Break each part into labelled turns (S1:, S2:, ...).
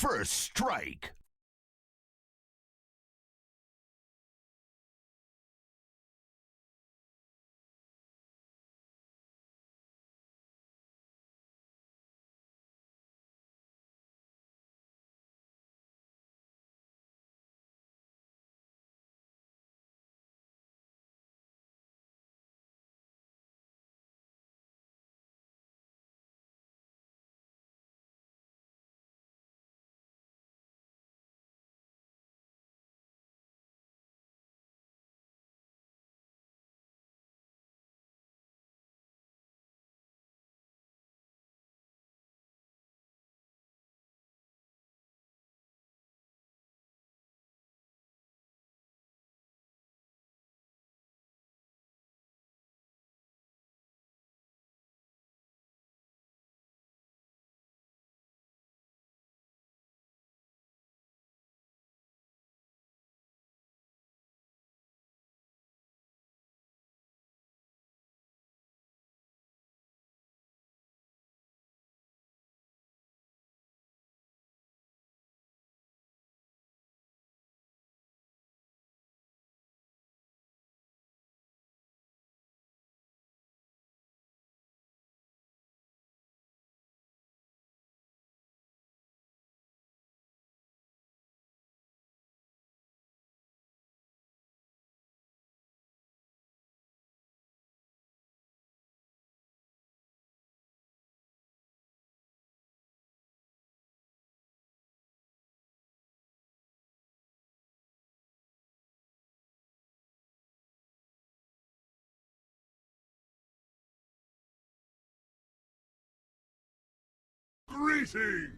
S1: First strike. Greetings!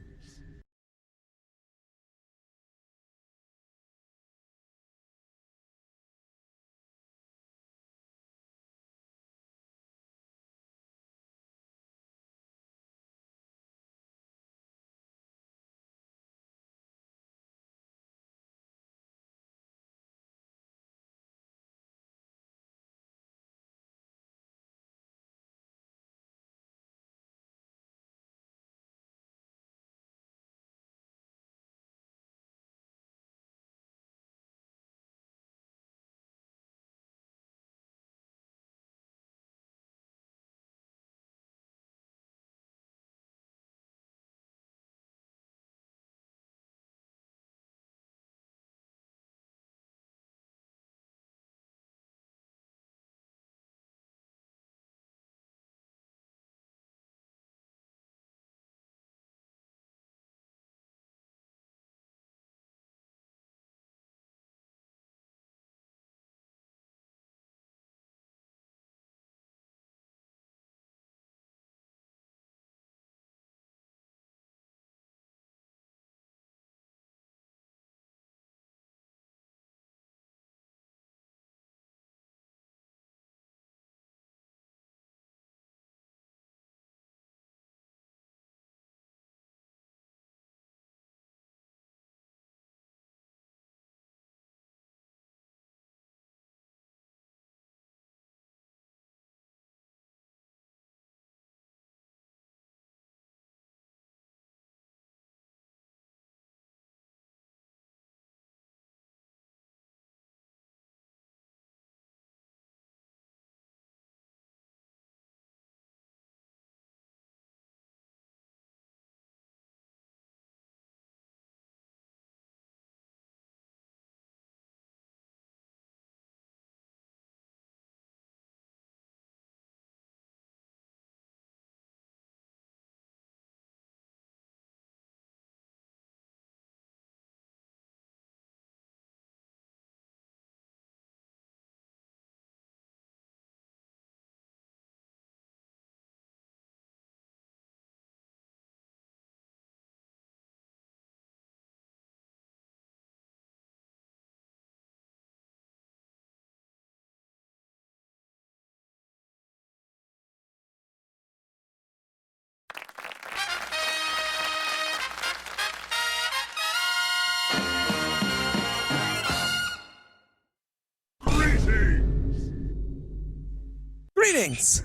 S2: Greetings!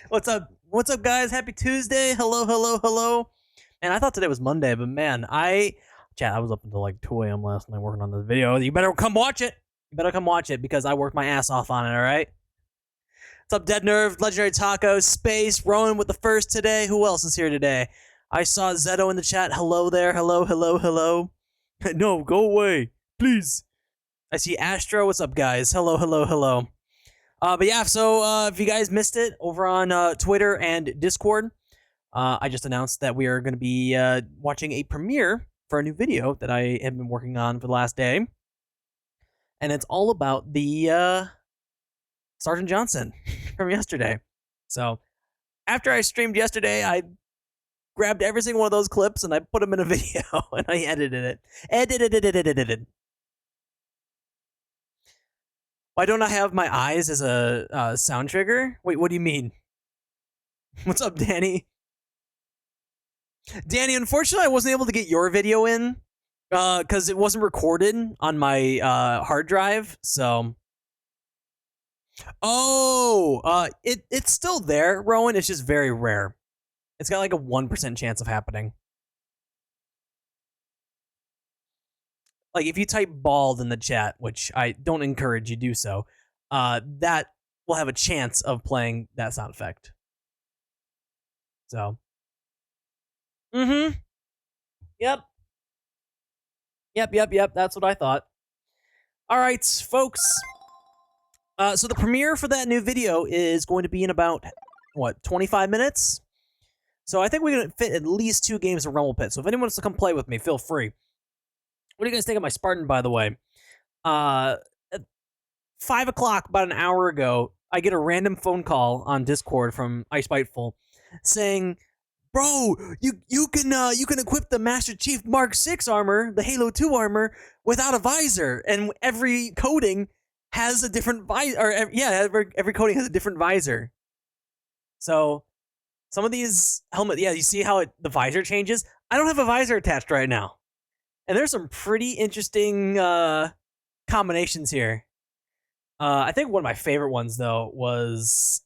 S2: What's up? What's up, guys? Happy Tuesday. Hello, hello, hello. And I thought today was Monday, but man, chat, I was up until like 2 a.m. last night working on this video. You better come watch it. You better come watch it because I worked my ass off on it, all right? What's up, Dead Nerve, Legendary Taco, Space, Rowan with the first today. Who else is here today? I saw Zeto in the chat. Hello there. Hello, hello, hello. No, go away, please. I see Astro. What's up, guys? Hello, hello, hello. But yeah, so if you guys missed it over on Twitter and Discord, I just announced that we are going to be watching a premiere for a new video that I have been working on for the last day. And it's all about the Sergeant Johnson from yesterday. So after I streamed yesterday, I grabbed every single one of those clips and I put them in a video and I edited it. Why don't I have my eyes as a sound trigger? Wait, what do you mean? What's up, Danny? Danny, unfortunately, I wasn't able to get your video in because it wasn't recorded on my hard drive. So, it's still there, Rowan. It's just very rare. It's got like a 1% chance of happening. Like if you type bald in the chat, which I don't encourage you do so, that will have a chance of playing that sound effect. So. Yep. That's what I thought. All right, folks. So the premiere for that new video is going to be in about, 25 minutes? So I think we're going to fit at least 2 games of Rumble Pit. So if anyone wants to come play with me, feel free. What do you guys think of my Spartan, by the way? At 5 o'clock, about an hour ago, I get a random phone call on Discord from Ice Biteful saying, "Bro, you can equip the Master Chief Mark 6 armor, the Halo 2 armor, without a visor, and every coating has a different visor. Or every coating has a different visor. So some of these helmet, you see how the visor changes? I don't have a visor attached right now, and there's some pretty interesting combinations here. I think one of my favorite ones though was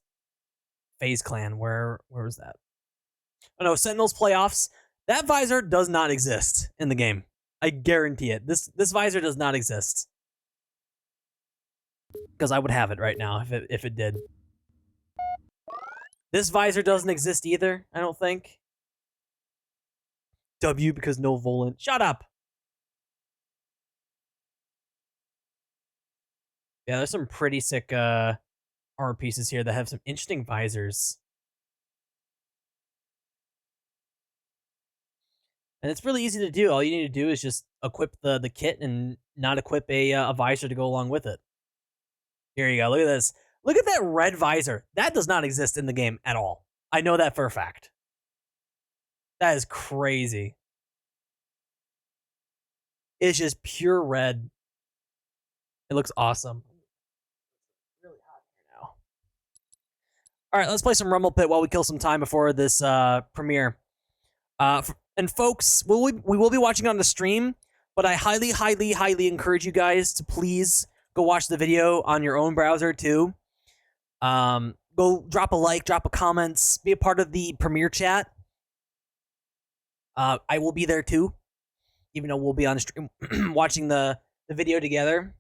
S2: FaZe Clan. Where was that? Oh no, Sentinels Playoffs. That visor does not exist in the game. I guarantee it. This visor does not exist. Because I would have it right now if it did. This visor doesn't exist either, I don't think. W because no volant. Shut up! Yeah, there's some pretty sick armor pieces here that have some interesting visors. And it's really easy to do. All you need to do is just equip the kit and not equip a visor to go along with it. Here you go. Look at this. Look at that red visor. That does not exist in the game at all. I know that for a fact. That is crazy. It's just pure red. It looks awesome. It's really hot here now. All right, let's play some Rumble Pit while we kill some time before this premiere. And folks, we will be watching on the stream, but I highly, highly, highly encourage you guys to please go watch the video on your own browser too. Go drop a like, drop a comment, be a part of the premiere chat. I will be there too, even though we'll be on stream watching the video together.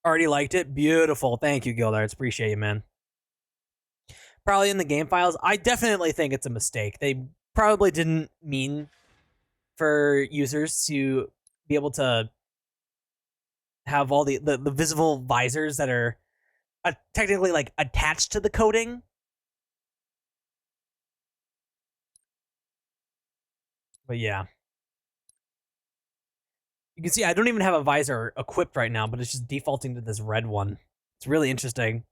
S2: Already liked it. Beautiful. Thank you, Gildarts. Appreciate you, man. Probably in the game files. I definitely think it's a mistake. They probably didn't mean for users to be able to have all the visible visors that are technically like attached to the coating. But yeah. You can see I don't even have a visor equipped right now, but it's just defaulting to this red one. It's really interesting.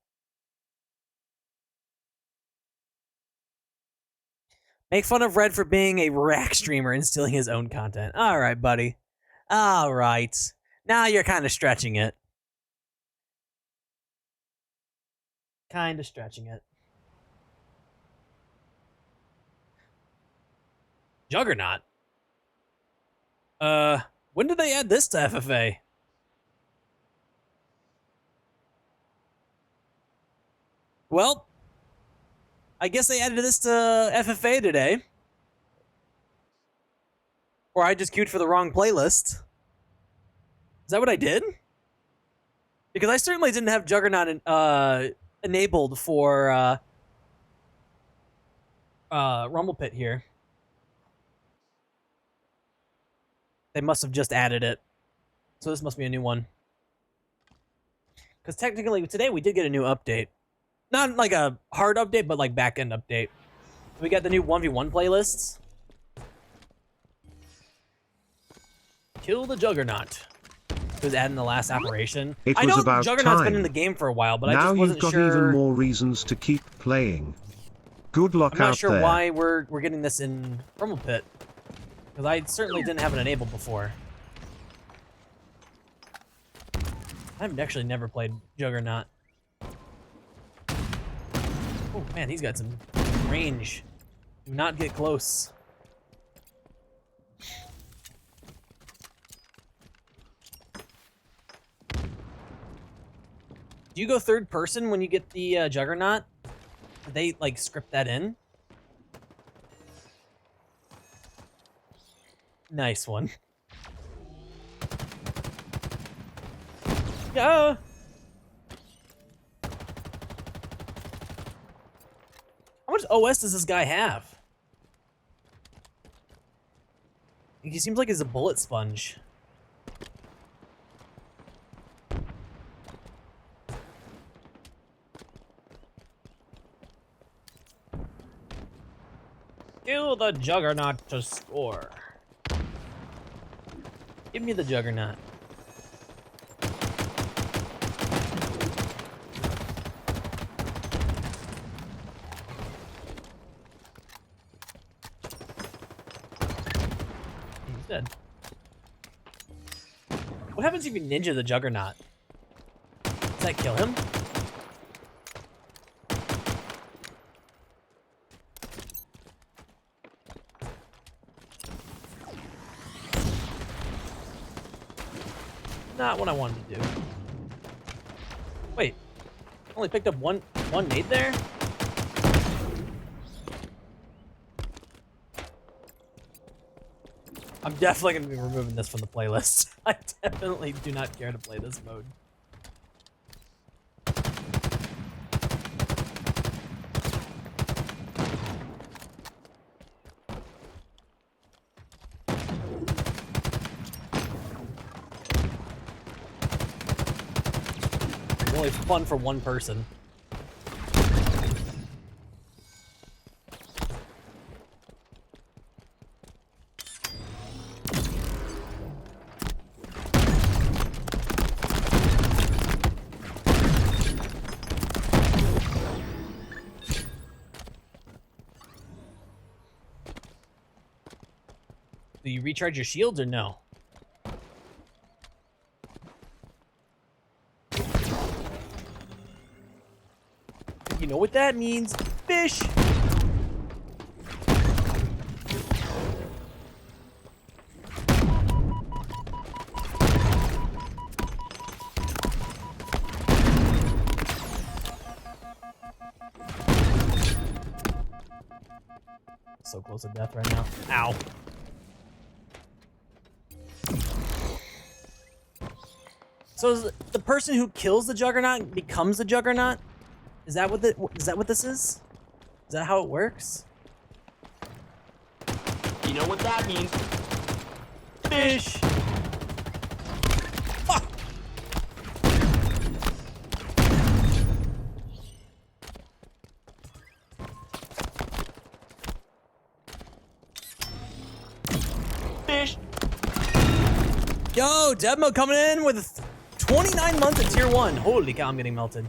S2: Make fun of Red for being a rack streamer and stealing his own content. All right, buddy. All right. Now you're kind of stretching it. Kind of stretching it. Juggernaut? When did they add this to FFA? Well, I guess they added this to FFA today. Or I just queued for the wrong playlist. Is that what I did? Because I certainly didn't have Juggernaut enabled for Rumble Pit here. They must have just added it. So this must be a new one. Because technically today we did get a new update. Not like a hard update, but like back-end update. We got the new 1v1 playlists. Kill the Juggernaut. It was added in the last operation. I know Juggernaut's been in the game for a while, but I just wasn't sure.
S3: Now you've got even more reasons to keep playing. Good luck out there.
S2: I'm not sure why we're getting this in Rumble Pit. Because I certainly didn't have it enabled before. I've actually never played Juggernaut. Oh man, he's got some range. Do not get close. Do you go third person when you get the Juggernaut? Did they like script that in? Nice one. Yeah. How much OS does this guy have? He seems like he's a bullet sponge. Kill the Juggernaut to score. Give me the Juggernaut. He's dead. What happens if you ninja the Juggernaut? Does that kill him? Not what I wanted to do. Wait, only picked up one nade there? I'm definitely going to be removing this from the playlist. I definitely do not care to play this mode. It's only fun for one person. Do you recharge your shields or no? You know what that means? Fish! So close to death right now. Ow. So is the person who kills the Juggernaut becomes the Juggernaut? Is that what this is? Is that how it works?
S4: You know what that means?
S2: Fish! Fuck!
S4: Fish!
S2: Yo, Debmo coming in with 29 months at tier 1. Holy cow, I'm getting melted.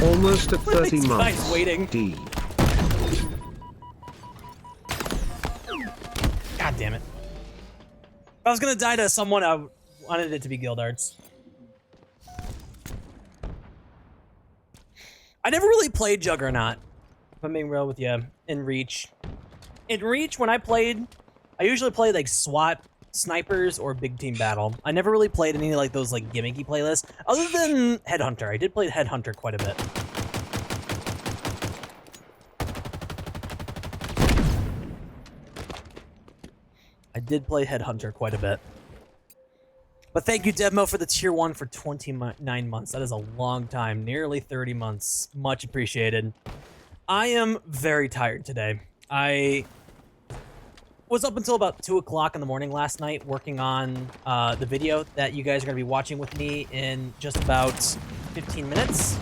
S3: Almost at 30
S2: These
S3: months.
S2: guys waiting.
S3: D.
S2: God damn it. If I was gonna die to someone, I wanted it to be Guildarts. I never really played Juggernaut, if I'm being real with you, in Reach. In Reach, when I played, I usually played like SWAT snipers or big team battle. I never really played any like those like gimmicky playlists, other than Headhunter. I did play Headhunter quite a bit. But thank you, Devmo, for the tier 1 for 29 months. That is a long time, nearly 30 months. Much appreciated. I am very tired today. I was up until about 2 o'clock in the morning last night working on the video that you guys are going to be watching with me in just about 15 minutes.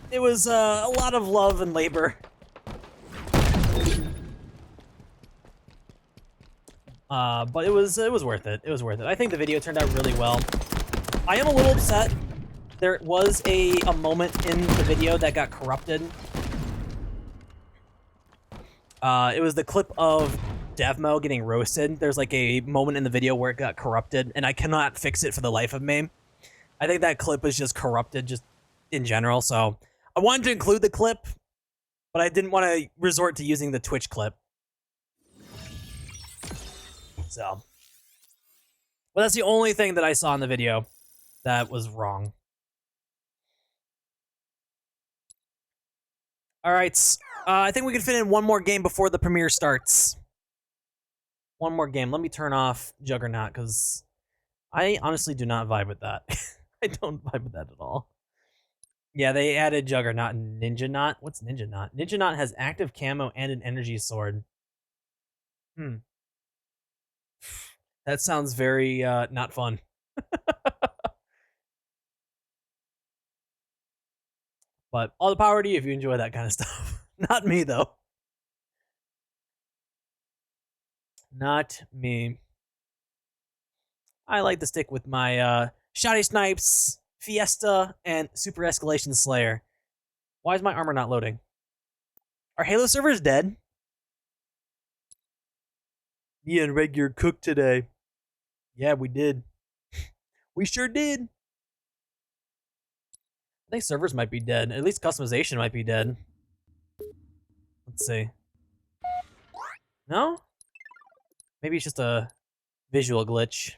S2: It was a lot of love and labor. But it was worth it. It was worth it. I think the video turned out really well. I am a little upset. There was a moment in the video that got corrupted. It was the clip of Devmo getting roasted. There's like a moment in the video where it got corrupted, and I cannot fix it for the life of me. I think that clip was just corrupted just in general, so I wanted to include the clip, but I didn't want to resort to using the Twitch clip. So, well, that's the only thing that I saw in the video that was wrong. All right, I think we can fit in one more game before the premiere starts. One more game. Let me turn off Juggernaut, because I honestly do not vibe with that. I don't vibe with that at all. Yeah, they added Juggernaut and Ninja Knot. What's Ninja Knot? Ninja Knot has active camo and an energy sword. That sounds very not fun. But all the power to you if you enjoy that kind of stuff. Not me, though. Not me. I like to stick with my Shoddy Snipes, Fiesta, and Super Escalation Slayer. Why is my armor not loading? Are Halo servers dead? Me and RedGear cooked today. Yeah, we did. We sure did. I think servers might be dead. At least customization might be dead. Let's see. No? Maybe it's just a visual glitch.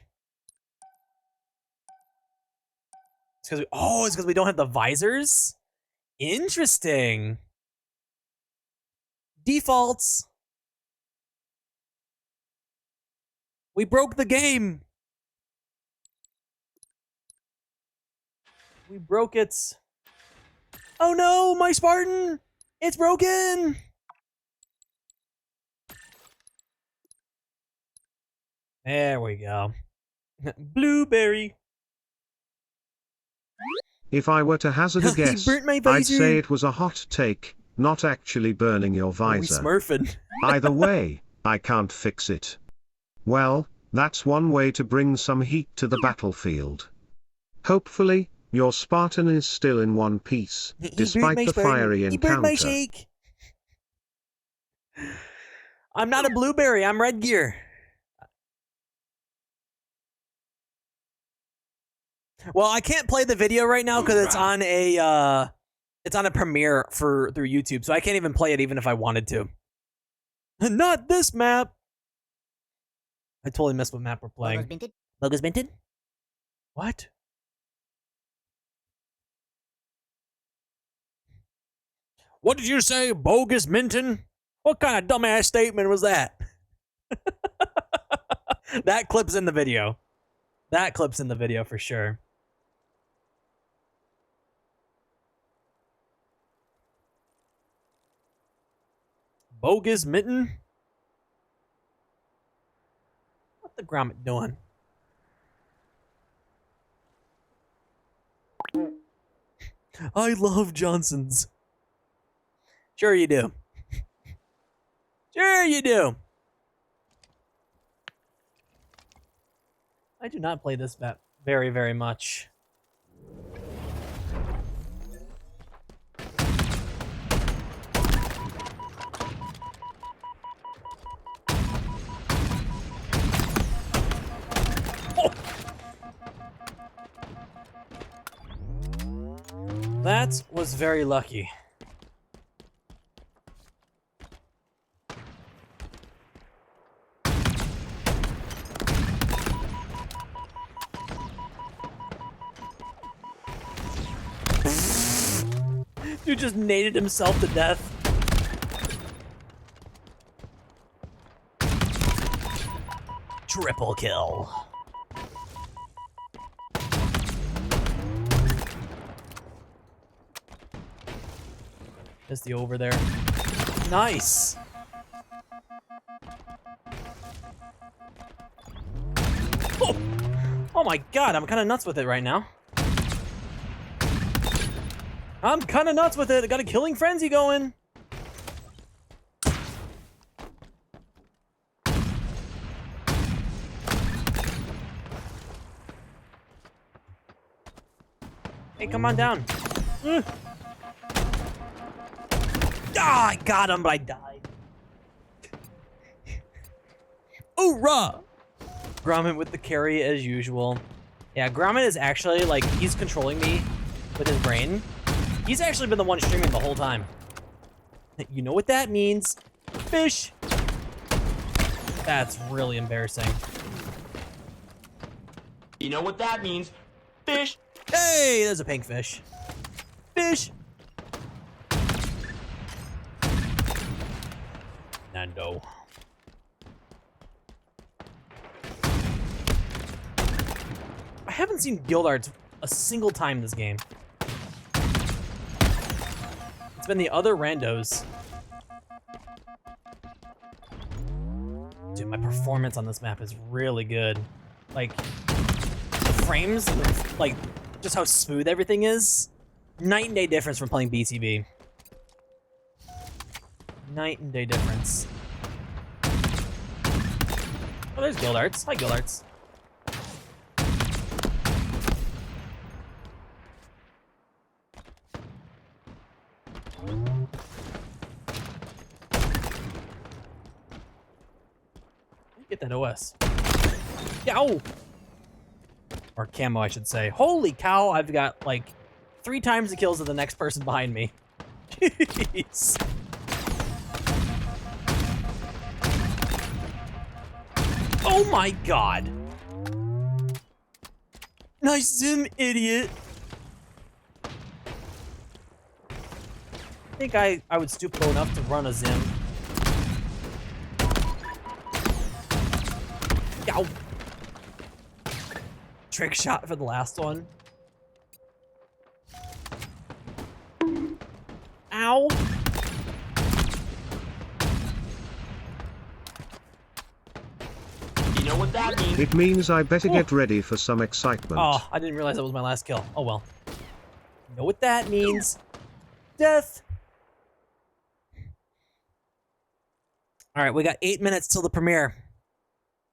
S2: It's because we don't have the visors? Interesting. Defaults. We broke the game. We broke it. Oh no, my Spartan! It's broken! There we go. Blueberry.
S3: If I were to hazard a guess,
S2: burnt my
S3: I'd
S2: visor.
S3: say it was a hot take, not actually burning your
S2: We
S3: visor.
S2: smurfing.
S3: Either way, I can't fix it. Well, that's one way to bring some heat to the battlefield. Hopefully, your Spartan is still in one piece, despite the fiery
S2: He burned my
S3: encounter.
S2: shake. I'm not a blueberry, I'm RedGear. Well, I can't play the video right now because it's on a premiere through YouTube, so I can't even play it even if I wanted to. Not this map. I totally missed what map we're playing. Logos minted? What? What did you say, bogus Minton? What kind of dumbass statement was that? That clip's in the video. That clip's in the video for sure. Bogus Mitten? What the grommet doing? I love Johnson's. Sure you do. Sure you do. I do not play this map very, very much. Oh. That was very lucky. Dude just naded himself to death. Triple kill. Just the over there. Nice. Oh, oh my god, I'm kind of nuts with it right now. I'm kind of nuts with it. I got a killing frenzy going. Hey, come on down. Ah, I got him, but I died. Hoorah! Gromit with the carry as usual. Yeah, Gromit is actually, like, he's controlling me with his brain. He's actually been the one streaming the whole time. You know what that means? Fish! That's really embarrassing.
S4: You know what that means? Fish!
S2: Hey, there's a pink fish. Fish! Nando. I haven't seen guild arts a single time in this game. It's been the other randos. Dude, my performance on this map is really good. Like, the frames, like, just how smooth everything is. Night and day difference from playing BTB. Night and day difference. Oh, there's guild arts. Hi, guild arts. Get that OS. Yow! Or camo, I should say. Holy cow, I've got like 3 times the kills of the next person behind me. Jeez. Oh my god. Nice zoom, idiot. I think I would stoop low enough to run a zim. Ow. Trick shot for the last one. Ow.
S4: You know what that means?
S3: It means I better get ready for some excitement.
S2: Oh, I didn't realize that was my last kill. Oh well. You know what that means? Death. All right, we got 8 minutes till the premiere.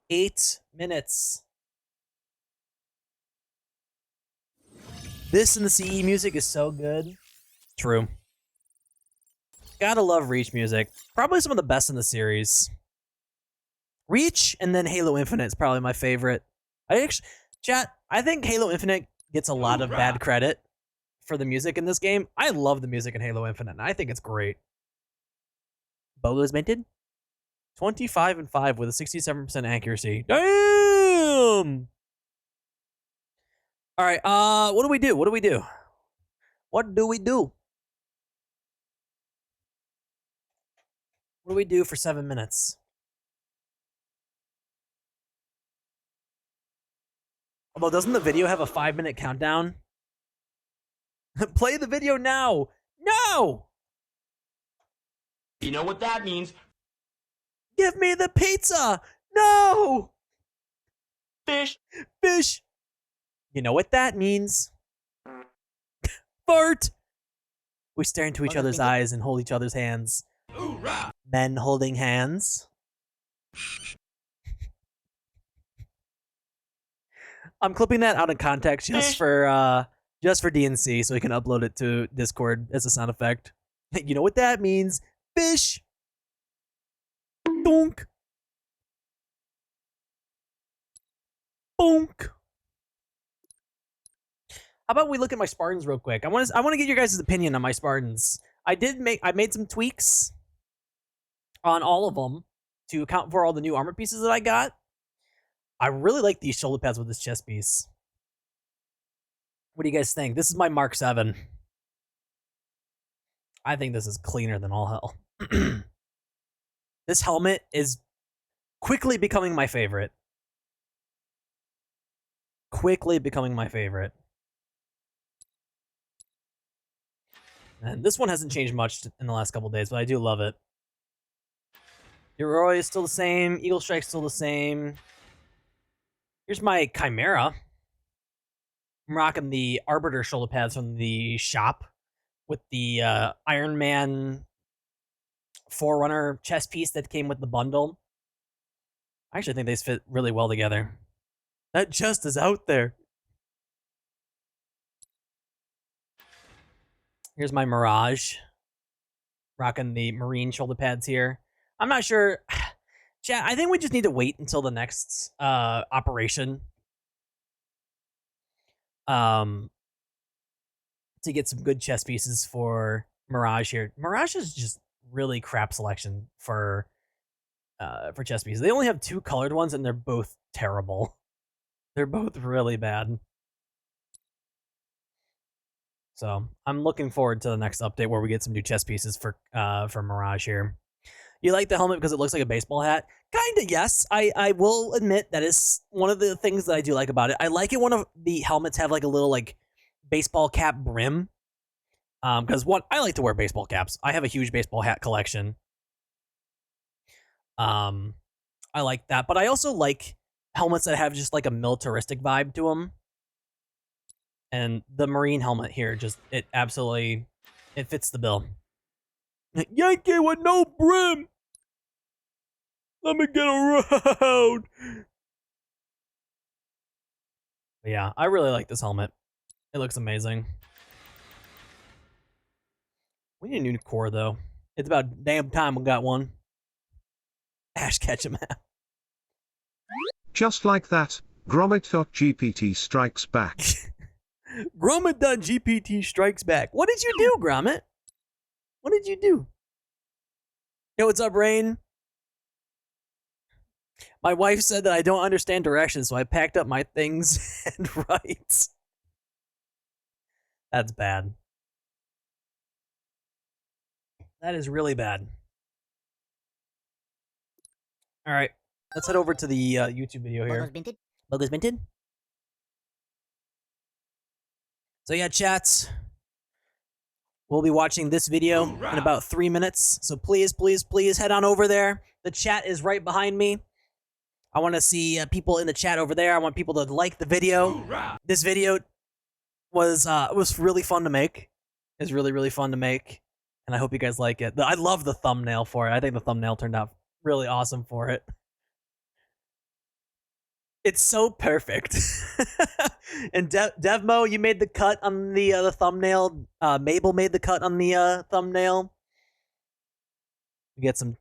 S2: 8 minutes. This and the CE music is so good. True. Gotta love Reach music. Probably some of the best in the series. Reach and then Halo Infinite is probably my favorite. Chat, I think Halo Infinite gets a lot of bad credit for the music in this game. I love the music in Halo Infinite, and I think it's great. Bolo is minted. 25 and 5 with a 67% accuracy. Damn! All right, what do we do? What do we do? What do we do? What do we do for 7 minutes? Although, doesn't the video have a 5-minute countdown? Play the video now! No!
S4: You know what that means?
S2: Give me the pizza! No!
S4: Fish!
S2: Fish! You know what that means? Fart! We stare into each other's eyes and hold each other's hands.
S1: Hoorah!
S2: Men holding hands. I'm clipping that out of context just for DNC so we can upload it to Discord as a sound effect. You know what that means? Fish! Bonk! Bonk! How about we look at my Spartans real quick? I want to get your guys' opinion on my Spartans. I made some tweaks on all of them to account for all the new armor pieces that I got. I really like these shoulder pads with this chest piece. What do you guys think? This is my Mark 7. I think this is cleaner than all hell. This helmet is quickly becoming my favorite. Quickly becoming my favorite. And this one hasn't changed much in the last couple days, but I do love it. Yoroi is still the same. Eagle Strike's still the same. Here's my Chimera. I'm rocking the Arbiter shoulder pads from the shop with the Iron Man Forerunner chest piece that came with the bundle. I actually think these fit really well together. That chest is out there. Here's my Mirage. Rocking the Marine shoulder pads here. I'm not sure. Chat, I think we just need to wait until the next operation. To get some good chest pieces for Mirage here. Mirage is just really crap selection for chest pieces. They only have 2 colored ones, and they're both terrible. They're both really bad. So I'm looking forward to the next update where we get some new chest pieces for Mirage here. You like the helmet because it looks like a baseball hat? Kinda, yes. I will admit that is one of the things that I do like about it. I like it when the helmets have like a little like baseball cap brim. Because I like to wear baseball caps. I have a huge baseball hat collection. I like that, but I also like helmets that have just like a militaristic vibe to them. And the Marine helmet here, it fits the bill. Yankee with no brim. Let me get around. But yeah, I really like this helmet. It looks amazing. We need a new core though. It's about damn time we got one. Ash Ketchum.
S3: Just like that, Gromit.gpt strikes back.
S2: Gromit.gpt strikes back. What did you do, Gromit? What did you do? Yo, what's up, Rain? My wife said that I don't understand directions, so I packed up my things and right. That's bad. That is really bad. All right, let's head over to the YouTube video here. Bogus Minted. So yeah, chats. We'll be watching this video in about 3 minutes. So please, please, please head on over there. The chat is right behind me. I want to see people in the chat over there. I want people to like the video. This video was really fun to make. It's really, really fun to make. And I hope you guys like it. I love the thumbnail for it. I think the thumbnail turned out really awesome for it. It's so perfect. And Devmo, you made the cut on the thumbnail. Mabel made the cut on the thumbnail. We get some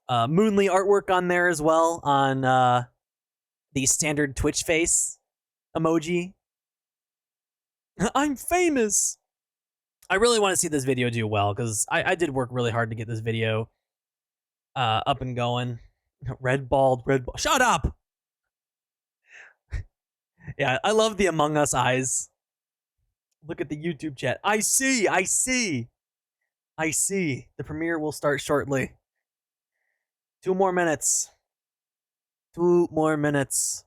S2: Moonly artwork on there as well on the standard Twitch face emoji. I'm famous. I really want to see this video do well because I did work really hard to get this video up and going. Red ball. Shut up. Yeah, I love the Among Us eyes. Look at the YouTube chat. I see. The premiere will start shortly. 2 more minutes. 2 more minutes.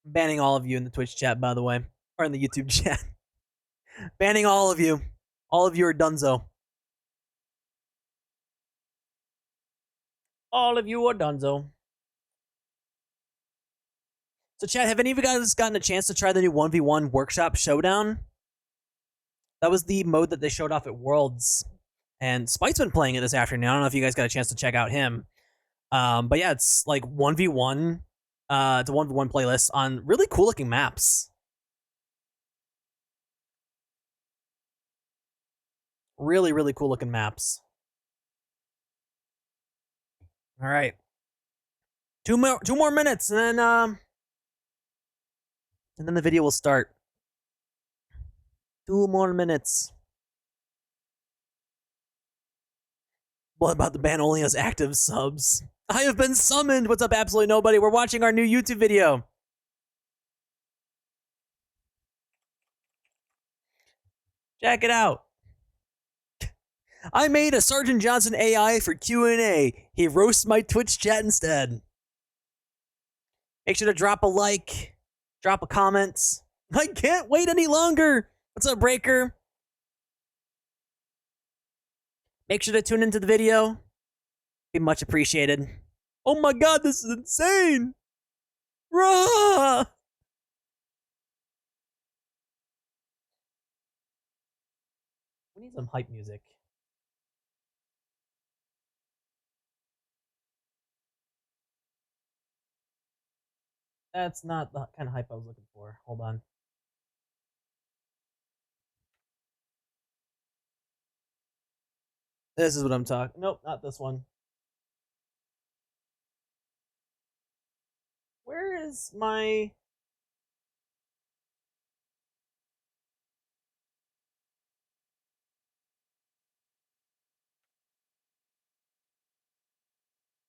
S2: Banning all of you in the Twitch chat, by the way. Or in the YouTube chat. Banning all of you. All of you are donezo. All of you are donezo. So chat, have any of you guys gotten a chance to try the new 1v1 Workshop Showdown? That was the mode that they showed off at Worlds. And Spite's been playing it this afternoon. I don't know if you guys got a chance to check out him. But yeah, it's like 1v1. It's a 1v1 playlist on really cool looking maps. Really, really cool looking maps. All right. 2 more minutes, and then the video will start. 2 more minutes. What about the ban only has active subs? I have been summoned. What's up, absolutely nobody? We're watching our new YouTube video. Check it out. I made a Sergeant Johnson AI for Q&A. He roasts my Twitch chat instead. Make sure to drop a like, drop a comment. I can't wait any longer. What's up, Breaker? Make sure to tune into the video. Be much appreciated. Oh my god, this is insane! Rah! We need some hype music. That's not the kind of hype I was looking for. Hold on. This is what I'm talking. Nope, not this one. Where is my...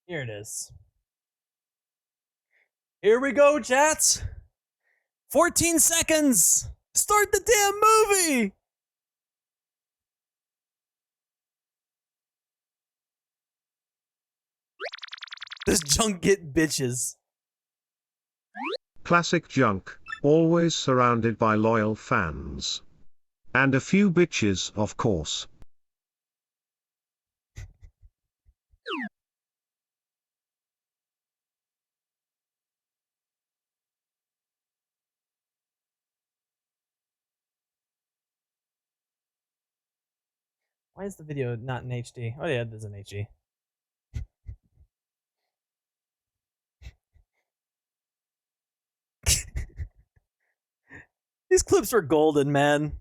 S2: Here it is. Here we go, chats. 14 seconds. Start the damn movie. This junk get bitches.
S3: Classic junk, always surrounded by loyal fans. And a few bitches, of course.
S2: Why is the video not in HD? Oh yeah, it is in HD. These clips are golden, man.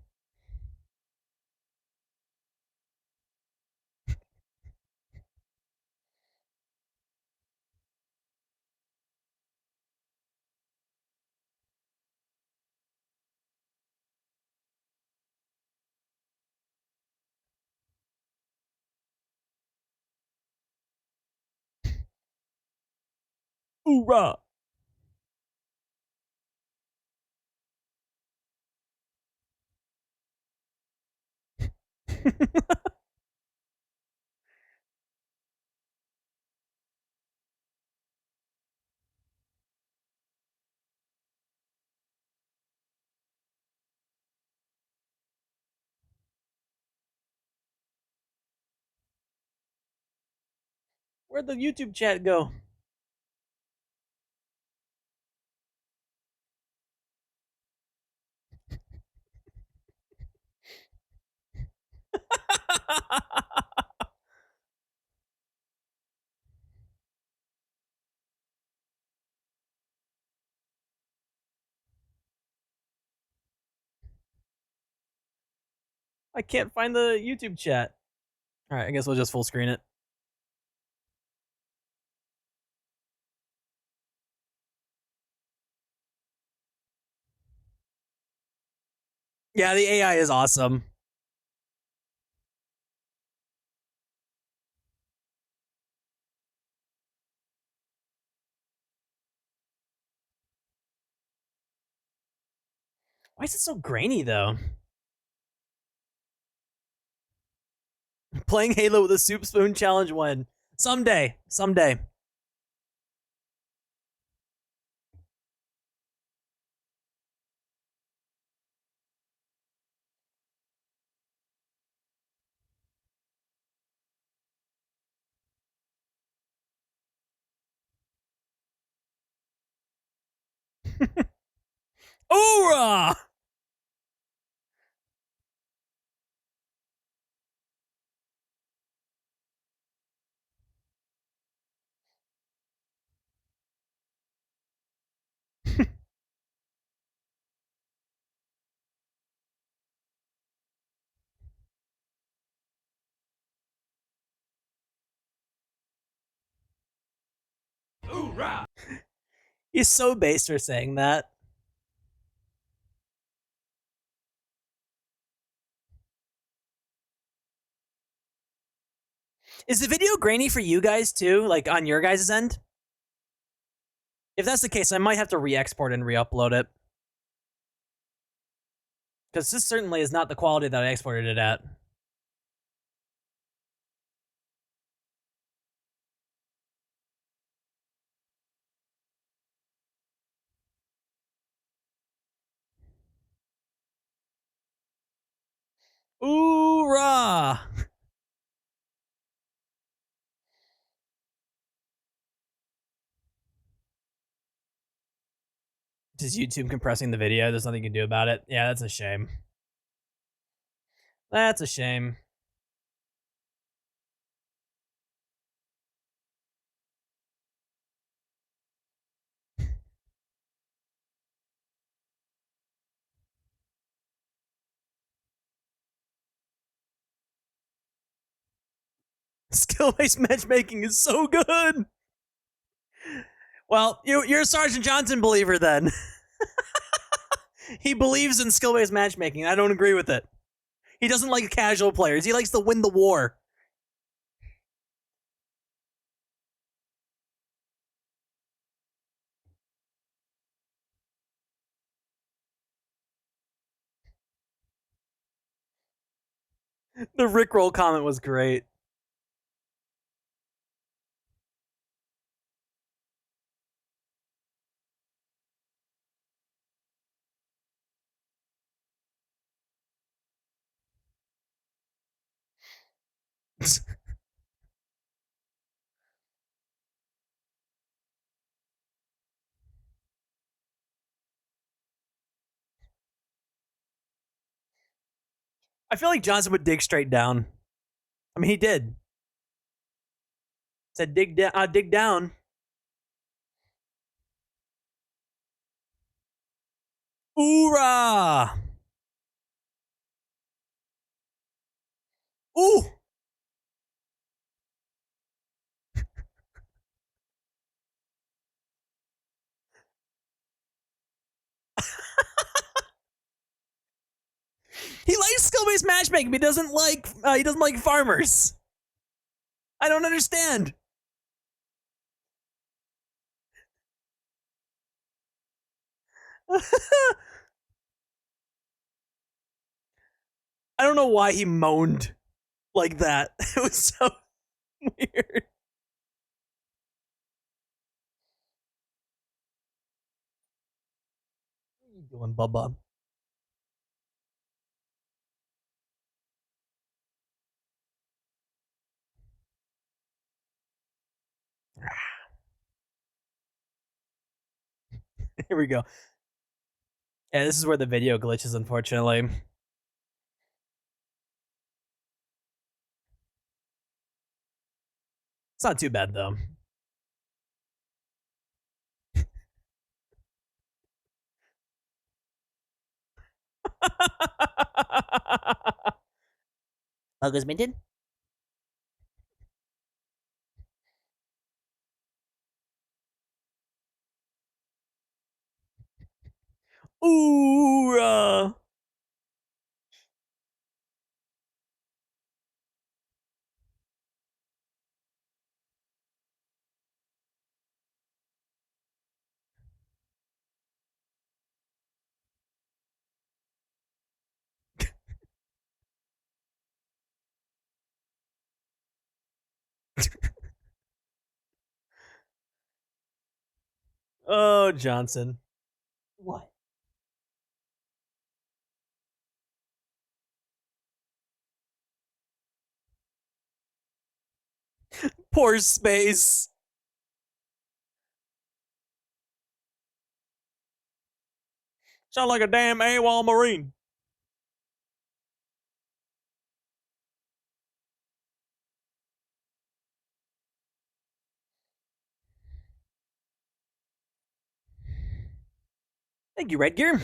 S2: Hoorah! Where'd the YouTube chat go? I can't find the YouTube chat. Alright, I guess we'll just full screen it. Yeah, the AI is awesome. Why is it so grainy, though? Playing Halo with a soup spoon challenge when? Someday. Someday. Hoorah!
S4: Hoorah!
S2: He's so base for saying that. Is the video grainy for you guys too? Like on your guys' end? If that's the case, I might have to re-export and re-upload it. Because this certainly is not the quality that I exported it at. Hoorah! Just YouTube compressing the video. There's nothing you can do about it. Yeah, that's a shame. That's a shame. Skill-based matchmaking is so good. Well, you're a Sergeant Johnson believer then. He believes in skill-based matchmaking. I don't agree with it. He doesn't like casual players. He likes to win the war. The Rickroll comment was great. I feel like Johnson would dig straight down. I mean, he did. Said dig down. Dig down. Hoorah! Ooh! He likes skill-based matchmaking, but he doesn't like farmers. I don't understand. I don't know why he moaned like that. It was so weird. What are you doing, Bubba? Here we go. Yeah, this is where the video glitches, unfortunately. It's not too bad, though. August Minton? Ooh! Oh, Johnson. What? Poor space. Sound like a damn AWOL Marine. Thank you, RedGear.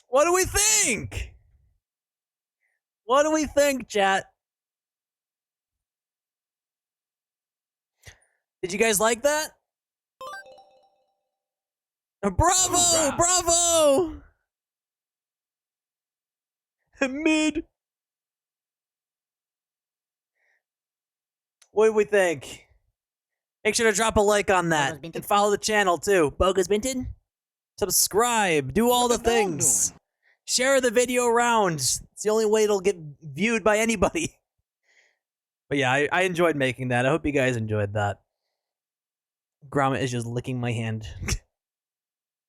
S2: What do we think? What do we think, chat? Did you guys like that? Bravo!
S4: Hoorah.
S2: Bravo! Mid. What do we think? Make sure to drop a like on that. And follow the channel too. Bogus Minted? Subscribe. Do all the
S4: What the dog
S2: things.
S4: doing?
S2: Share the video around. It's the only way it'll get viewed by anybody. But yeah, I enjoyed making that. I hope you guys enjoyed that. Gromit is just licking my hand.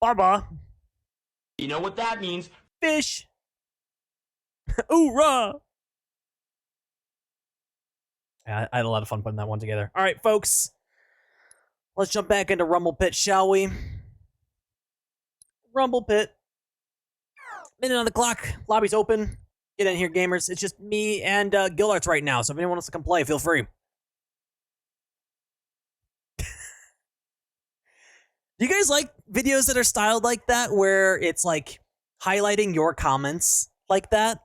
S2: Barba.
S4: You know what that means?
S2: Fish. Hoorah! Yeah, I had a lot of fun putting that one together. All right, folks. Let's jump back into Rumble Pit, shall we? Rumble Pit. Minute on the clock. Lobby's open. Get in here, gamers. It's just me and Gillarts right now, so if anyone wants to come play, feel free. Do you guys like videos that are styled like that, where it's like highlighting your comments like that?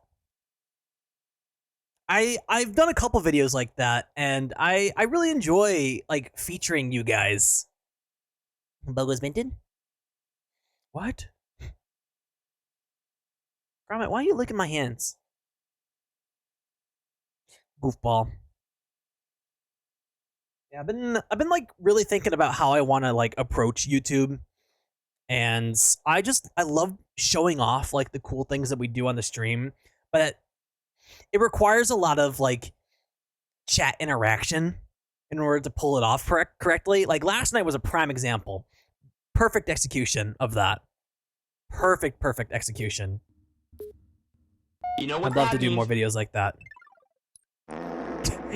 S2: I've done a couple videos like that, and I really enjoy like featuring you guys. Bogus Minted? What? Gromit, why are you licking my hands? Goofball. Yeah, I've been like really thinking about how I want to like approach YouTube, and I love showing off like the cool things that we do on the stream, but it requires a lot of like chat interaction in order to pull it off correctly. Like last night was a prime example. Perfect execution of that. Perfect execution.
S4: You know what
S2: I'd love
S4: that
S2: to do
S4: means?
S2: more videos like that.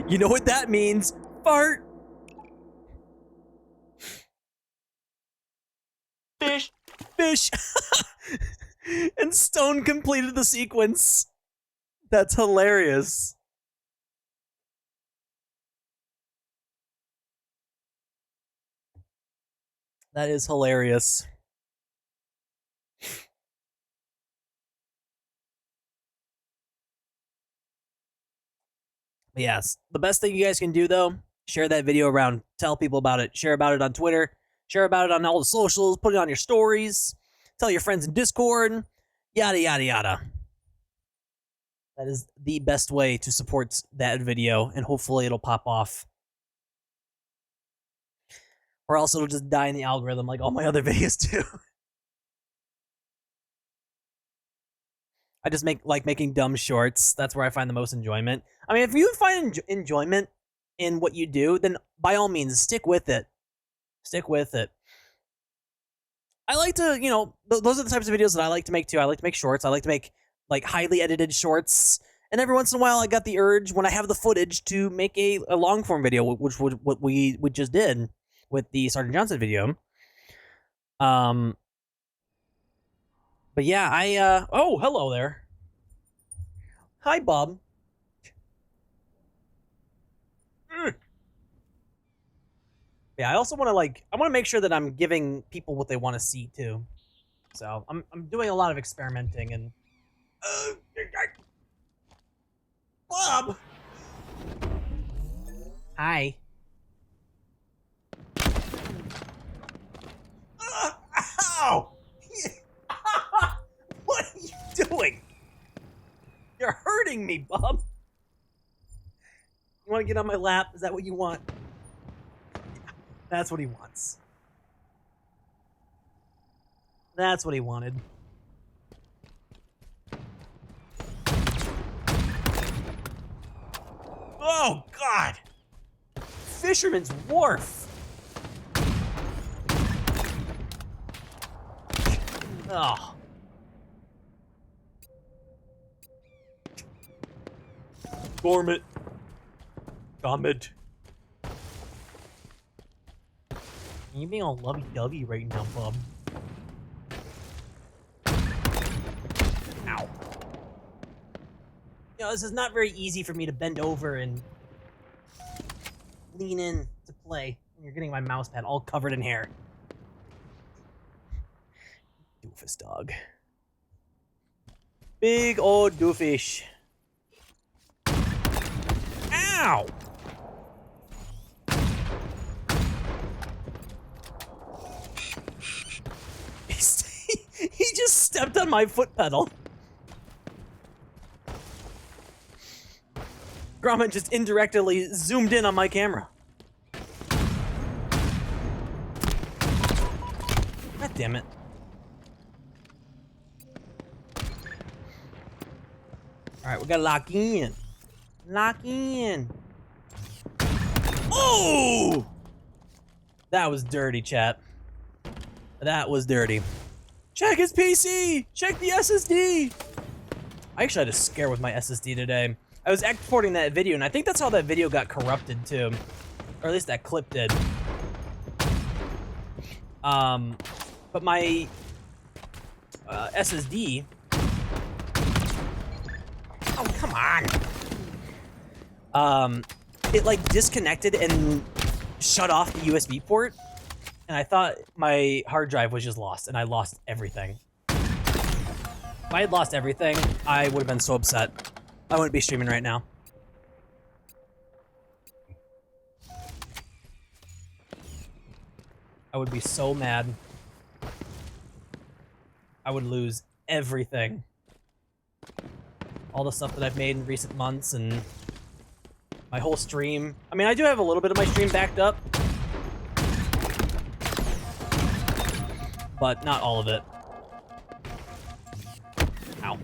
S2: You know what that means? Fart. Fish. And Stone completed the sequence. That's hilarious. That is hilarious. But yes, the best thing you guys can do though, share that video around, tell people about it, share about it on Twitter, share about it on all the socials, put it on your stories, tell your friends in Discord, yada yada yada. That is the best way to support that video, and hopefully it'll pop off. Or else it'll just die in the algorithm like all my other videos do. I just like making dumb shorts. That's where I find the most enjoyment. I mean, if you find enjoyment in what you do, then by all means, stick with it. Stick with it. I like to, you know, those are the types of videos that I like to make too. I like to make shorts. I like to make like highly edited shorts. And every once in a while, I got the urge, when I have the footage, to make a long form video, which would what we just did with the Sergeant Johnson video. But yeah, oh, hello there. Hi, Bob. Yeah, I also want to I want to make sure that I'm giving people what they want to see too. So I'm doing a lot of experimenting and. Bob. Hi. Ow! What are you doing? You're hurting me, Bob. You want to get on my lap? Is that what you want? That's what he wants. That's what he wanted. Oh, God! Fisherman's Wharf! Oh. Gormit. Gomit. You being all lovey-dovey right now, bub. Ow. You know, this is not very easy for me to bend over and lean in to play. You're getting my mouse pad all covered in hair. Doofus dog. Big old doofish. Ow! stepped on my foot pedal. Gromit just indirectly zoomed in on my camera. God damn it. Alright, we gotta lock in. Lock in. Oh! That was dirty, chat. That was dirty. Check his PC! Check the SSD! I actually had a scare with my SSD today. I was exporting that video, and I think that's how that video got corrupted, too. Or at least that clip did. But my SSD... Oh, come on! It, like, disconnected and shut off the USB port, and I thought my hard drive was just lost, and I lost everything. If I had lost everything, I would have been so upset. I wouldn't be streaming right now. I would be so mad. I would lose everything. All the stuff that I've made in recent months and my whole stream. I mean, I do have a little bit of my stream backed up, but not all of it. Ow.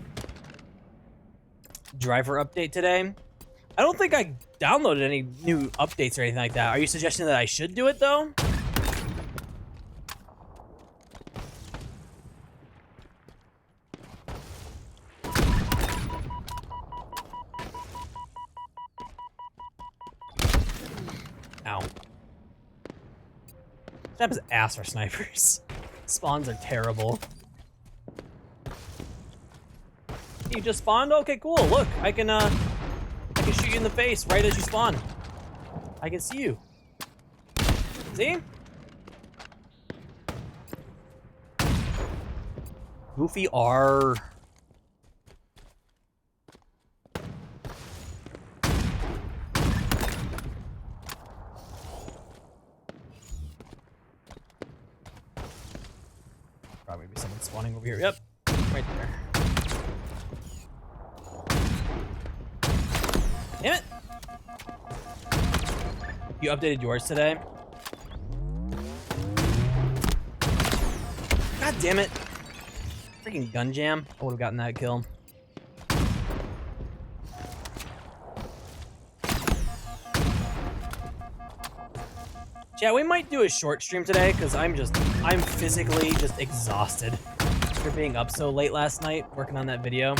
S2: Driver update today. I don't think I downloaded any new updates or anything like that. Are you suggesting that I should do it, though? Ow. That was ass for snipers. Spawns are terrible. You just spawned? Okay, cool. Look, I can shoot you in the face right as you spawn. I can see you. See? Goofy R. Probably be someone spawning over here. Yep, right there. Damn it! You updated yours today? God damn it! Freaking gun jam. I would have gotten that kill. Yeah, we might do a short stream today because I'm physically just exhausted after being up so late last night working on that video.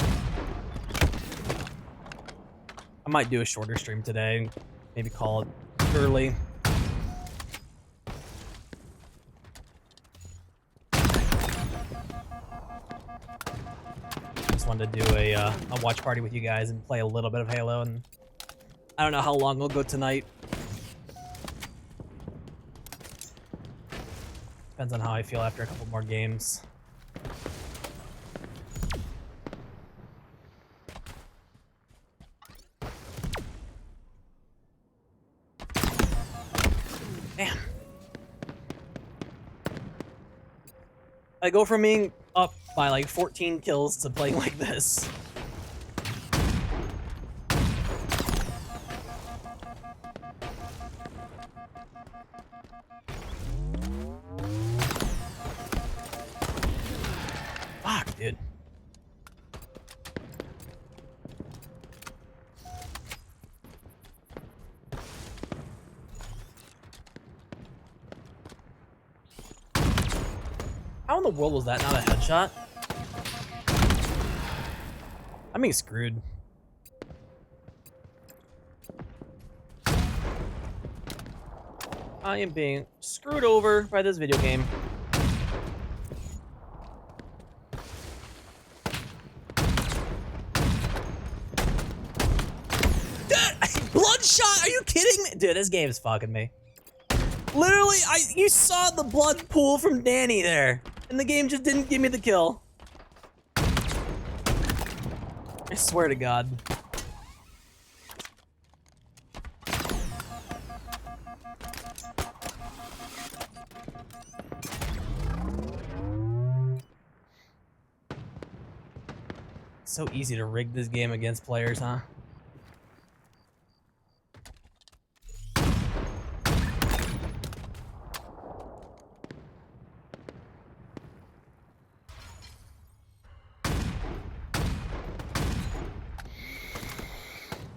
S2: I might do a shorter stream today, maybe call it early. Just wanted to do a watch party with you guys and play a little bit of Halo, and I don't know how long we'll go tonight. Depends on how I feel after a couple more games. Damn. I go from being up by like 14 kills to playing like this. Fuck, dude. How in the world was that not a headshot? I'm being screwed. I am being screwed over by this video game. Bloodshot! Are you kidding me? Dude, this game is fucking me. Literally, you saw the blood pool from Danny there, and the game just didn't give me the kill. I swear to God. So easy to rig this game against players, huh?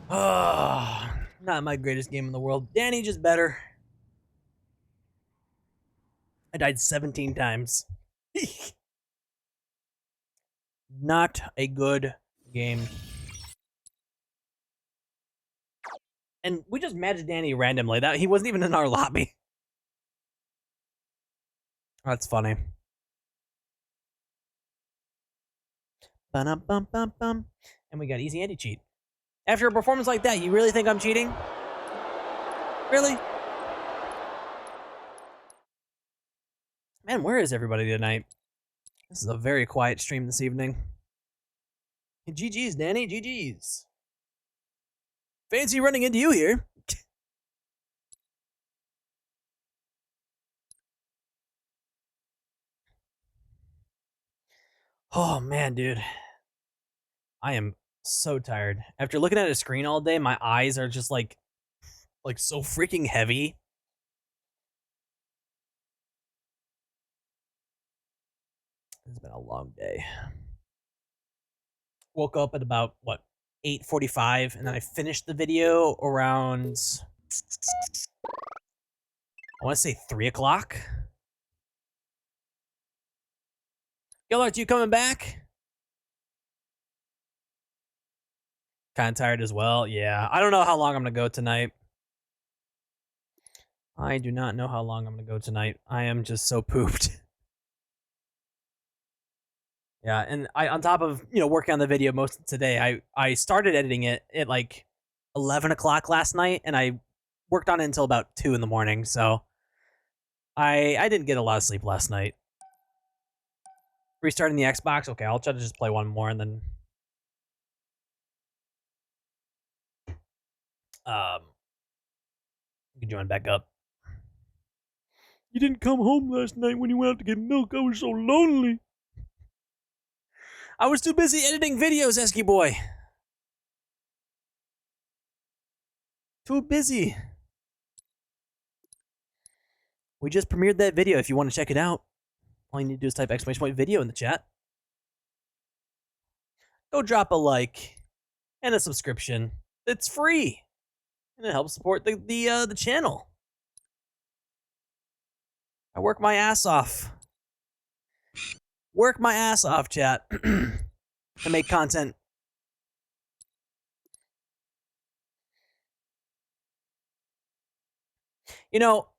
S2: Oh, not my greatest game in the world. Danny, just better. I died 17 times. Not a good game. And we just matched Danny randomly. That he wasn't even in our lobby. That's funny. Ba-dum-bum-bum-bum. And we got easy anti-cheat. After a performance like that, you really think I'm cheating? Really? Man, where is everybody tonight? This is a very quiet stream this evening. GG's, Danny. GG's. Fancy running into you here. Oh, man, dude. I am so tired. After looking at a screen all day, my eyes are just like so freaking heavy. It's been a long day. Woke up at about, what, 8:45, and then I finished the video around, I want to say 3 o'clock. Gillard, you coming back? Kind of tired as well. Yeah, I don't know how long I'm going to go tonight. I do not know how long I'm going to go tonight. I am just so pooped. Yeah, and I, on top of, working on the video most of today, I started editing it at like 11 o'clock last night, and I worked on it until about 2 in the morning, so I didn't get a lot of sleep last night. Restarting the Xbox? Okay, I'll try to just play one more, and then you can join back up. You didn't come home last night when you went out to get milk. I was so lonely. I was too busy editing videos, Esky boy. Too busy. We just premiered that video if you want to check it out. All you need to do is type !video in the chat. Go drop a like and a subscription. It's free. And it helps support the channel. I work my ass off. Work my ass off, chat, to make content.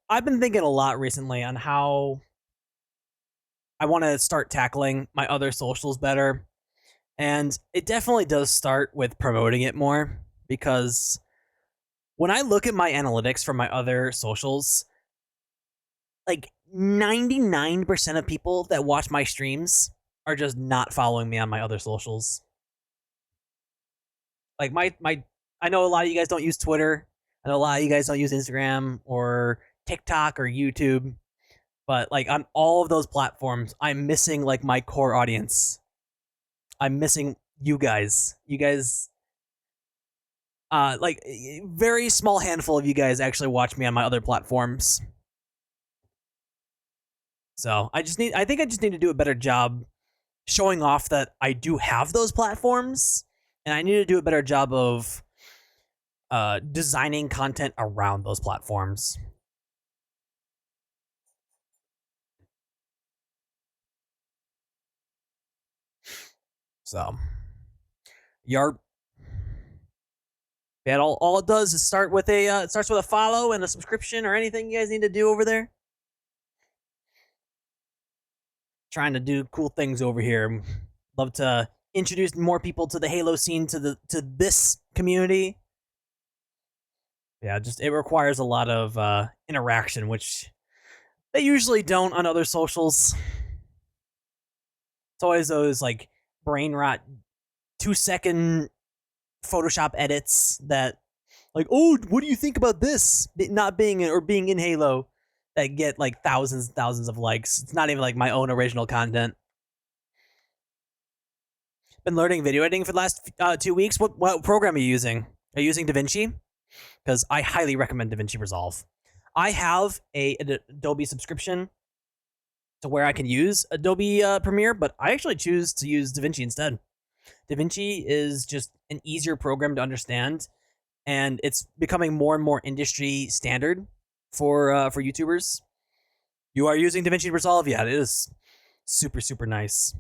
S2: I've been thinking a lot recently on how I want to start tackling my other socials better. And it definitely does start with promoting it more, because when I look at my analytics for my other socials, like 99% of people that watch my streams are just not following me on my other socials. Like I know a lot of you guys don't use Twitter. I know a lot of you guys don't use Instagram or TikTok or YouTube. But like on all of those platforms, I'm missing like my core audience. I'm missing you guys. You guys, like very small handful of you guys actually watch me on my other platforms. So I think I just need to do a better job showing off that I do have those platforms, and I need to do a better job of designing content around those platforms. So, yarp. Yeah, all it does is start with it starts with a follow and a subscription or anything you guys need to do over there. Trying to do cool things over here. Love to introduce more people to the Halo scene, to this community. Yeah, just it requires a lot of interaction, which they usually don't on other socials. It's always those like brain rot 2-second Photoshop edits that, like, oh, what do you think about this not being or being in Halo, that get like thousands and thousands of likes. It's not even like my own original content. been learning video editing for the last 2 weeks. What program are you using? Are you using DaVinci? Because I highly recommend DaVinci Resolve. I have an Adobe subscription to where I can use Adobe Premiere, but I actually choose to use DaVinci instead. DaVinci is just an easier program to understand, and it's becoming more and more industry standard for YouTubers. You are using DaVinci Resolve? Yeah, it is super, super nice.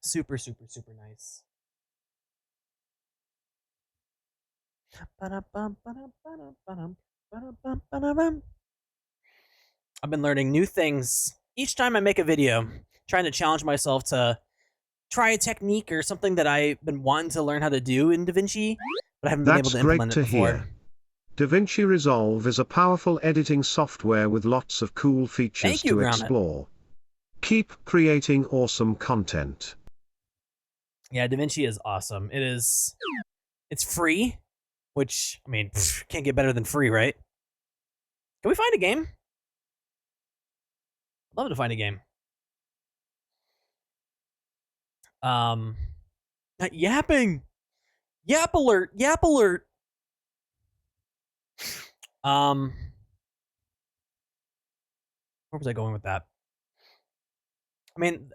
S2: Super, super, super nice. I've been learning new things each time I make a video, trying to challenge myself to try a technique or something that I've been wanting to learn how to do in DaVinci, but I haven't been able to implement it before.
S3: That's great to hear. DaVinci Resolve is a powerful editing software with lots of cool features to explore. Keep creating awesome content.
S2: Yeah, DaVinci is awesome. It's free, which, I mean, can't get better than free, right? Can we find a game? I'd love to find a game. Yapping! Yap alert! Yap alert! Where was I going with that? I mean,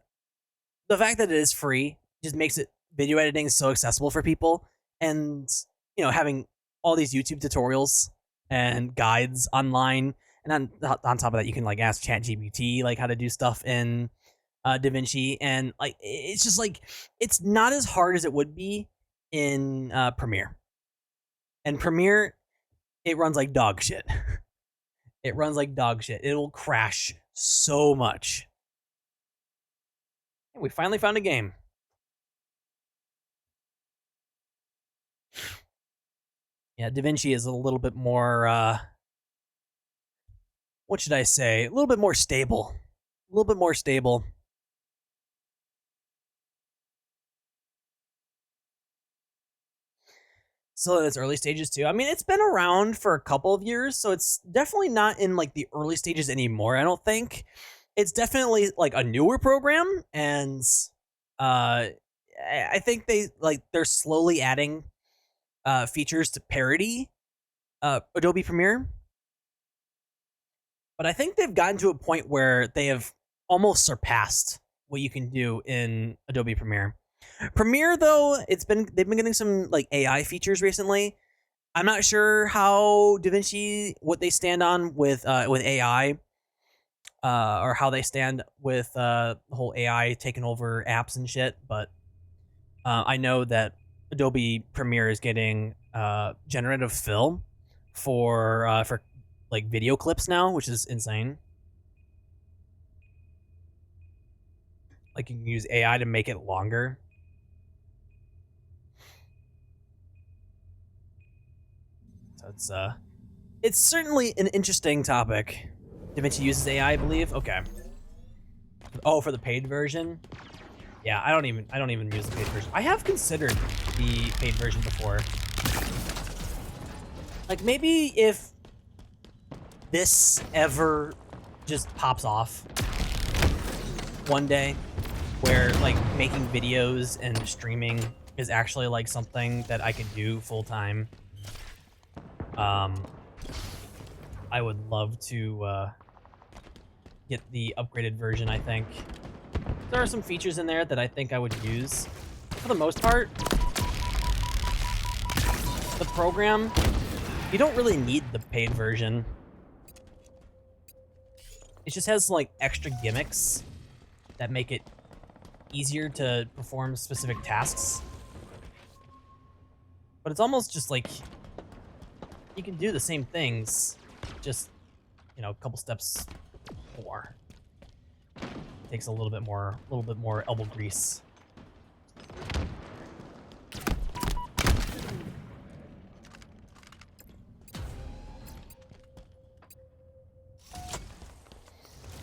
S2: the fact that it is free just makes it video editing so accessible for people, and having all these YouTube tutorials and guides online, and on top of that, you can like ask ChatGPT like how to do stuff in DaVinci, and like it's just like it's not as hard as it would be in Premiere. And Premiere, it runs like dog shit. It runs like dog shit. It will crash so much. We finally found a game. Yeah, DaVinci is a little bit more, what should I say? A little bit more stable. A little bit more stable. Still in its early stages too. I mean, it's been around for a couple of years, so it's definitely not in like the early stages anymore, I don't think. It's definitely like a newer program, and I think they're slowly adding features to parody Adobe Premiere. But I think they've gotten to a point where they have almost surpassed what you can do in Adobe Premiere. Premiere, though, they've been getting some like AI features recently. I'm not sure how DaVinci, what they stand on with AI, or how they stand with the whole AI taking over apps and shit. But I know that Adobe Premiere is getting generative fill for like video clips now, which is insane. Like you can use AI to make it longer. So it's certainly an interesting topic. DaVinci uses AI, I believe. Okay. Oh, for the paid version? Yeah, I don't even use the paid version. I have considered the paid version before. Like maybe if this ever just pops off one day, where like making videos and streaming is actually like something that I could do full time. I would love to get the upgraded version, I think. There are some features in there that I think I would use. For the most part, the program, you don't really need the paid version. It just has like extra gimmicks that make it easier to perform specific tasks. But it's almost just like you can do the same things, just a couple steps more. Takes a little bit more elbow grease.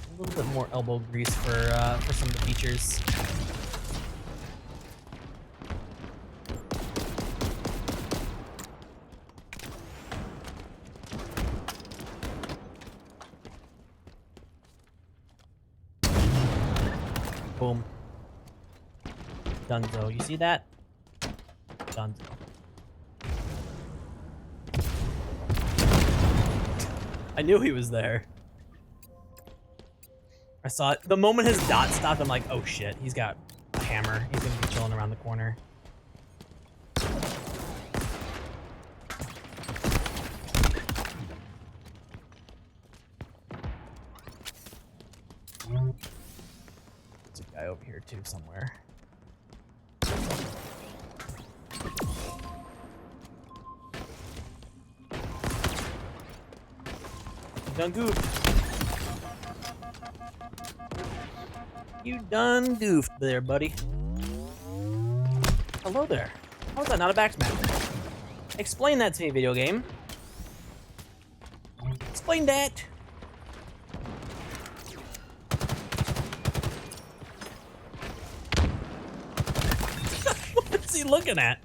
S2: A little bit more elbow grease for some of the features. Boom. Dunzo. You see that? Dunzo. I knew he was there. I saw it. The moment his dot stopped, I'm like, oh shit, he's got a hammer. He's gonna be chilling around the corner. There's a guy over here too somewhere. You done goofed. You done goofed there, buddy. Hello there. How is that not a back smack? Explain that to me, video game. Explain that. What is he looking at?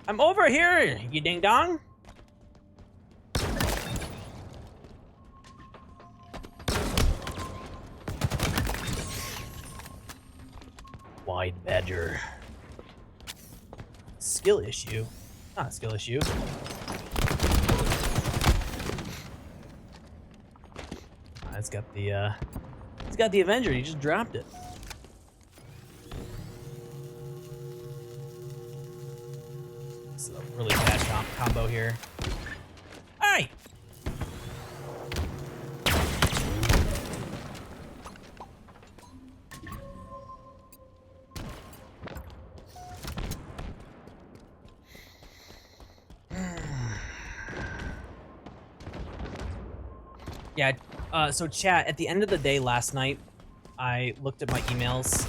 S2: I'm over here, you ding dong. Wide badger. Skill issue. Not a skill issue. It's got the Avenger. He just dropped it. It's a really bad combo here. Hey! Yeah, so chat, at the end of the day last night, I looked at my emails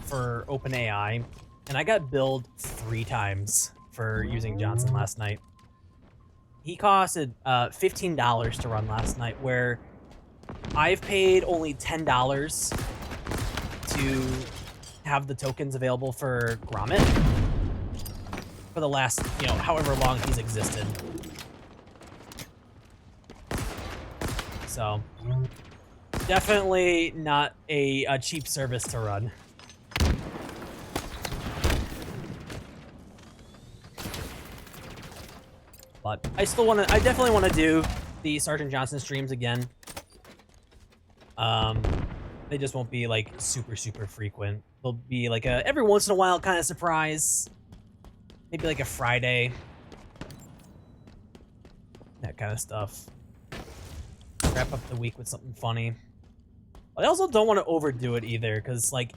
S2: for OpenAI, and I got billed 3 times for using Johnson last night. He costed $15 to run last night, where I've paid only $10 to have the tokens available for Grommet for the last, however long he's existed. So, definitely not a cheap service to run. But I definitely want to do the Sergeant Johnson streams again. They just won't be like super frequent. They'll be like a every once in a while kind of surprise. Maybe like a Friday. That kind of stuff. Wrap up the week with something funny. But I also don't want to overdo it either, because like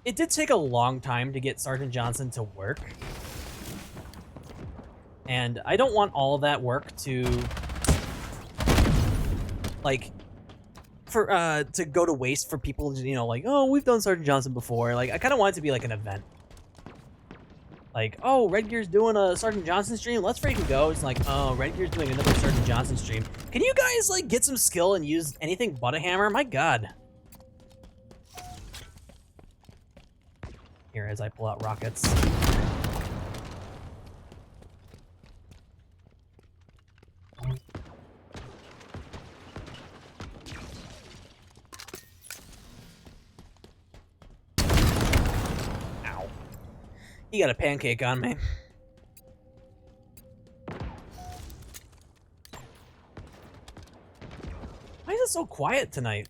S2: it did take a long time to get Sergeant Johnson to work. And I don't want all of that work to like to go to waste for people, like, oh, we've done Sergeant Johnson before. Like I kind of want it to be like an event. Like, oh, RedGear's doing a Sergeant Johnson stream. Let's freaking go. It's like, oh, RedGear's doing another Sergeant Johnson stream. Can you guys, like, get some skill and use anything but a hammer? My God. Here, as I pull out rockets. He got a pancake on me. Why is it so quiet tonight?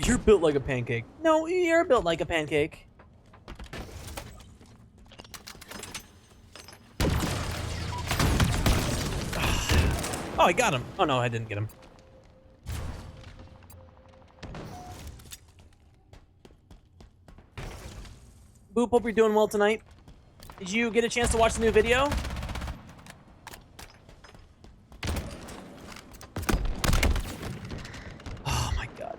S2: You're built like a pancake. No, you're built like a pancake. Oh, I got him. Oh, no, I didn't get him. Boop, hope you're doing well tonight. Did you get a chance to watch the new video? Oh, my God,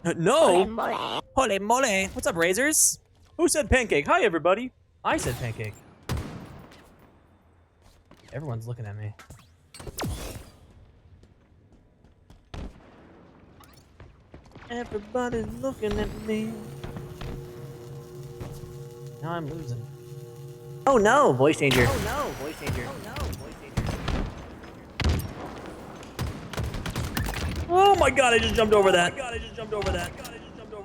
S2: dude. No! Holy mole. What's up, Razors? Who said pancake? Hi, everybody. I said pancake. Everyone's looking at me. Everybody's looking at me. Now I'm losing. Oh no, voice changer. Oh no, voice changer. Oh my god, I just jumped over that.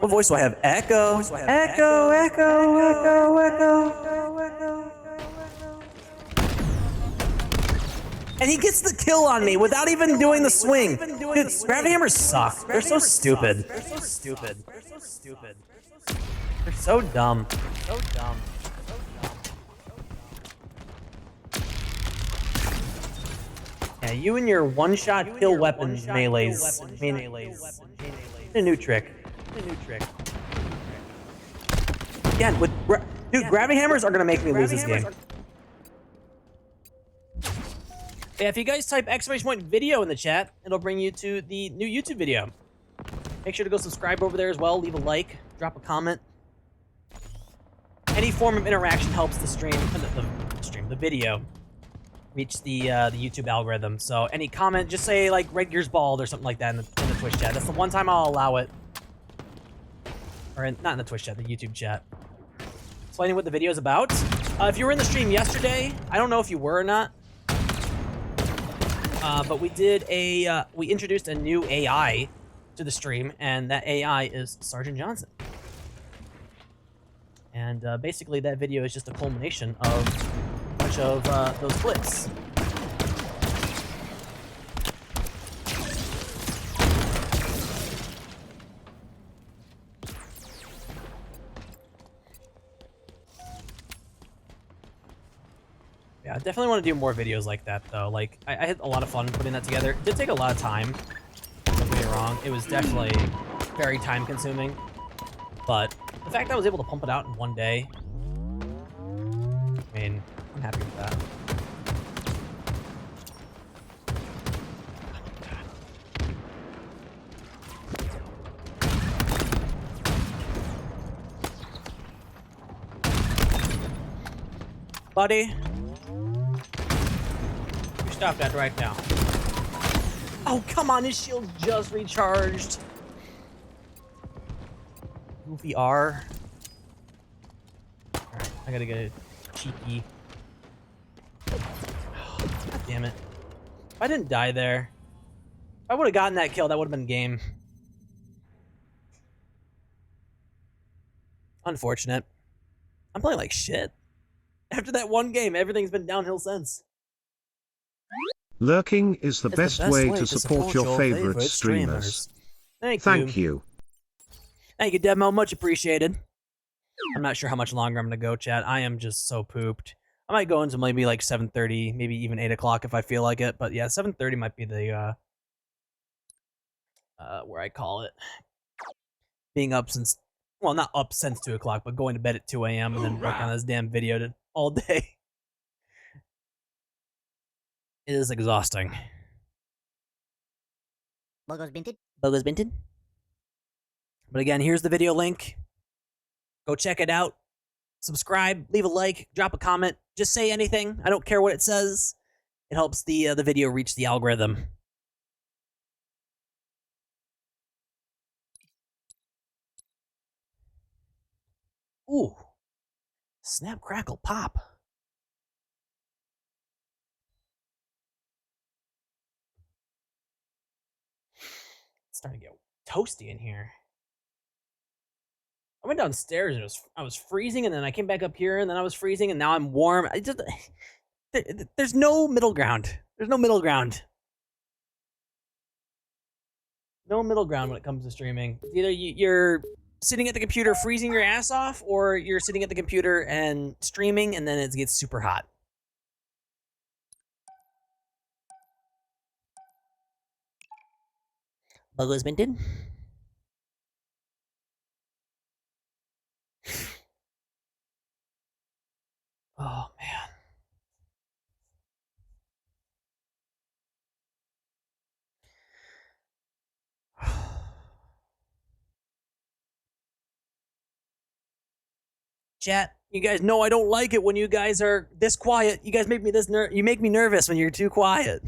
S2: What voice do I have? Echo. Echo. And he gets the kill on me without even doing the swing. Dude, gravity hammers suck. They're so stupid. They're so dumb. Yeah, you and your one-shot kill weapons melees. A new trick. Again, dude, gravity hammers are gonna make me lose this game. Yeah, if you guys type !video in the chat, it'll bring you to the new YouTube video. Make sure to go subscribe over there as well. Leave a like, drop a comment. Any form of interaction helps the the video reach the YouTube algorithm. So any comment, just say like RedGear's bald or something like that in the Twitch chat. That's the one time I'll allow it. Or not in the Twitch chat, the YouTube chat. Explaining what the video is about. If you were in the stream yesterday, I don't know if you were or not. But we did we introduced a new AI to the stream, and that AI is Sergeant Johnson. And basically that video is just a culmination of a bunch of those clips. Yeah, I definitely want to do more videos like that, though. Like, I had a lot of fun putting that together. It did take a lot of time, don't get me wrong. It was definitely very time-consuming. But the fact that I was able to pump it out in one day, I mean, I'm happy with that. Buddy. Stop that right now. Oh, come on, his shield just recharged. Goofy R. Alright, I gotta get a cheeky. God damn it. If I didn't die there, if I would have gotten that kill, that would have been game. Unfortunate. I'm playing like shit. After that one game, everything's been downhill since.
S3: Lurking is the best way to support your favorite streamers. Thank you.
S2: Thank you, Demo. Much appreciated. I'm not sure how much longer I'm going to go, chat. I am just so pooped. I might go into maybe like 7:30, maybe even 8 o'clock if I feel like it. But yeah, 7:30 might be the, where I call it. Being up since, well, not up since 2 o'clock, but going to bed at 2 a.m. and then work on this damn video all day. It is exhausting.
S5: Bogo's Binted.
S2: But again, here's the video link. Go check it out. Subscribe, leave a like, drop a comment. Just say anything. I don't care what it says. It helps the video reach the algorithm. Ooh. Snap, crackle, pop. It's starting to get toasty in here. I went downstairs and I was freezing, and then I came back up here, and then I was freezing, and now I'm warm. There's no middle ground. There's no middle ground. No middle ground when it comes to streaming. It's either you're sitting at the computer freezing your ass off, or you're sitting at the computer and streaming, and then it gets super hot. Bogo's Binted. Oh, man. Chat, you guys know I don't like it when you guys are this quiet. You guys make me you make me nervous when you're too quiet.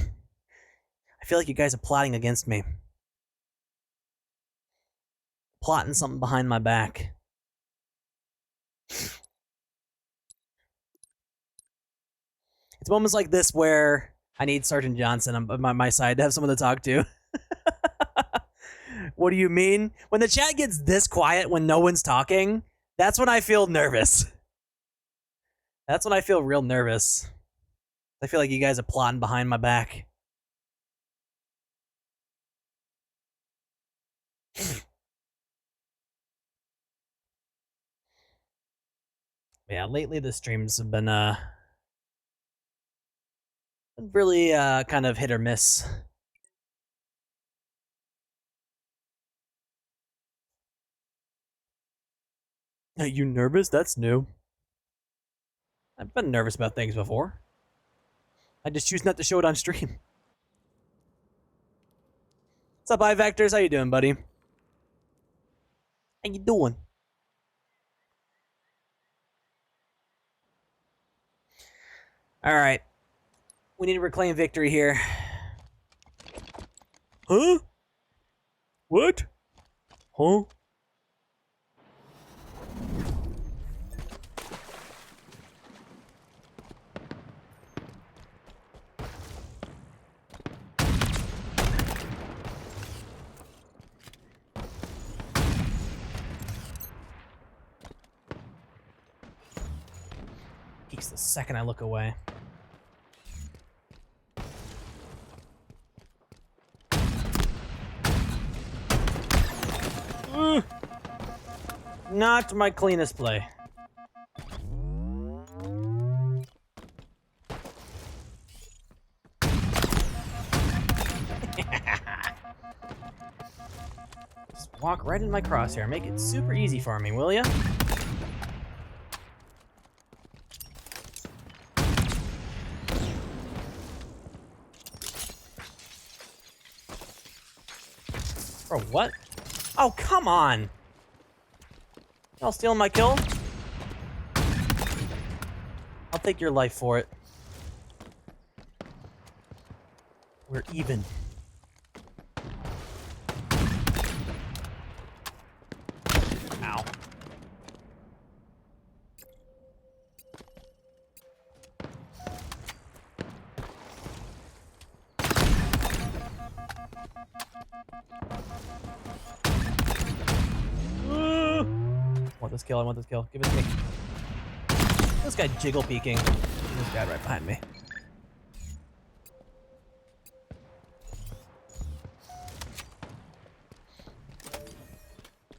S2: I feel like you guys are plotting against me. Plotting something behind my back. It's moments like this where I need Sergeant Johnson on my side to have someone to talk to. What do you mean? When the chat gets this quiet when no one's talking, that's when I feel nervous. That's when I feel real nervous. I feel like you guys are plotting behind my back. Yeah, lately the streams have been really kind of hit or miss. Are you nervous? That's new. I've been nervous about things before. I just choose not to show it on stream. What's up, iVectors? How you doing, buddy? How you doing? All right. We need to reclaim victory here. Huh? What? Huh? Peeks the second I look away. Not my cleanest play. Just walk right in my crosshair. Make it super easy for me, will ya? Bro, what? Oh, come on! Y'all stealing my kill? I'll take your life for it. We're even. Ow. I want this kill, I want this kill. Give it to me. This guy jiggle peeking. This guy right behind me.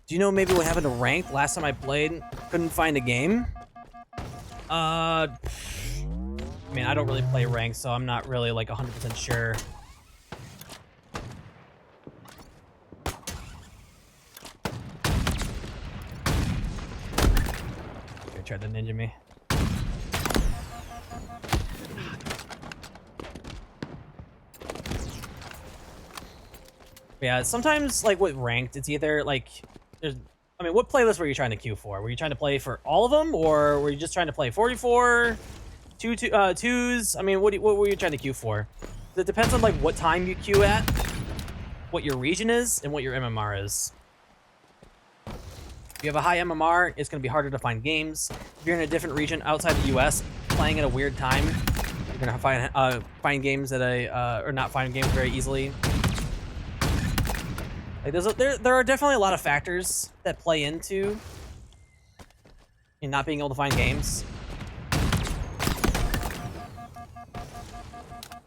S2: Do you know maybe what happened to ranked last time I played? Couldn't find a game? I mean, I don't really play ranked, so I'm not really like 100% sure. Tried to ninja me. Yeah, sometimes like with ranked, it's either like there's. I mean, what playlist were you trying to queue for? Were you trying to play for all of them, or were you just trying to play 44, twos? I mean, what were you trying to queue for? It depends on like what time you queue at, what your region is, and what your MMR is. If you have a high MMR, it's going to be harder to find games. If you're in a different region outside the US, playing at a weird time, you're going to find games that or not find games very easily. Like there are definitely a lot of factors that play into in not being able to find games.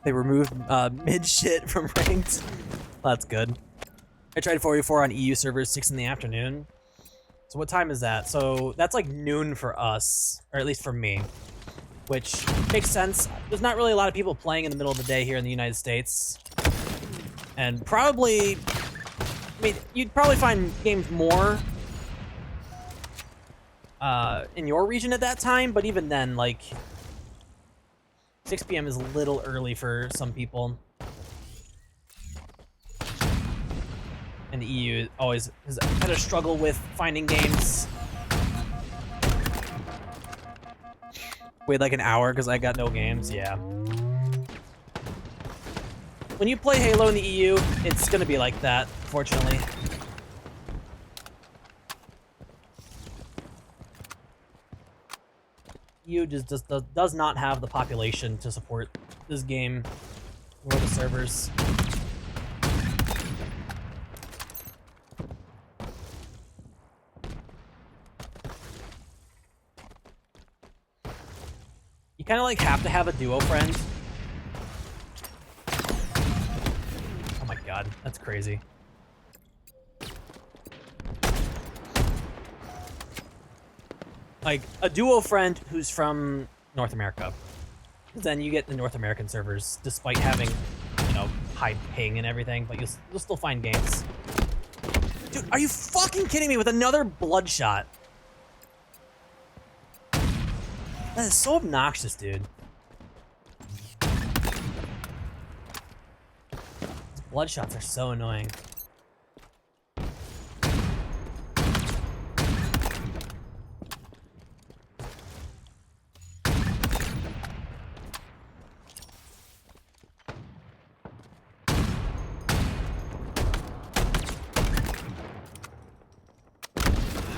S2: They removed mid shit from ranked. Well, that's good. I tried 44 on EU servers 6 in the afternoon. So what time is that? So that's like noon for us, or at least for me, which makes sense. There's not really a lot of people playing in the middle of the day here in the United States. And probably, I mean, you'd probably find games more in your region at that time, but even then, like, 6 p.m. is a little early for some people. And the EU always has had a struggle with finding games. Wait like an hour because I got no games, yeah. When you play Halo in the EU, it's gonna be like that, unfortunately. EU just does not have the population to support this game or the servers. You kind of like have to have a duo friend. Oh my god, that's crazy. Like a duo friend who's from North America. Then you get the North American servers, despite having, you know, high ping and everything, but you'll still find games. Dude, are you fucking kidding me with another bloodshot? That is so obnoxious, dude. These bloodshots are so annoying.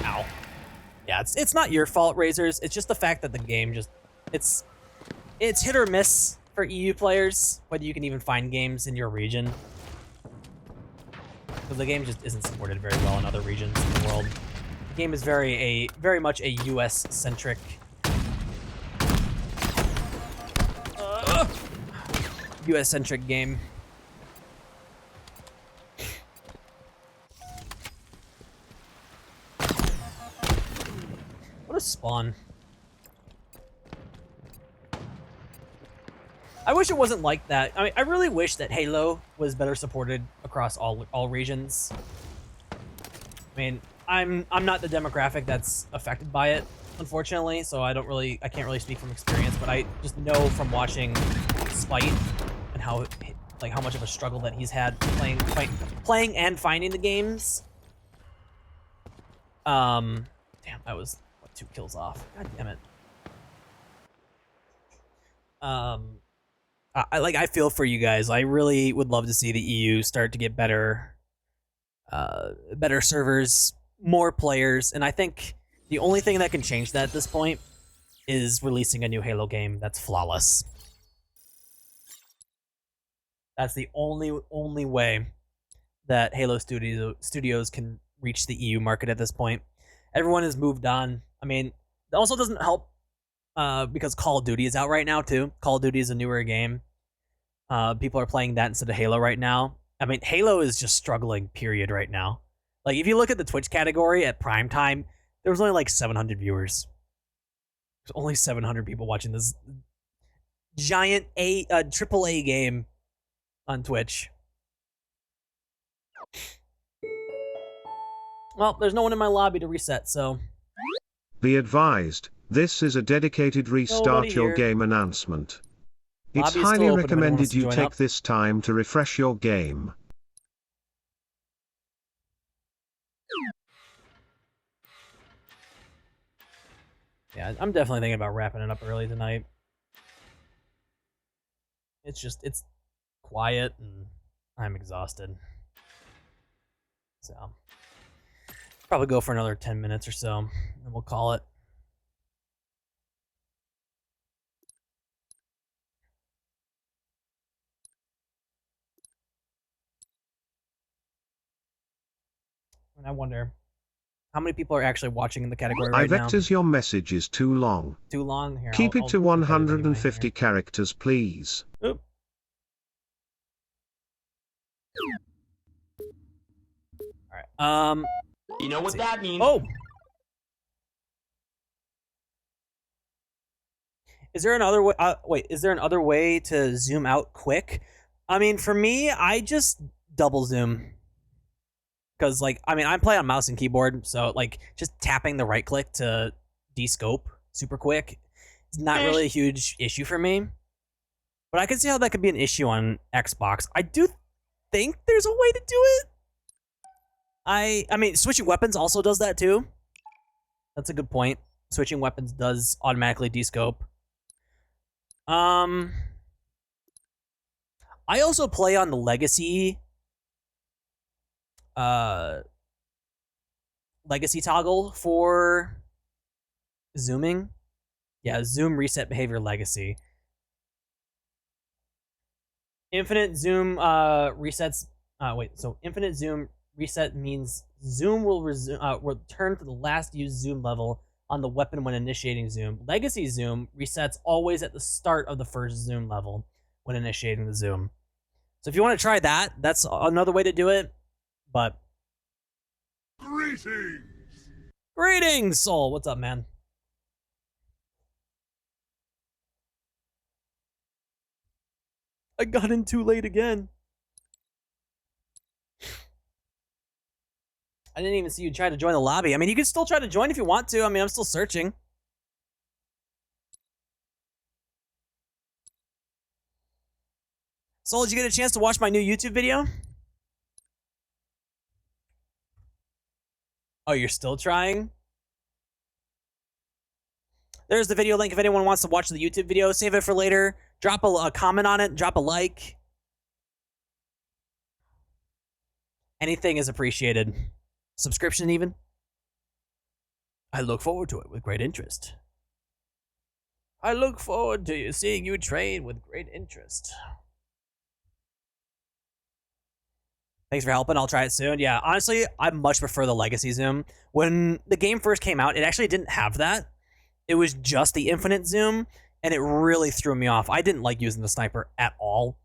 S2: Ow. Yeah, it's not your fault, Razors. It's just the fact that the game just it's hit or miss for EU players, whether you can even find games in your region. Because the game just isn't supported very well in other regions in the world. The game is very much a US centric US centric game. What a spawn. I wish it wasn't like that. I mean, I really wish that Halo was better supported across all regions. I mean, I'm not the demographic that's affected by it, unfortunately, so I can't really speak from experience, but I just know from watching Spite and how much of a struggle that he's had playing and finding the games. Damn, I was 2 kills off. God damn it. I feel for you guys. I really would love to see the EU start to get better servers, more players, and I think the only thing that can change that at this point is releasing a new Halo game that's flawless. That's the only way that Halo Studios can reach the EU market at this point. Everyone has moved on. I mean, it also doesn't help because Call of Duty is out right now too. Call of Duty is a newer game. People are playing that instead of Halo right now. I mean, Halo is just struggling, period, right now. Like, if you look at the Twitch category at prime time, there was only like 700 viewers. There's only 700 people watching this giant AAA game on Twitch. Well, there's no one in my lobby to reset, so...
S3: Be advised, this is a dedicated restart your game announcement. It's highly recommended you take this time to refresh your game.
S2: Yeah, I'm definitely thinking about wrapping it up early tonight. It's quiet and I'm exhausted. So, probably go for another 10 minutes or so, and we'll call it. And I wonder how many people are actually watching in the category right now.
S3: iVectors, your message is too long.
S2: Too long? Here,
S3: Keep it to 150 characters, please.
S2: Oop. All right.
S4: You know what that means?
S2: Oh. Is there another way? Wait, is there another way to zoom out quick? I mean, for me, I just double zoom. Because, like, I mean, I play on mouse and keyboard, so, like, just tapping the right click to de-scope super quick is not really a huge issue for me. But I can see how that could be an issue on Xbox. I do think there's a way to do it. I mean, switching weapons also does that, too. That's a good point. Switching weapons does automatically de-scope. I also play on the legacy toggle for zooming. Yeah, zoom reset behavior legacy. Infinite zoom resets. So infinite zoom reset means zoom will return to the last used zoom level on the weapon when initiating zoom. Legacy zoom resets always at the start of the first zoom level when initiating the zoom. So if you want to try that, that's another way to do it. But greetings, Soul. What's up, man? I got in too late again. I didn't even see you try to join the lobby. I mean, you can still try to join if you want to. I mean, I'm still searching. Soul, did you get a chance to watch my new YouTube video? Oh, you're still trying? There's the video link if anyone wants to watch the YouTube video. Save it for later. Drop a comment on it. Drop a like. Anything is appreciated. Subscription even. I look forward to it with great interest. I look forward to seeing you train with great interest. Thanks for helping. I'll try it soon. Yeah, honestly, I much prefer the Legacy Zoom. When the game first came out, it actually didn't have that. It was just the infinite zoom, and it really threw me off. I didn't like using the sniper at all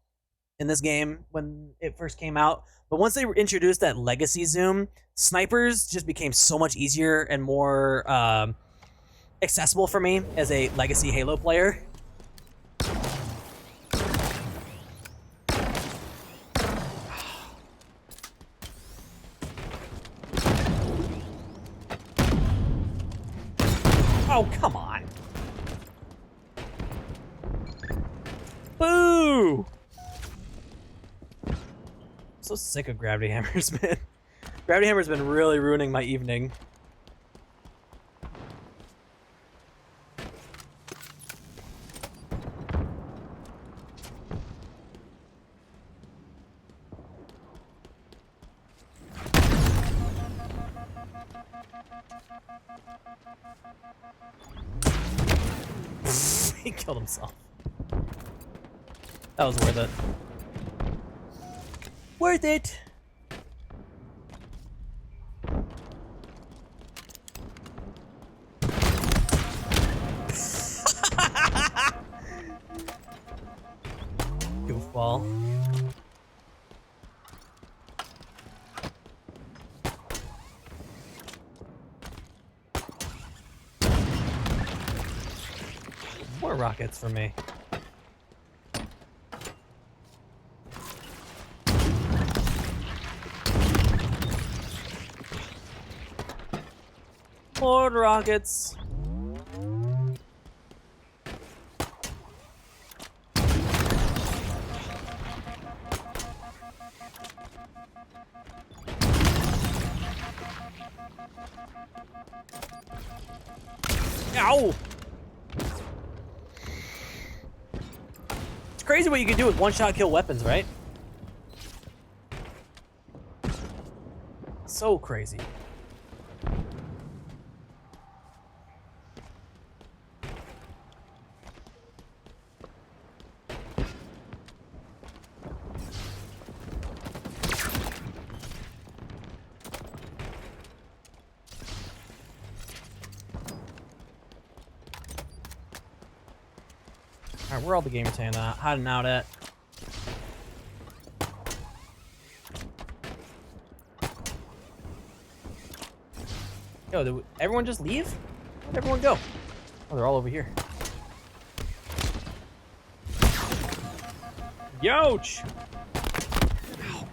S2: in this game when it first came out. But once they introduced that Legacy Zoom, snipers just became so much easier and more accessible for me as a Legacy Halo player. Oh, come on. Boo! I'm so sick of gravity hammers, man. Gravity hammer's been really ruining my evening. He killed himself. That was worth it. Worth it! Goofball. More rockets for me. More rockets. Ow! It's crazy what you can do with one-shot kill weapons, right? So crazy. Alright, where are all the gamers hiding out at? Yo, did everyone just leave? Where'd everyone go? Oh, they're all over here. Youch! Ow.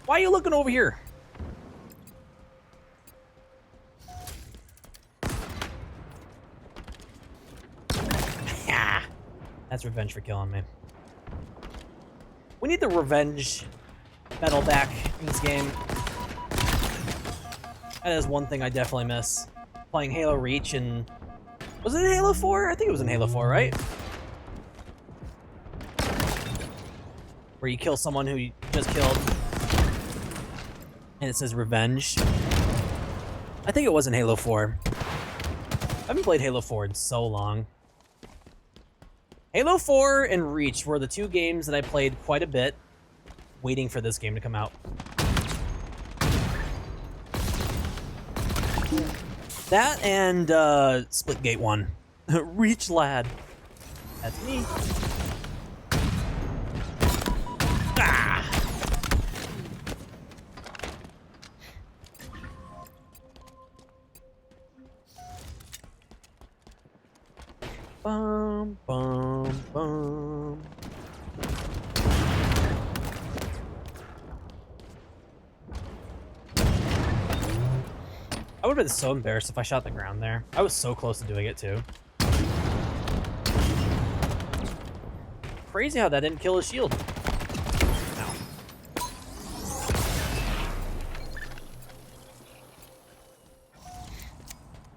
S2: Why are you looking over here? That's revenge for killing me. We need the revenge medal back in this game. That is one thing I definitely miss. Playing Halo Reach and... Was it in Halo 4? I think it was in Halo 4, right? Where you kill someone who you just killed. And it says revenge. I think it was in Halo 4. haven't played Halo 4 in so long. Halo 4 and Reach were the two games that I played quite a bit, waiting for this game to come out. That and Splitgate 1. Reach lad. That's me. Ah! Bum, bum, bum. I would have been so embarrassed if I shot the ground there. I was so close to doing it too. Crazy how that didn't kill his shield. Ow.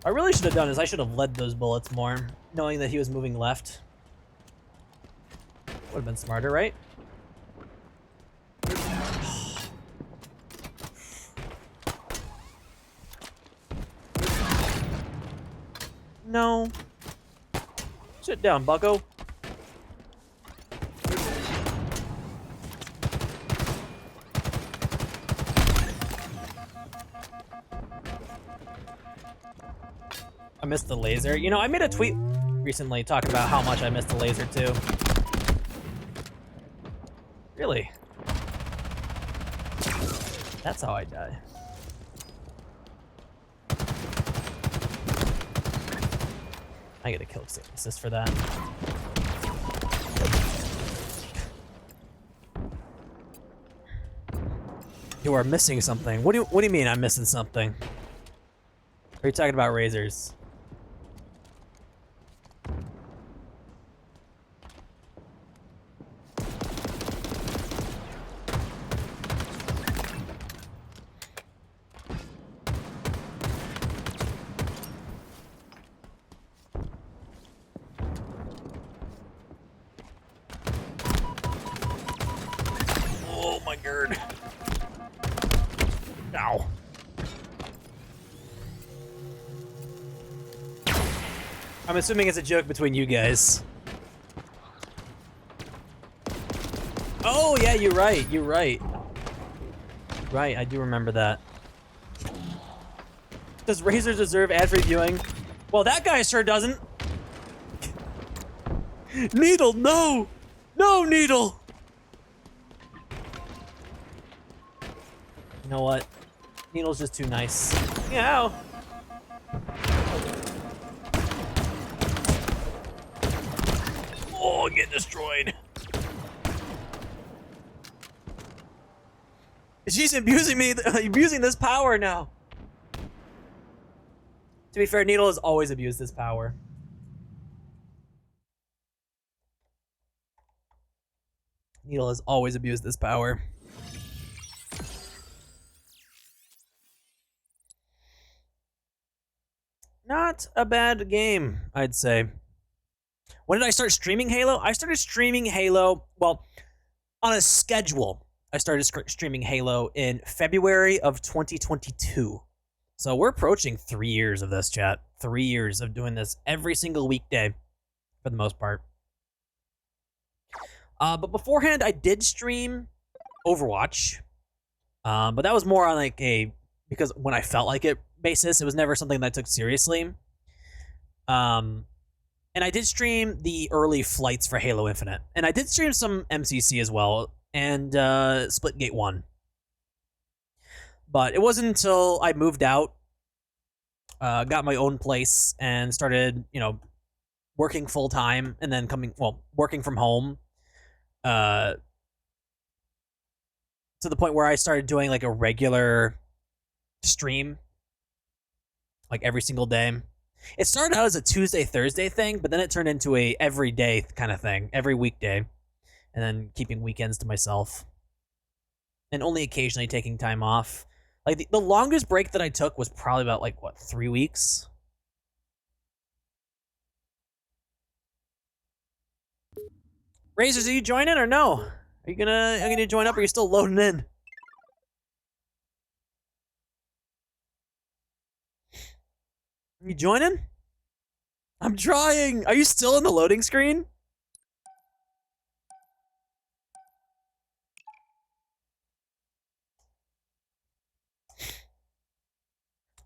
S2: I really should have done is I should have led those bullets more, knowing that he was moving left. Would have been smarter, right? No. Sit down, bucko. I missed the laser. You know, I made a tweet recently talking about how much I missed the laser too. Really? That's how I die. I get a kill assist for that. You are missing something. What do you mean I'm missing something? Are you talking about razors? Oh my god. Ow. I'm assuming it's a joke between you guys. Oh yeah, you're right. You're right. Right, I do remember that. Does Razor deserve ad-free viewing? Well, that guy sure doesn't. Needle, no! No, Needle! You know what? Needle's just too nice. Ow! Oh, get destroyed. She's abusing me, abusing this power now. To be fair, Needle has always abused this power. Needle has always abused this power. Not a bad game, I'd say. When did I start streaming Halo? I started streaming Halo, well, on a schedule. I started streaming Halo in February of 2022. So we're approaching 3 years of this, chat. 3 years of doing this every single weekday, for the most part. But beforehand, I did stream Overwatch. But that was more on like a, because when I felt like it basis. It was never something that I took seriously. And I did stream the early flights for Halo Infinite. And I did stream some MCC as well, and Splitgate 1. But it wasn't until I moved out, got my own place, and started, you know, working full-time, and then working from home, to the point where I started doing, like, a regular stream, like, every single day. It started out as a Tuesday, Thursday thing, but then it turned into a everyday kind of thing, every weekday, and then keeping weekends to myself, and only occasionally taking time off. Like, the longest break that I took was probably about, like, what, 3 weeks? Razors, are you joining or no? Are you gonna join up, or are you still loading in? You joining? I'm trying. Are you still in the loading screen?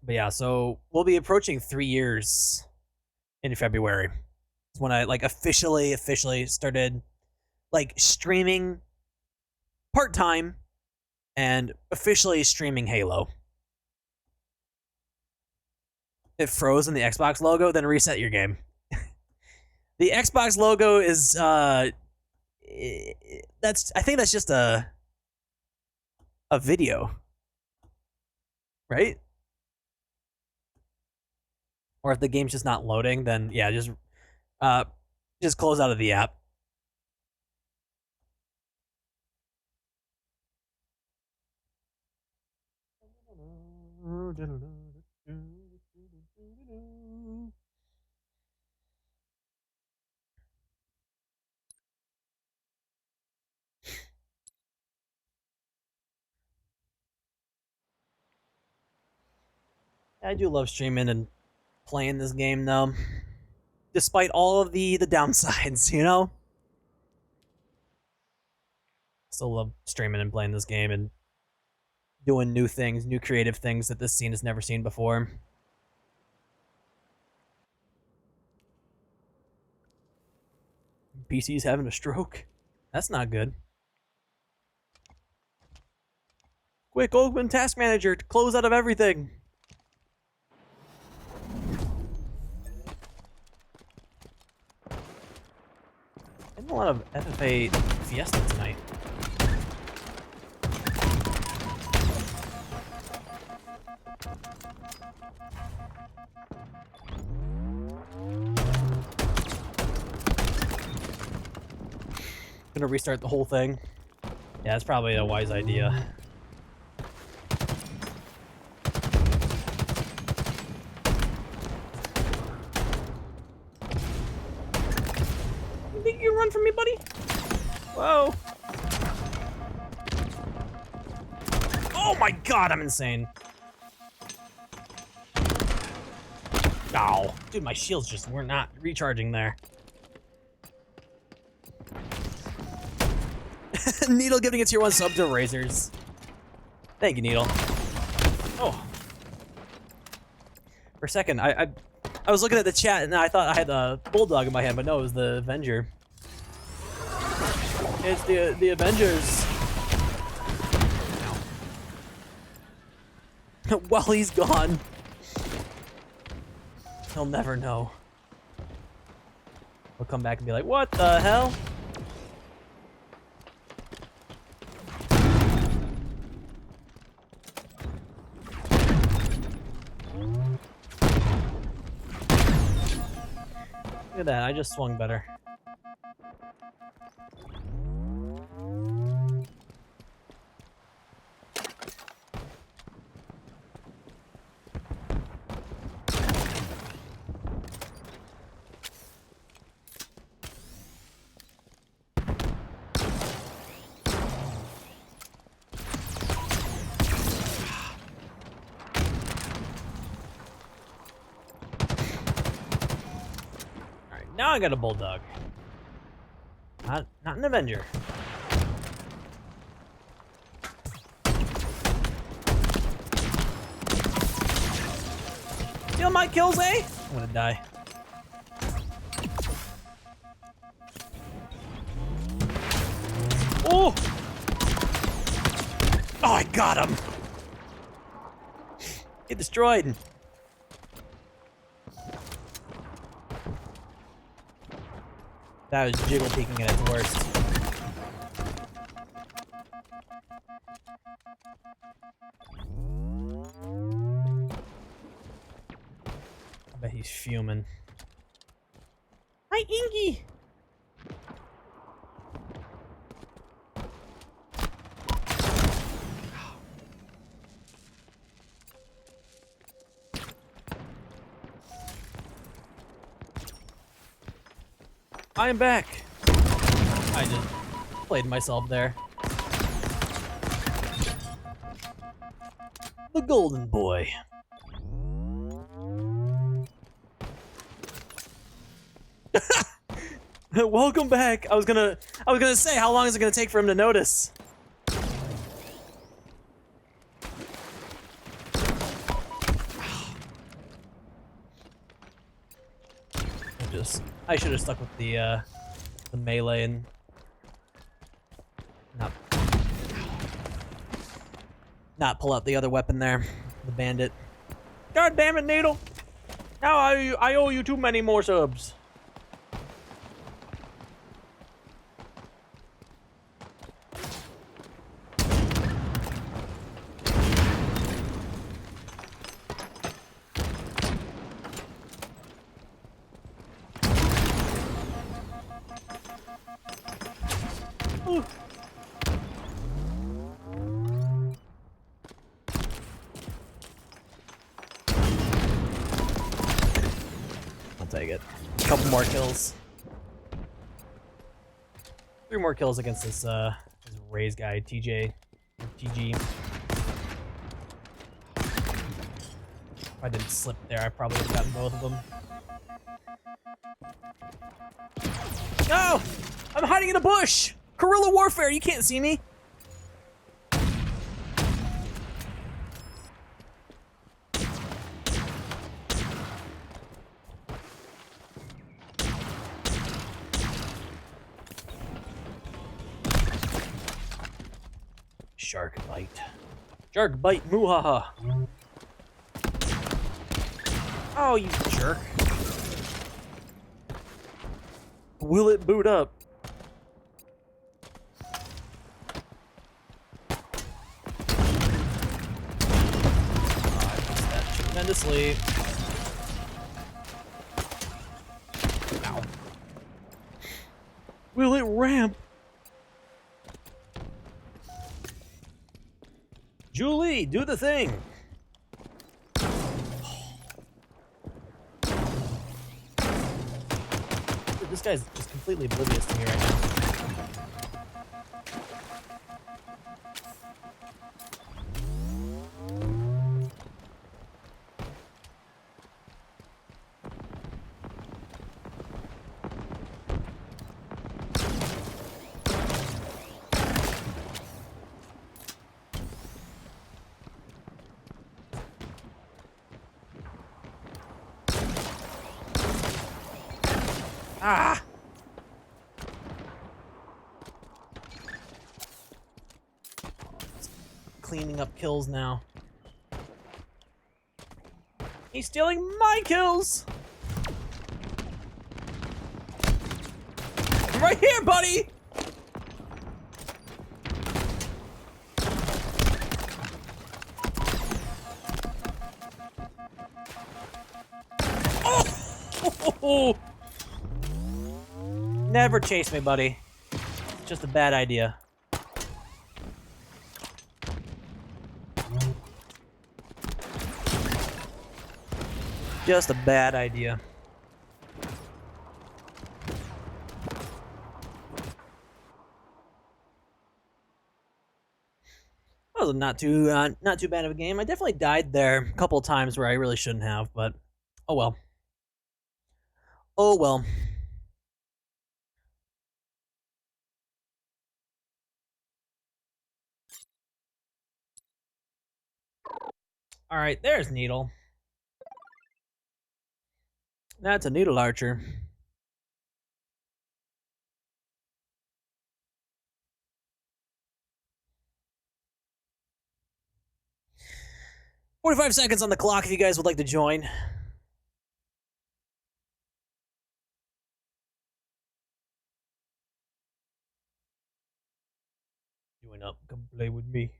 S2: But yeah, so we'll be approaching 3 years in February. It's when I like officially started like streaming part-time and officially streaming Halo. It froze in the Xbox logo, then reset your game. The Xbox logo is I think that's just a video. Right? Or if the game's just not loading, then yeah, just close out of the app. I do love streaming and playing this game though, despite all of the downsides, you know? Still love streaming and playing this game and doing new things, new creative things that this scene has never seen before. PC's having a stroke. That's not good. Quick, open Task Manager to close out of everything. A lot of FFA Fiesta tonight. Gonna restart the whole thing. Yeah, that's probably a wise idea. Run from me, buddy. Whoa. Oh my god, I'm insane. Ow. Dude, my shields just were not recharging there. Needle giving a tier 1 sub to Razors. Thank you, Needle. Oh. For a second, I was looking at the chat and I thought I had the Bulldog in my hand, but no, it was the Avenger. It's the Avengers. While he's gone, he'll never know. He'll come back and be like, "What the hell?" Look at that! I just swung better. Now I got a Bulldog. Not an Avenger. Steal my kills, eh? I'm gonna die. Oh! Oh, I got him! Get destroyed. That was jiggle peeking at its worst. I bet he's fuming. Hi, Ingy! I am back. I just played myself there. The golden boy. Welcome back. I was gonna say, how long is it gonna take for him to notice? I should have stuck with the melee and not pull out the other weapon there, the bandit. God damn it, Needle! Now I owe you too many more subs. Ooh. I'll take it. A couple more kills. 3 more kills against this Rays guy, TJ, TG. If I didn't slip there, I probably would have gotten both of them. No! I'm hiding in a bush! Guerrilla warfare, you can't see me! Shark bite. Shark bite, muhaha. Oh, you jerk. Will it boot up? Tremendously. Ow. Will it ramp? Julie, do the thing. Dude, this guy's just completely oblivious to me right now. Ah! Cleaning up kills now. He's stealing my kills! I'm right here, buddy! Oh! Never chase me, buddy. It's just a bad idea. Just a bad idea. That was not too bad of a game. I definitely died there a couple of times where I really shouldn't have, but oh well. Oh well. All right, there's Needle. That's a Needle Archer. "45 seconds on the clock if you guys would like to join. Join up, come play with me.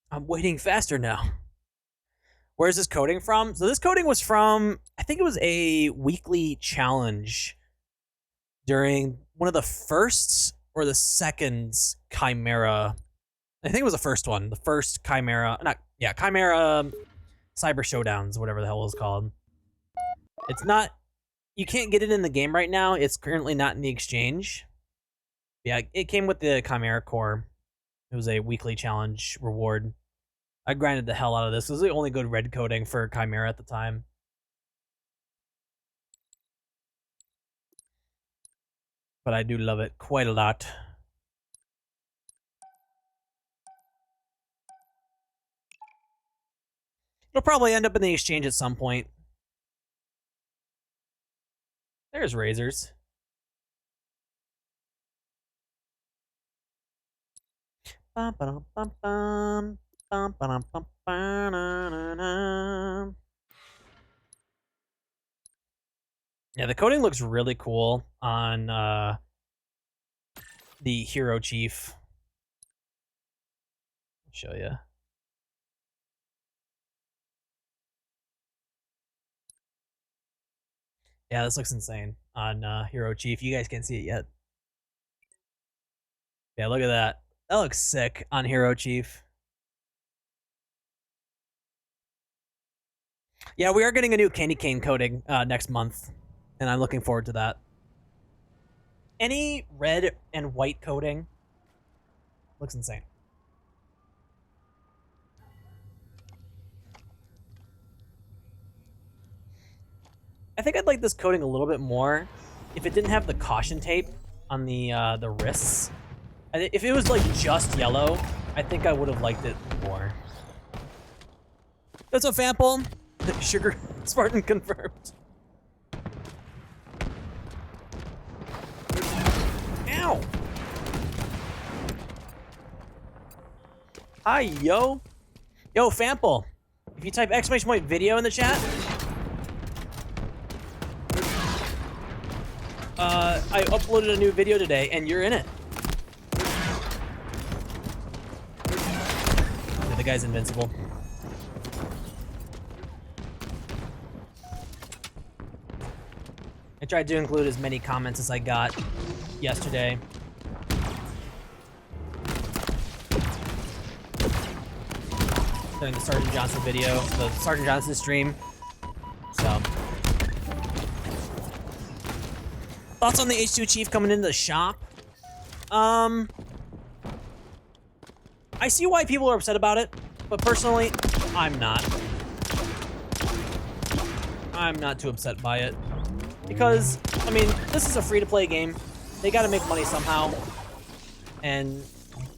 S2: I'm waiting faster now. Where's this coding from? So this coding was from, I think it was a weekly challenge during one of the first or the second Chimera. I think it was the first one. The first Chimera, Chimera Cyber Showdowns, whatever the hell it was called. It's not You can't get it in the game right now. It's currently not in the exchange. Yeah, it came with the Chimera Core. It was a weekly challenge reward. I grinded the hell out of this. This was the only good red coating for Chimera at the time. But I do love it quite a lot. It'll probably end up in the exchange at some point. There's razors. Yeah, the coating looks really cool on the Hero Chief. I'll show you. Yeah, this looks insane on Hero Chief. You guys can't see it yet. Yeah, look at that. That looks sick on Hero Chief. Yeah, we are getting a new candy cane coating next month, and I'm looking forward to that. Any red and white coating looks insane. I think I'd like this coating a little bit more if it didn't have the caution tape on the wrists. If it was like just yellow, I think I would have liked it more. That's a Fample. Sugar Spartan confirmed. Ow! Hi, yo. Yo, Fample. If you type !point video in the chat, I uploaded a new video today, and you're in it. Yeah, the guy's invincible. I tried to include as many comments as I got yesterday. During the Sergeant Johnson video, the Sergeant Johnson stream. So. Thoughts on the H2 Chief coming into the shop? I see why people are upset about it, but personally, I'm not. I'm not too upset by it. Because, I mean, this is a free-to-play game. They gotta make money somehow. And,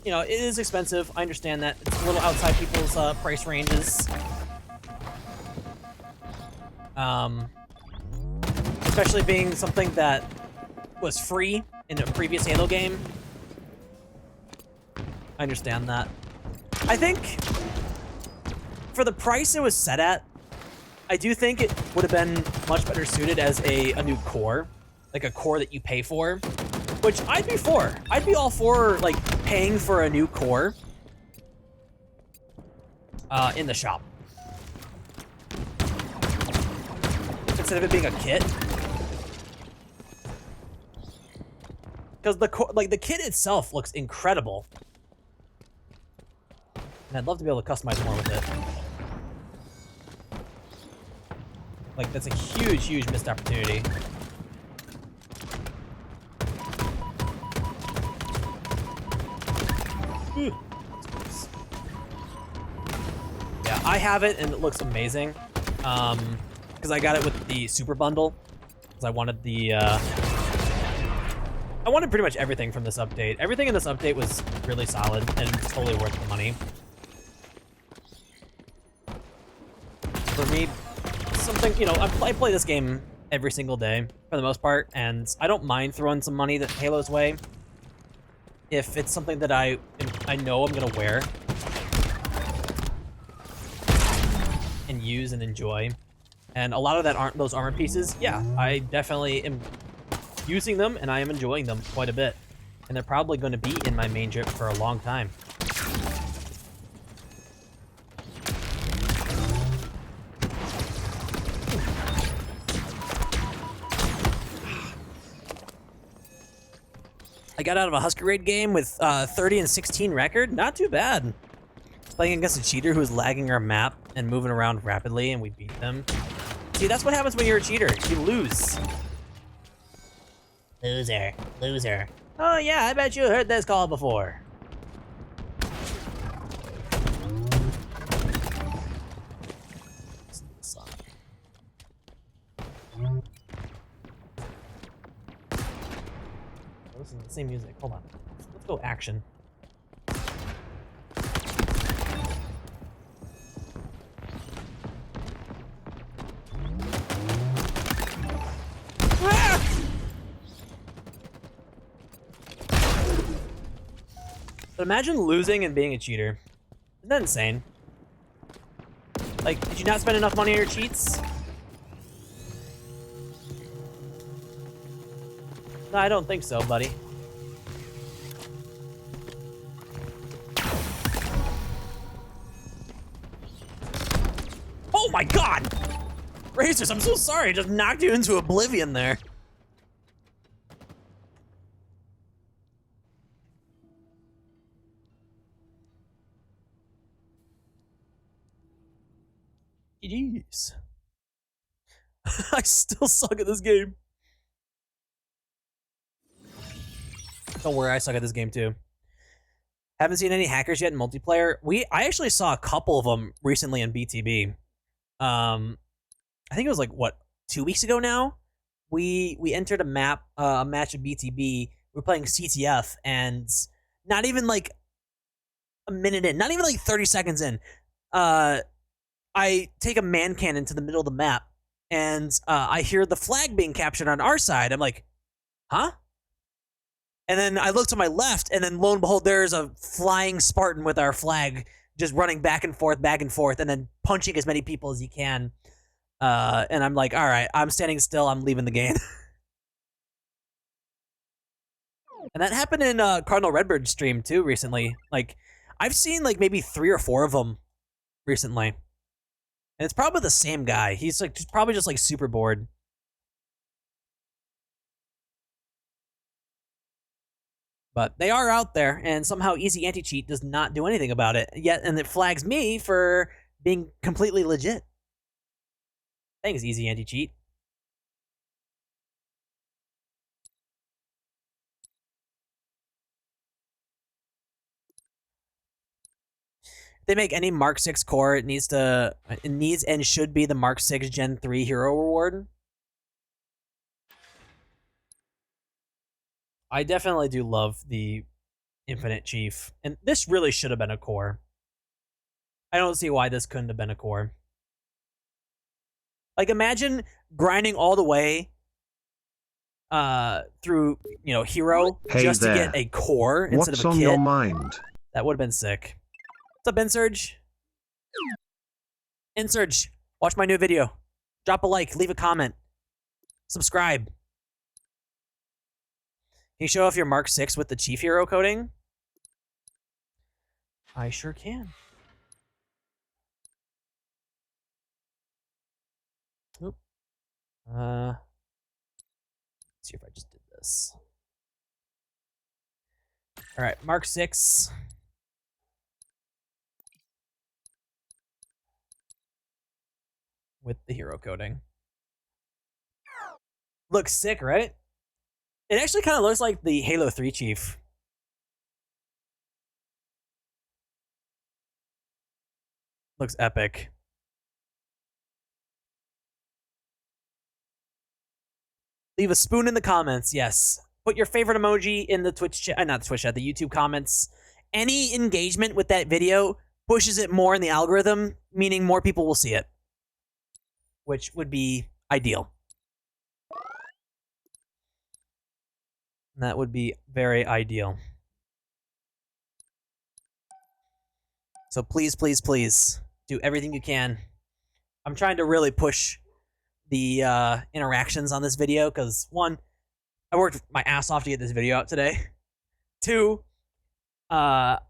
S2: you know, it is expensive. I understand that. It's a little outside people's price ranges. Especially being something that was free in a previous Halo game. I understand that. I think for the price it was set at, I do think it would have been much better suited as a new core. Like a core that you pay for. Which I'd be for. I'd be all for, like, paying for a new core in the shop. Instead of it being a kit. Because the kit itself looks incredible. And I'd love to be able to customize more with it. Like, that's a huge, huge missed opportunity. Yeah, I have it and it looks amazing. Because I got it with the super bundle. Because I wanted the I wanted pretty much everything from this update. Everything in this update was really solid and totally worth the money. For me, something, you know, I play this game every single day for the most part, and I don't mind throwing some money that Halo's way if it's something that I know I'm gonna wear and use and enjoy. And a lot of that aren't those armor pieces. Yeah, I definitely am using them, and I am enjoying them quite a bit. And they're probably going to be in my main drip for a long time. I got out of a Husker Raid game with 30 and 16 record. Not too bad. Playing against a cheater who was lagging our map and moving around rapidly, and we beat them. See, that's what happens when you're a cheater. You lose. Loser. Loser. Oh yeah, I bet you heard this call before. Suck. Listen to the same music. Hold on. Let's go action. But imagine losing and being a cheater. Isn't that insane? Like, did you not spend enough money on your cheats? No, I don't think so, buddy. Oh my god! Razors, I'm so sorry. I just knocked you into oblivion there. Jeez. I still suck at this game. Don't worry, I suck at this game too. Haven't seen any hackers yet in multiplayer. I actually saw a couple of them recently in BTB. I think it was like what, 2 weeks ago now. We entered a match of BTB. We were playing CTF, and not even like a minute in, not even like 30 seconds in, I take a man cannon to the middle of the map, and I hear the flag being captured on our side. I'm like, huh? And then I look to my left, and then lo and behold, there's a flying Spartan with our flag just running back and forth, and then punching as many people as he can. And I'm like, all right, I'm standing still. I'm leaving the game. And that happened in Cardinal Redbird's stream too recently. Like, I've seen like maybe 3 or 4 of them recently. And it's probably the same guy. He's like probably just like super bored. But they are out there, and somehow Easy Anti-Cheat does not do anything about it yet, and it flags me for being completely legit. Thanks, Easy Anti-Cheat. They make any Mark 6 core, it needs and should be the Mark 6 Gen 3 hero reward. I definitely do love the Infinite Chief, and this really should have been a core. I don't see why this couldn't have been a core. Like, imagine grinding all the way through, you know, hero just to get a core instead of a kit.
S3: What's on your mind?
S2: That would have been sick. What's up, Insurge? Insurge, watch my new video. Drop a like, leave a comment, subscribe. Can you show off your Mark 6 with the Chief Hero coding? I sure can. Oop. Let's see if I just did this. All right, Mark 6. With the hero coding. Looks sick, right? It actually kind of looks like the Halo 3 Chief. Looks epic. Leave a spoon in the comments, yes. Put your favorite emoji in the Twitch chat, not the Twitch chat, the YouTube comments. Any engagement with that video pushes it more in the algorithm, meaning more people will see it. Which would be ideal. That would be very ideal. So please, please, please, do everything you can. I'm trying to really push the interactions on this video, because 1, I worked my ass off to get this video out today. 2, like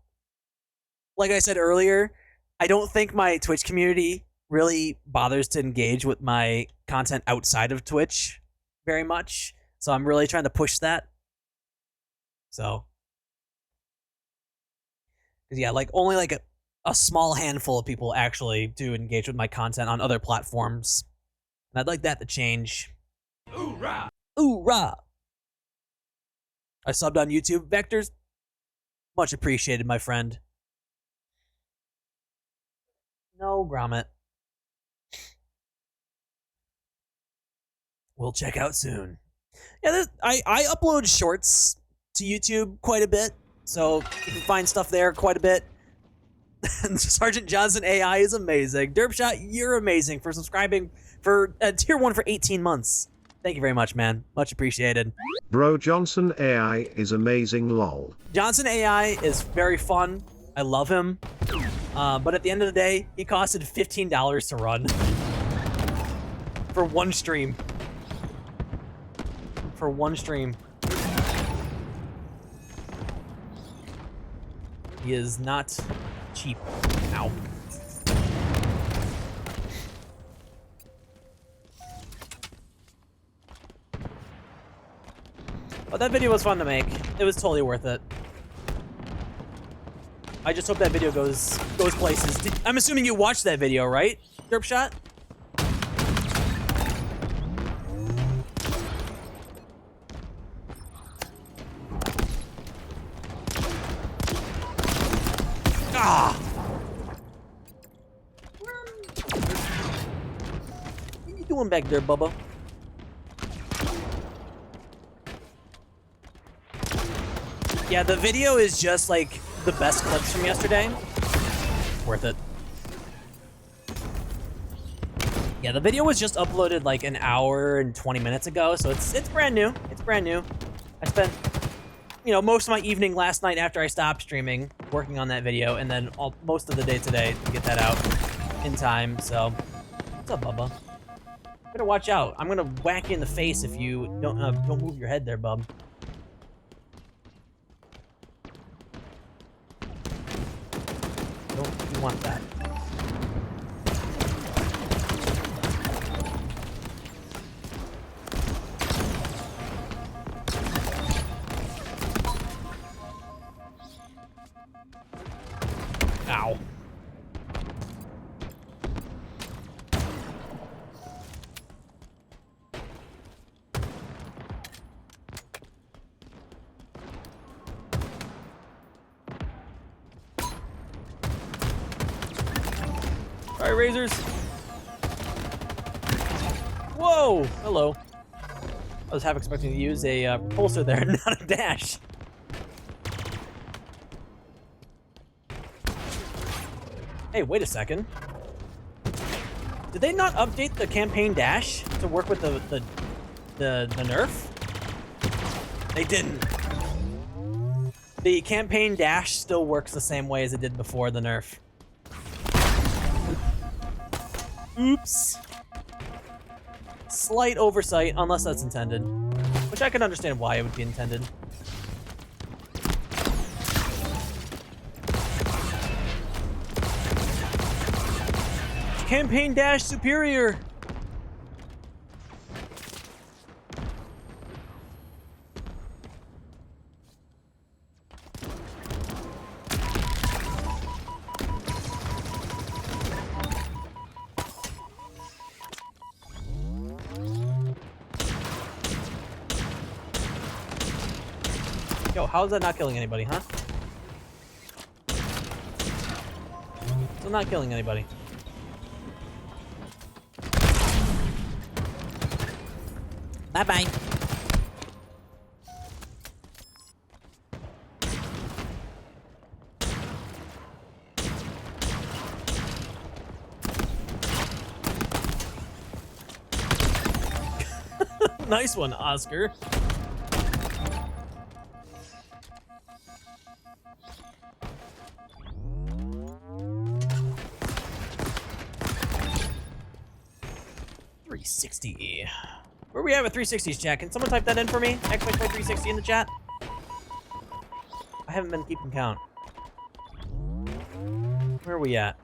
S2: I said earlier, I don't think my Twitch community really bothers to engage with my content outside of Twitch very much. So I'm really trying to push that. So, yeah, like only like a small handful of people actually do engage with my content on other platforms. And I'd like that to change.
S1: Hoorah!
S2: Hoorah! I subbed on YouTube. Vectors, much appreciated, my friend. No, Grommet. We'll check out soon. Yeah, I upload shorts to YouTube quite a bit, so you can find stuff there quite a bit. Sergeant Johnson AI is amazing. Derpshot, you're amazing for subscribing for tier 1 for 18 months. Thank you very much, man. Much appreciated.
S3: Bro, Johnson AI is amazing, lol.
S2: Johnson AI is very fun. I love him. But at the end of the day, he costed $15 to run. For one stream. For one stream. He is not cheap. Ow. But that video was fun to make. It was totally worth it. I just hope that video goes places. I'm assuming you watched that video, right, Derpshot? Ah! What are you doing back there, Bubba? Yeah, the video is just like the best clips from yesterday. Worth it. Yeah, the video was just uploaded like an hour and 20 minutes ago, so it's brand new. It's brand new. I spent, you know, most of my evening last night after I stopped streaming working on that video, and then most of the day today to get that out in time. So, what's up, Bubba? Better watch out. I'm gonna whack you in the face if you don't move your head there, bub. Don't you want that? Ow. Alright, razors. Whoa! Hello. I was half expecting to use a repulsor there, not a dash. Hey, wait a second. Did they not update the campaign dash to work with the nerf? They didn't. The campaign dash still works the same way as it did before the nerf. Oops. Slight oversight, unless that's intended. Which I can understand why it would be intended. Campaign dash superior. Yo, how's that not killing anybody, huh? Still not killing anybody. Bye-bye. Nice one, Oscar. .360. Where we have a 360s chat? Can someone type that in for me? XY 360 in the chat. I haven't been keeping count. Where are we at?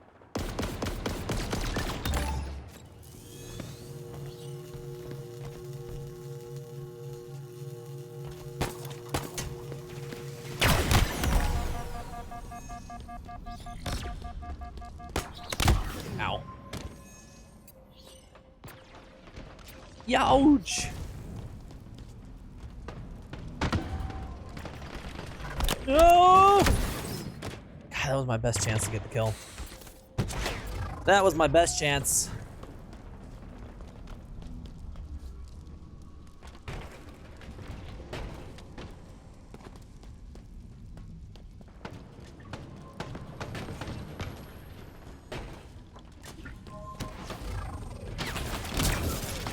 S2: Ow. Youch! No! God, that was my best chance to get the kill. That was my best chance.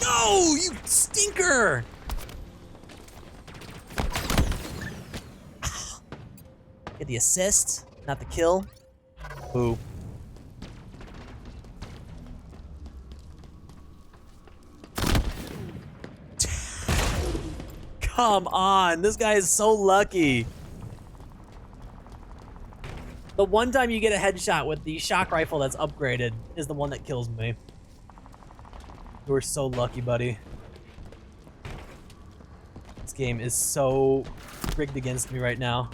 S2: No, you stinker! Get the assist, not the kill. Boo. Come on, this guy is so lucky. The one time you get a headshot with the shock rifle that's upgraded is the one that kills me. You are so lucky, buddy. This game is so rigged against me right now.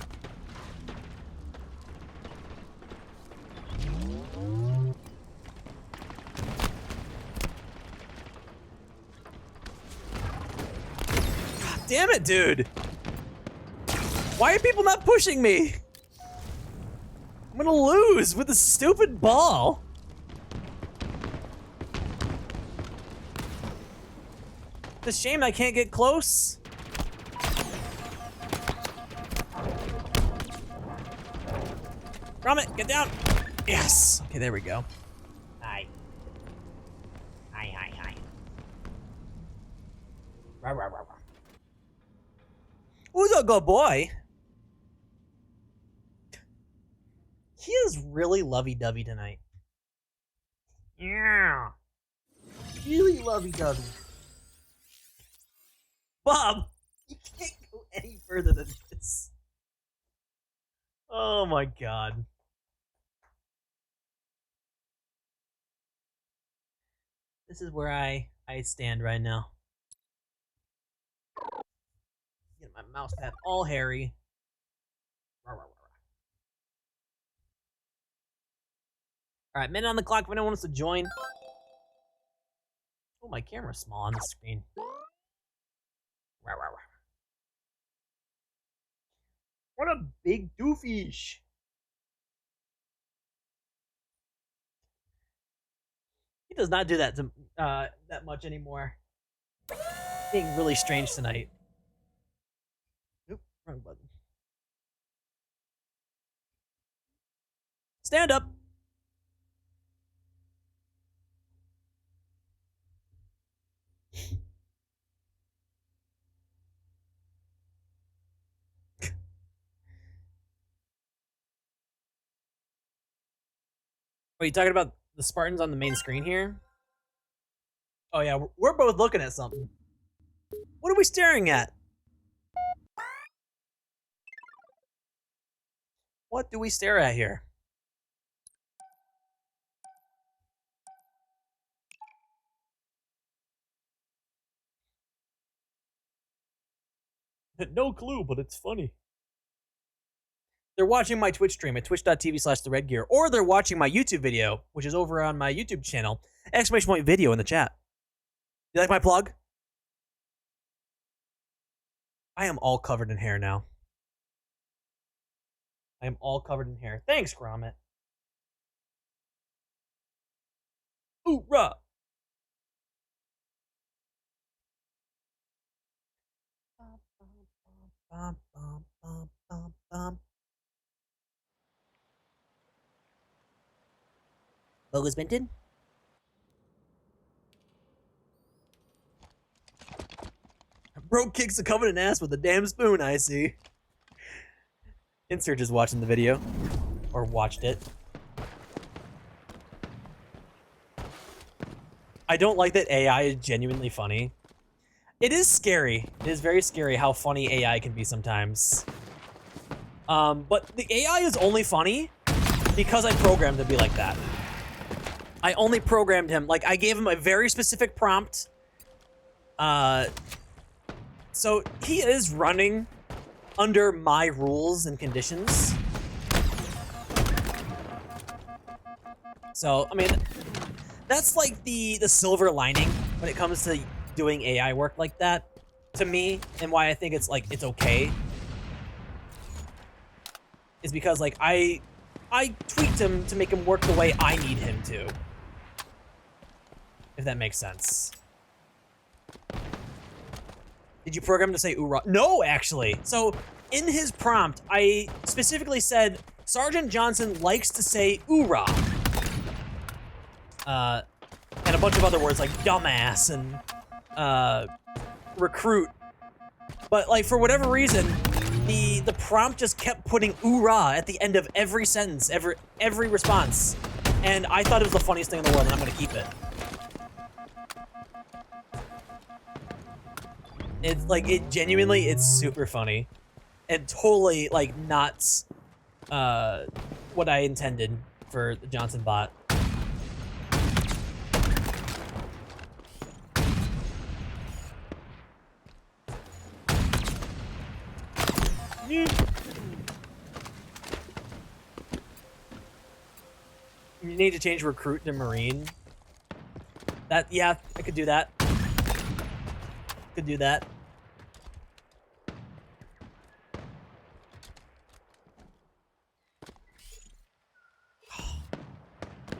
S2: God damn it, dude! Why are people not pushing me? I'm gonna lose with this stupid ball. It's a shame I can't get close. Gromit, get down. Yes. Okay, there we go. Hi. Hi, hi, hi. Rah, rah, rah, rah. Who's a good boy? He is really lovey-dovey tonight. Yeah. Really lovey-dovey. Bob, you can't go any further than this. Oh my god. This is where I stand right now. Get my mouse pad all hairy. Alright, minute on the clock if anyone wants to join. Oh, my camera's small on the screen. What a big doofish. He does not do that to that much anymore. Being really strange tonight. Oop, wrong button. Stand up. Are you talking about the Spartans on the main screen here? Oh yeah, we're both looking at something. What are we staring at? What do we stare at here? No clue, but it's funny. They're watching my Twitch stream at twitch.tv/RedGear, or they're watching my YouTube video, which is over on my YouTube channel. Exclamation point video in the chat. You like my plug? I am all covered in hair now. I am all covered in hair. Thanks, Gromit. Hoorah! Bogus Benton? Bro kicks a covenant ass with a damn spoon, I see. Insert is watching the video. Or watched it. I don't like that AI is genuinely funny. It is scary. It is very scary how funny AI can be sometimes. But the AI is only funny because I programmed him to be like that. I only programmed him, like I gave him a very specific prompt. So he is running under my rules and conditions. So, I mean, that's like the silver lining when it comes to doing AI work like that to me, and why I think it's like, it's okay. is because like I tweaked him to make him work the way I need him to. If that makes sense. Did you program to say "oorah"? No, actually. So in his prompt, I specifically said Sergeant Johnson likes to say "oorah," and a bunch of other words like dumbass and recruit. But like for whatever reason, the prompt just kept putting "oorah" at the end of every sentence, every response, and I thought it was the funniest thing in the world, and I'm gonna keep it. It's like, it genuinely, it's super funny. And totally, like, not, what I intended for the Johnson bot. You need to change recruit to Marine. Yeah, I could do that. Could do that.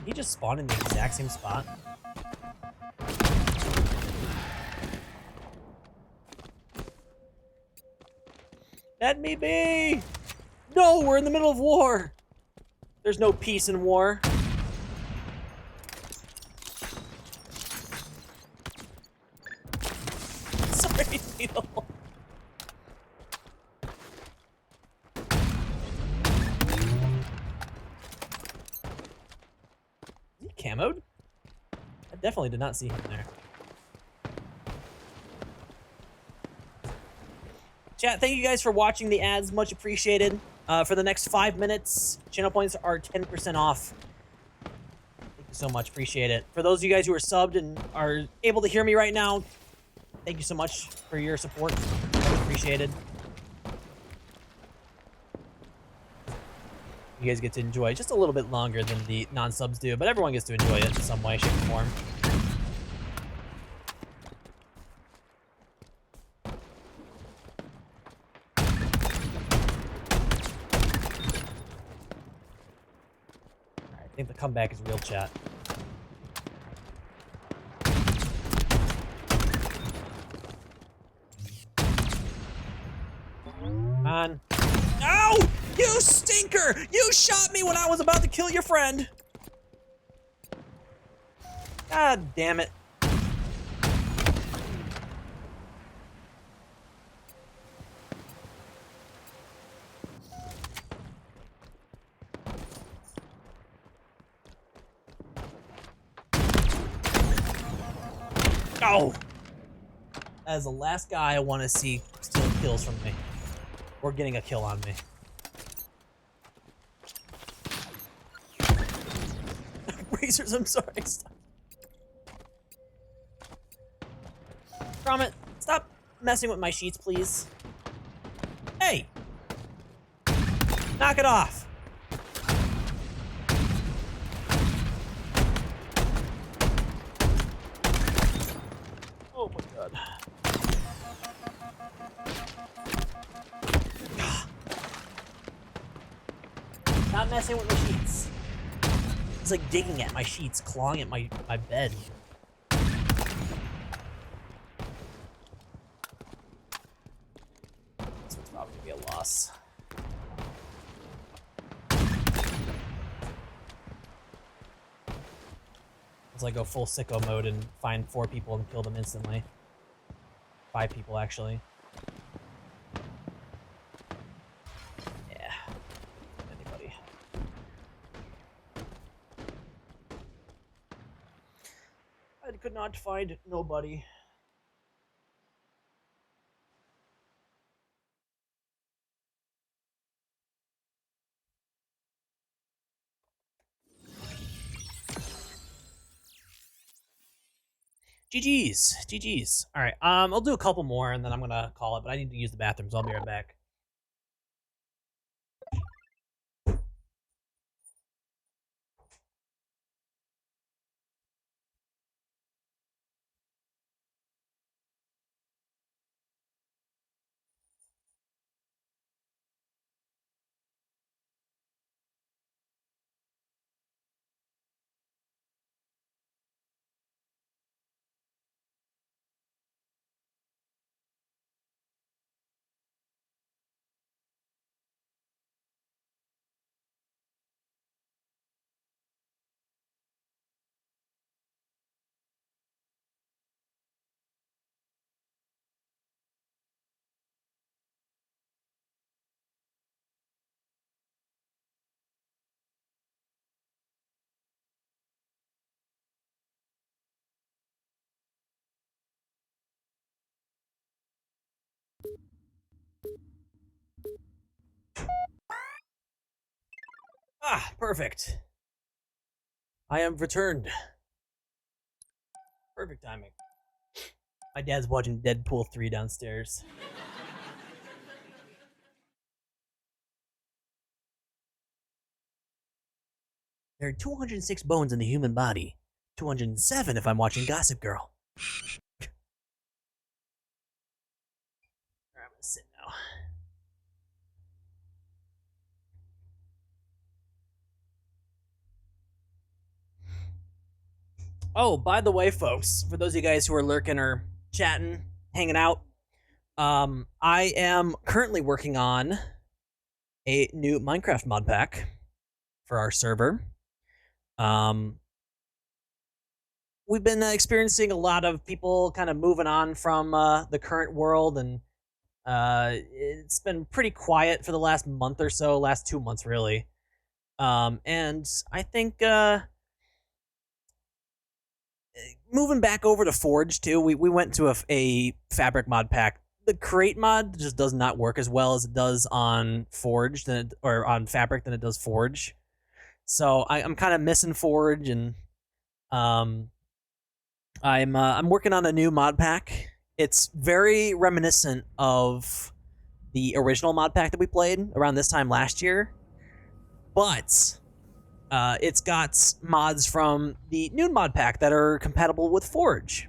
S2: He just spawned in the exact same spot. Let me be! No, we're in the middle of war! There's no peace in war. Sorry, Needle. Is he camoed? I definitely did not see him there. Chat, thank you guys for watching the ads. Much appreciated. For the next 5 minutes, channel points are 10% off. Thank you so much. Appreciate it. For those of you guys who are subbed and are able to hear me right now, thank you so much for your support. Much appreciated. You guys get to enjoy just a little bit longer than the non-subs do, but everyone gets to enjoy it in some way, shape, or form. I think the comeback is real, chat. Come on. Ow! You stinker! You shot me when I was about to kill your friend! God damn it. Oh! That is the last guy I want to see stealing kills from me. Or getting a kill on me. Razors, I'm sorry. Stop. Grommet, stop messing with my sheets, please. Hey! Knock it off. Oh my god. Not messing with my sheets. It's like digging at my sheets, clawing at my bed. This one's probably gonna be a loss. Let's like go full sicko mode and find 4 people and kill them instantly. 5 people actually. Yeah. Anybody. I could not find nobody. GG's. All right, I'll do a couple more and then I'm gonna call it, but I need to use the bathroom, so I'll be right back. Ah, perfect. I am returned. Perfect timing. My dad's watching Deadpool 3 downstairs. There are 206 bones in the human body. 207 if I'm watching Gossip Girl. Alright, I'm gonna sit now. Oh, by the way, folks, for those of you guys who are lurking or chatting, hanging out, I am currently working on a new Minecraft mod pack for our server. We've been experiencing a lot of people kind of moving on from the current world, and it's been pretty quiet for the last month or so, last 2 months really. And I think moving back over to Forge too, we went to a fabric mod pack. The Create mod just does not work as well as it does on Forge or on Fabric than it does Forge. So I'm kind of missing Forge, and I'm working on a new mod pack. It's very reminiscent of the original mod pack that we played around this time last year, but it's got mods from the new mod pack that are compatible with Forge.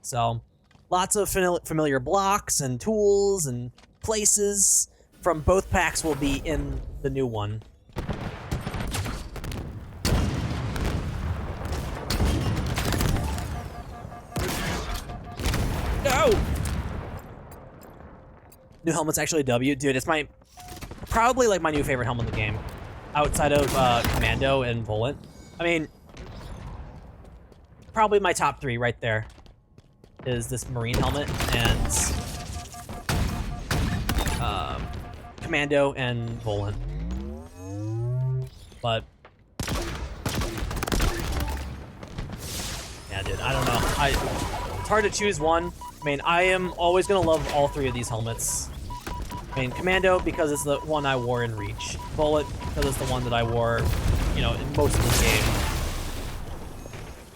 S2: So lots of familiar blocks and tools and places from both packs will be in the new one. No! New helmet's actually a W. Dude, it's probably like my new favorite helmet in the game. Outside of Commando and Volant. I mean, probably my top 3 right there is this Marine helmet and Commando and Volant. But yeah, dude, I don't know. It's hard to choose one. I mean, I am always gonna love all 3 of these helmets. I mean, Commando because it's the one I wore in Reach. Bullet because it's the one that I wore, you know, in most of the game.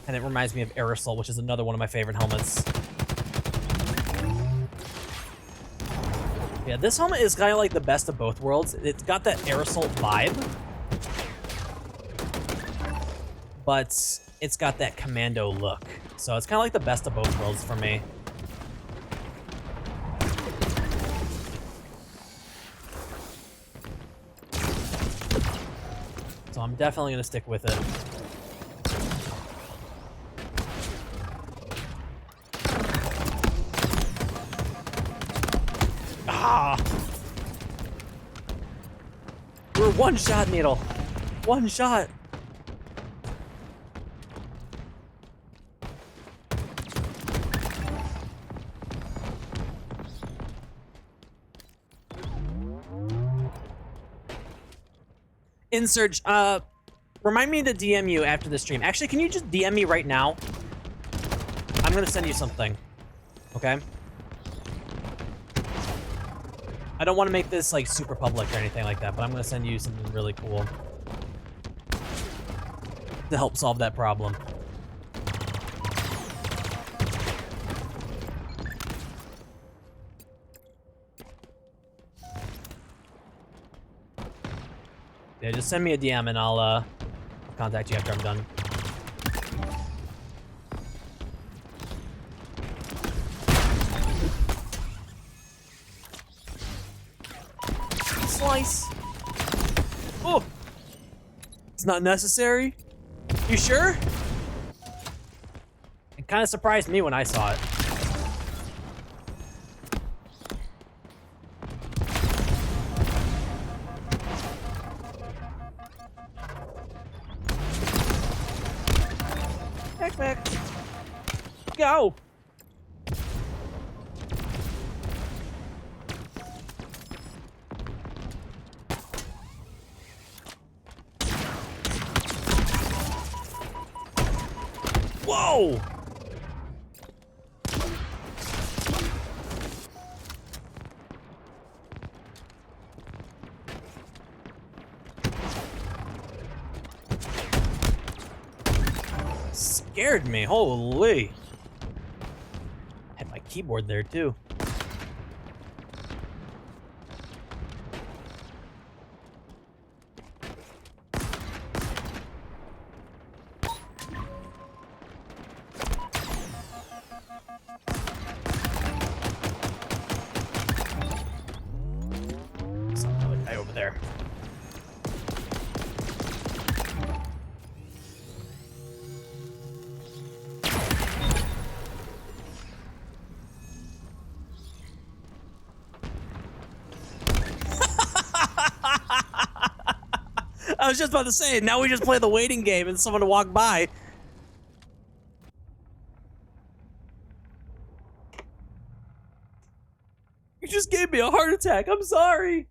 S2: And it reminds me of Aerosol, which is another one of my favorite helmets. Yeah, this helmet is kind of like the best of both worlds. It's got that Aerosol vibe, but it's got that Commando look. So it's kind of like the best of both worlds for me. So I'm definitely gonna stick with it. Ah! We're one shot, Needle. One shot. Insurge, remind me to DM you after the stream. Actually, can you just DM me right now? I'm gonna send you something. Okay? I don't want to make this like super public or anything like that, but I'm gonna send you something really cool to help solve that problem. Yeah, just send me a DM and I'll contact you after I'm done. Slice. Oh, it's not necessary. You sure? It kind of surprised me when I saw it. Back. Go. Whoa! scared me. Holy. Had my keyboard there too. Some guy over there. I was just about to say, now we just play the waiting game and someone to walk by. You just gave me a heart attack. I'm sorry.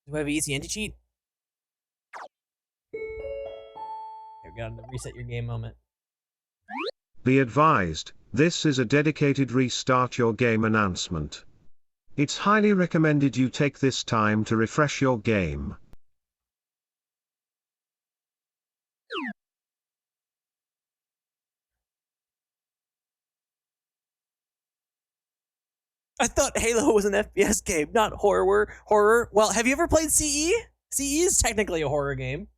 S2: Do I have an easy anti-cheat? Here, we got to reset your game moment.
S3: Be advised, this is a dedicated restart your game announcement. It's highly recommended you take this time to refresh your game.
S2: I thought Halo was an FPS game, not horror. Horror. Well, have you ever played CE? CE is technically a horror game.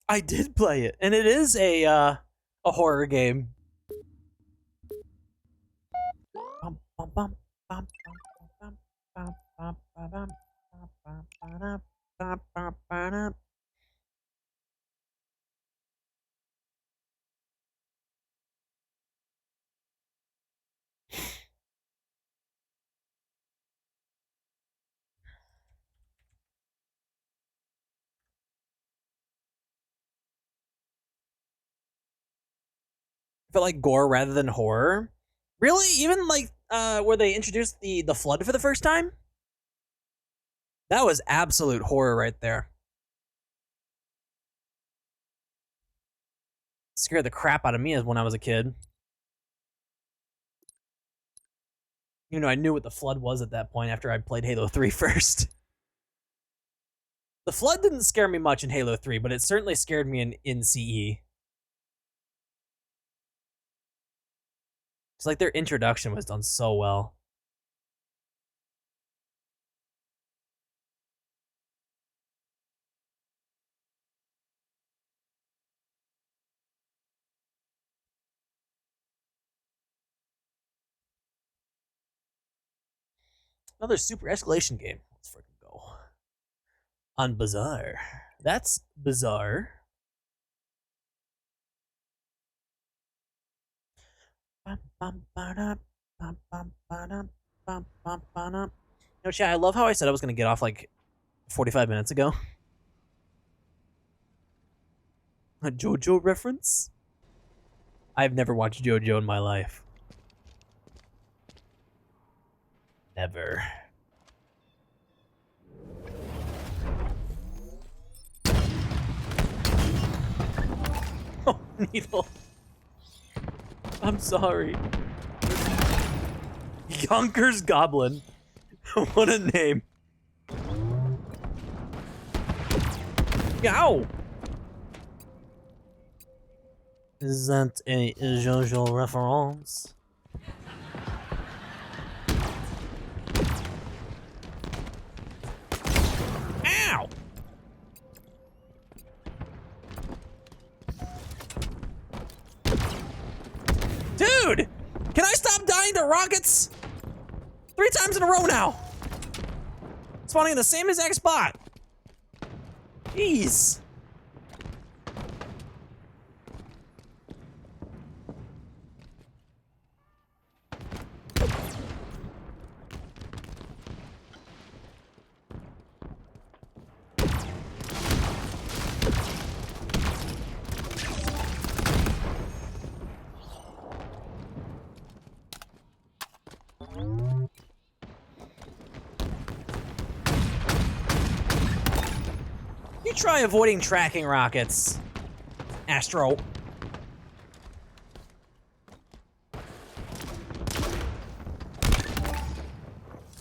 S2: I did play it, and it is a horror game. Felt like gore rather than horror. Really? Even like where they introduced the flood for the first time? That was absolute horror right there. Scared the crap out of me as when I was a kid. You know, I knew what the flood was at that point after I played Halo 3 first. The flood didn't scare me much in Halo 3, but it certainly scared me in CE. It's like their introduction was done so well. Another super escalation game. Let's freaking go. On Bazaar. That's bizarre. You know, chat, I love how I said I was going to get off like 45 minutes ago. A JoJo reference? I've never watched JoJo in my life. Never. Oh, Needle. I'm sorry. Yonkers Goblin. What a name. Ow! Is that a JoJo reference? Ow! Dude! Can I stop dying to rockets? 3 times in a row now. Spawning in the same exact spot. Jeez. You try avoiding tracking rockets, Astro.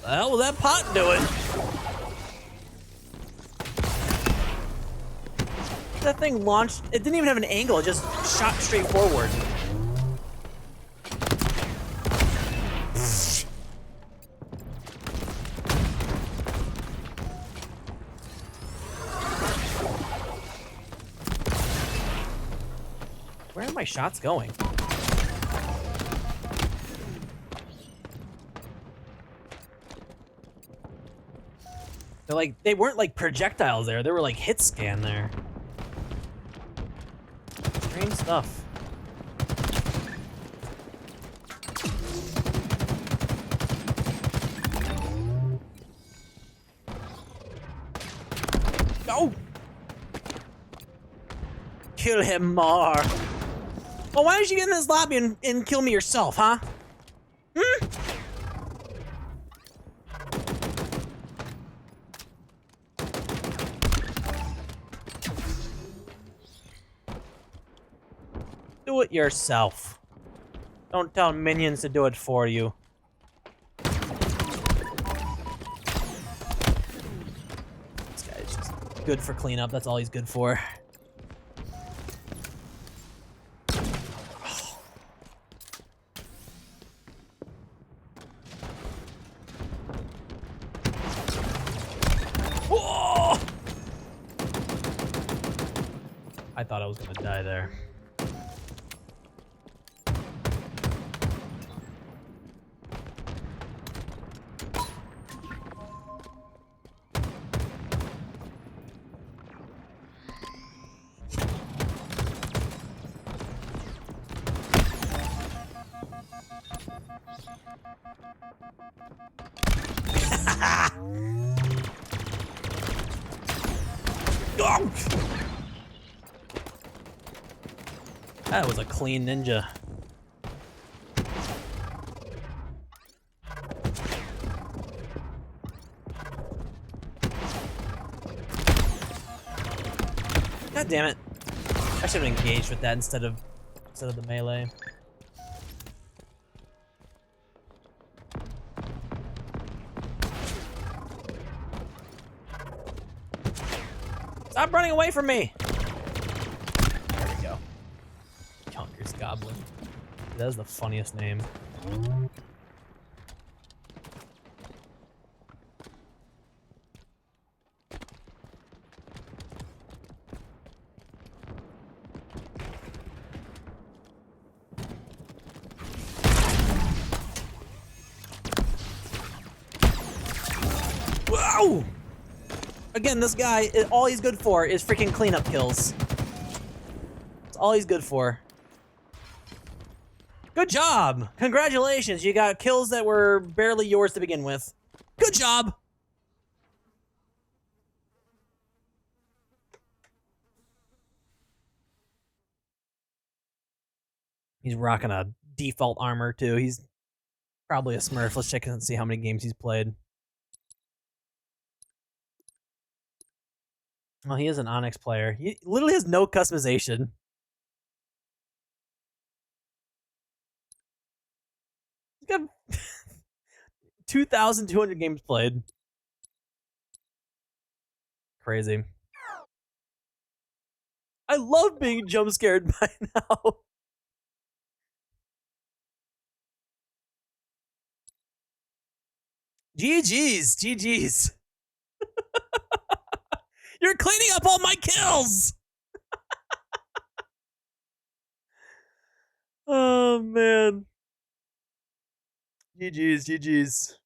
S2: The hell was that pot doing? That thing launched, it didn't even have an angle, it just shot straight forward. Where are my shots going? They're like, they weren't like projectiles there, they were like hit scan there. Strange stuff. No! Kill him more. Well, why don't you get in this lobby and kill me yourself, huh? Hmm? Do it yourself. Don't tell minions to do it for you. This guy's just good for cleanup. That's all he's good for. Whoa! I thought I was gonna die there. Oh! That was a clean ninja. God damn it. I should have engaged with that instead of the melee. Stop running away from me! There we go. Conquer's Goblin. That is the funniest name. Wow! Again, this guy, all he's good for is freaking cleanup kills. That's all he's good for. Good job! Congratulations, you got kills that were barely yours to begin with. Good job! He's rocking a default armor, too. He's probably a smurf. Let's check and see how many games he's played. Well, he is an Onyx player. He literally has no customization. He's got 2,200 games played. Crazy. I love being jump scared by now. GG's, GG's. You're cleaning up all my kills! Oh, man. GG's, GG's.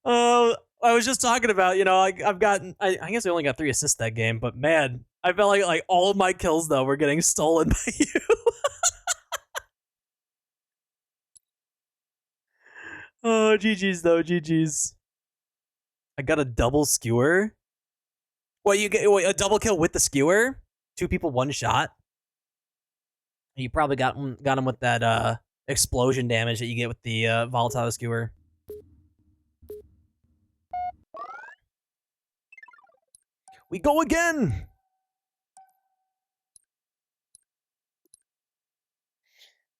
S2: I was just talking about, you know, I've gotten, I guess I only got 3 assists that game, but man, I felt like all of my kills, though, were getting stolen by you. Oh, GG's though, GG's. I got a double skewer. What, you get a double kill with the skewer? 2 people, 1 shot? You probably got him with that explosion damage that you get with the volatile skewer. We go again!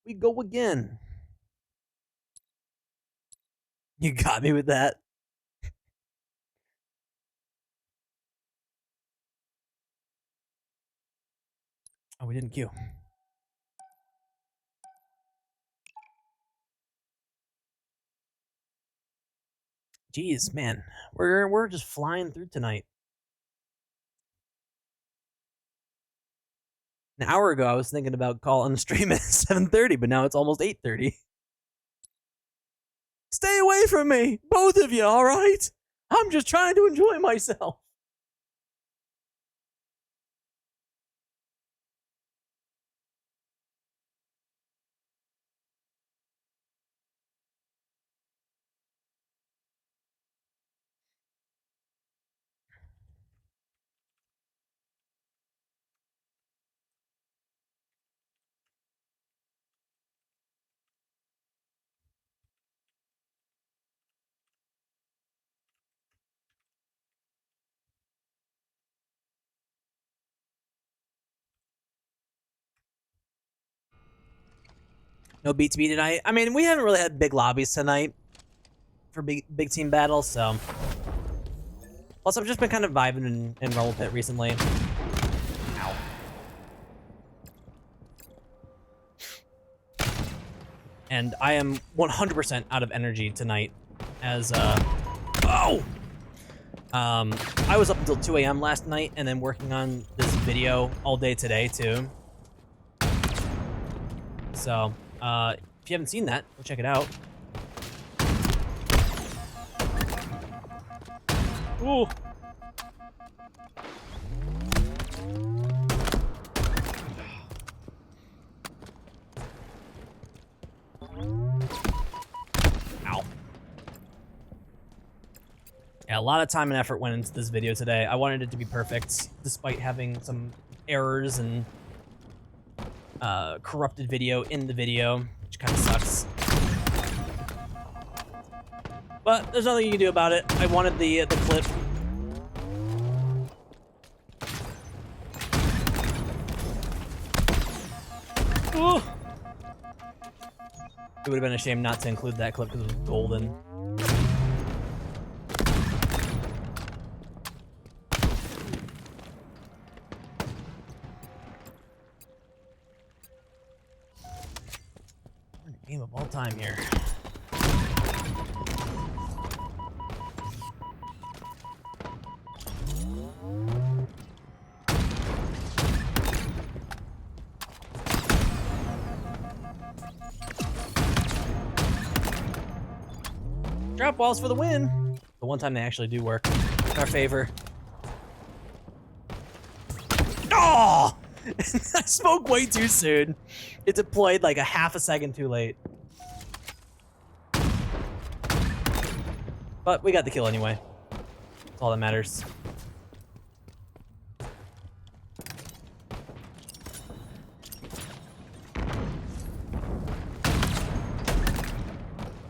S2: We go again. You got me with that. Oh, we didn't queue. Jeez, man. We're just flying through tonight. An hour ago, I was thinking about calling the stream at 7:30, but now it's almost 8:30. Stay away from me, both of you, all right? I'm just trying to enjoy myself. No BTB tonight. I mean, we haven't really had big lobbies tonight for big team battles, so. Plus, I've just been kind of vibing in Rumble Pit recently. Ow. And I am 100% out of energy tonight as, oh! I was up until 2 a.m. last night and then working on this video all day today, too. So, if you haven't seen that, go check it out. Ooh. Ow. Yeah, a lot of time and effort went into this video today. I wanted it to be perfect, despite having some errors and corrupted video in the video, which kind of sucks. But there's nothing you can do about it. I wanted the clip. Ooh. It would have been a shame not to include that clip because it was golden. Game of all time here. Drop balls for the win. The one time they actually do work in our favor. Oh! I spoke way too soon. It deployed like a half a second too late. But we got the kill anyway. That's all that matters.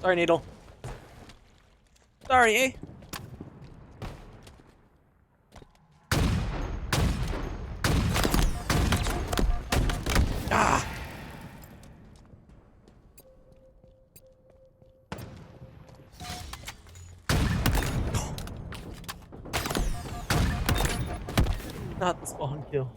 S2: Sorry, Needle. Sorry, eh? Ah! Not the spawn kill.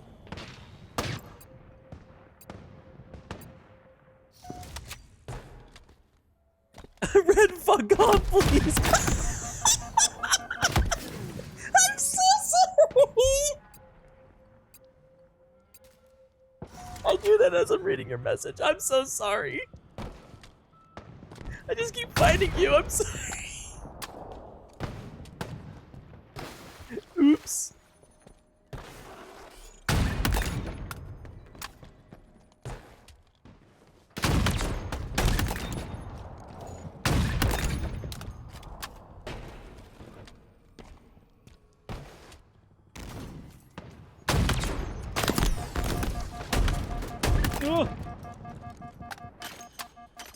S2: Red, fuck off, please. I'm so sorry. I do that as I'm reading your message. I'm so sorry. I just keep fighting you. I'm sorry. Oops.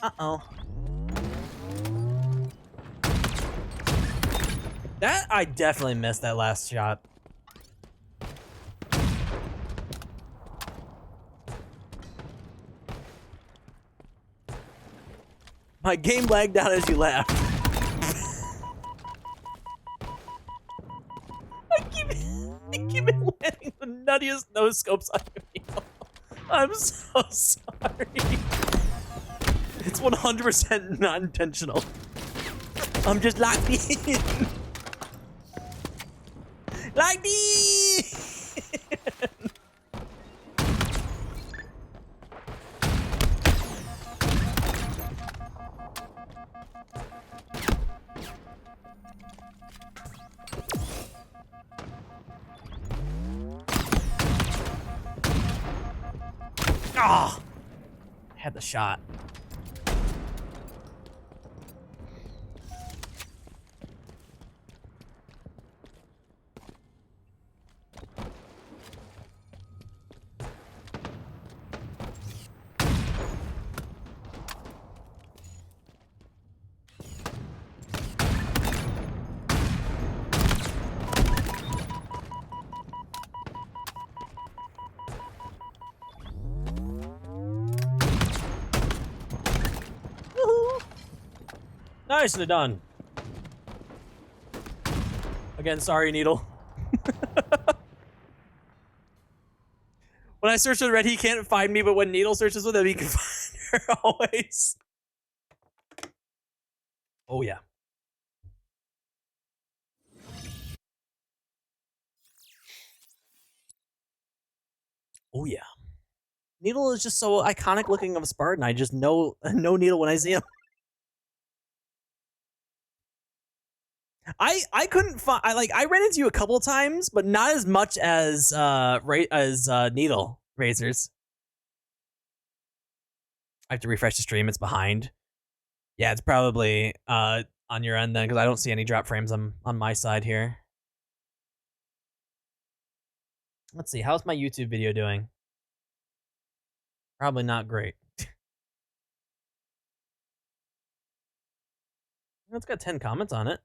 S2: Uh-oh. That, I definitely missed that last shot. My game lagged out as you laughed. I keep landing the nuttiest no scopes on me. I'm so sorry. It's 100% not intentional. I'm just locked in. Locked in. Ah, had the shot. Nicely done. Again, sorry, Needle. When I search with Red, he can't find me, but when Needle searches with him, he can find her always. Oh, yeah. Oh, yeah. Needle is just so iconic looking of a Spartan. I just know Needle when I see him. I couldn't find. I ran into you a couple of times, but not as much as Needle Razors. I have to refresh the stream. It's behind. Yeah, it's probably on your end then, because I don't see any drop frames on my side here. Let's see. How's my YouTube video doing? Probably not great. It's got 10 comments on it.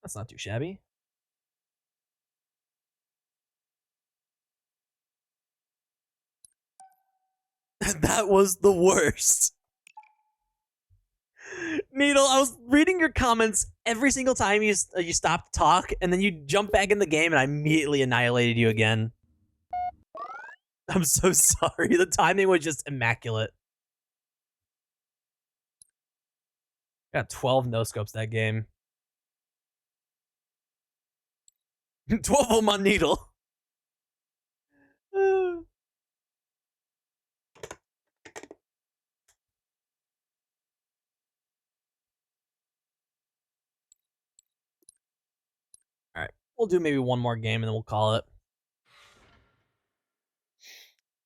S2: That's not too shabby. That was the worst. Needle, I was reading your comments every single time you stopped to talk, and then you jumped back in the game, and I immediately annihilated you again. I'm so sorry. The timing was just immaculate. Got 12 no-scopes that game. 12 of them on Needle. Alright, we'll do maybe one more game and then we'll call it.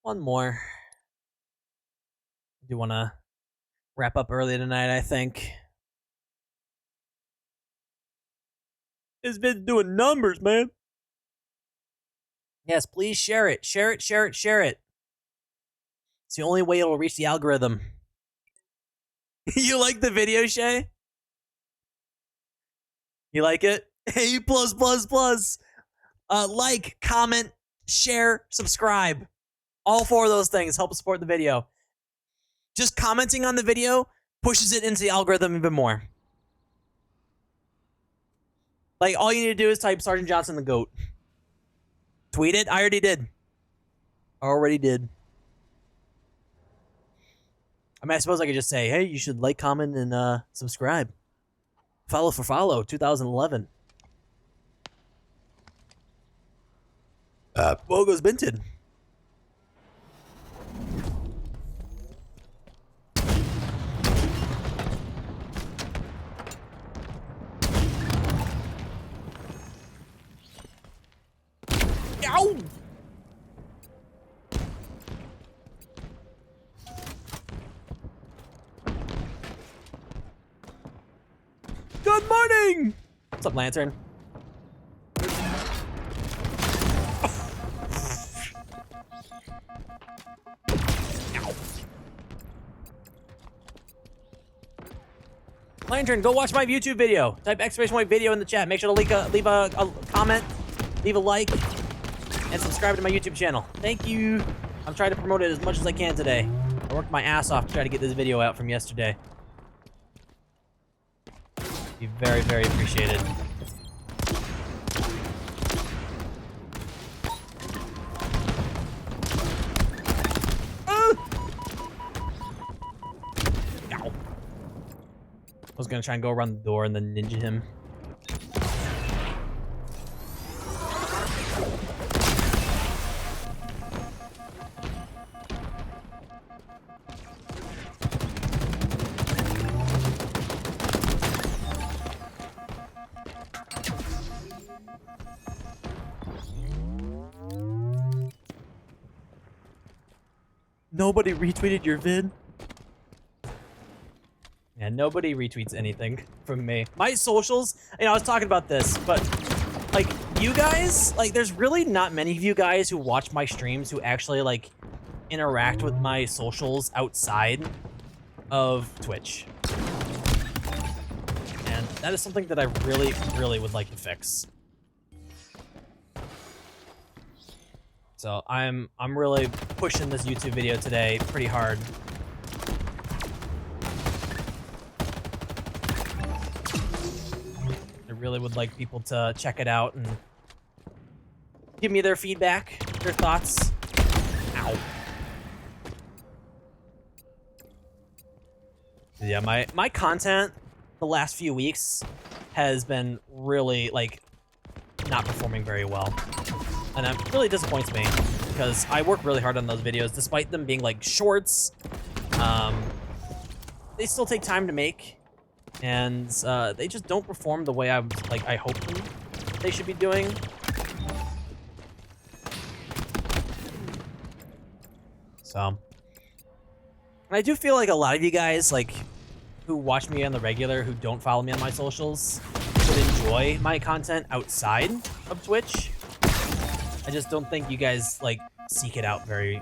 S2: One more. I do want to wrap up early tonight, I think. It's been doing numbers, man. Yes, please share it. Share it, share it, share it. It's the only way it'll reach the algorithm. You like the video, Shay? You like it? A+++. Like, comment, share, subscribe. All 4 of those things help support the video. Just commenting on the video pushes it into the algorithm even more. Like, all you need to do is type Sergeant Johnson the GOAT. Tweet it? I already did. Already did. I mean, I suppose I could just say, hey, you should like, comment, and subscribe. Follow for follow, 2011. Logo's minted. Ow! Good morning! What's up, Lantern? Lantern, go watch my YouTube video. Type !point video in the chat. Make sure to leave a comment, leave a like, and subscribe to my YouTube channel. Thank you. I'm trying to promote it as much as I can today. I worked my ass off to try to get this video out from yesterday. Be very, very appreciated. Ow. I was gonna try and go around the door and then ninja him. Nobody retweeted your vid? Yeah, nobody retweets anything from me. My socials, you know, I was talking about this, but like you guys, like there's really not many of you guys who watch my streams who actually like interact with my socials outside of Twitch. And that is something that I really, really would like to fix. So I'm really pushing this YouTube video today pretty hard. I really would like people to check it out and give me their feedback, their thoughts. Ow. Yeah, my content the last few weeks has been really like not performing very well. And it really disappoints me because I work really hard on those videos, despite them being like shorts. They still take time to make, and they just don't perform the way I hope they should be doing. So, and I do feel like a lot of you guys like who watch me on the regular, who don't follow me on my socials, would enjoy my content outside of Twitch. I just don't think you guys like seek it out very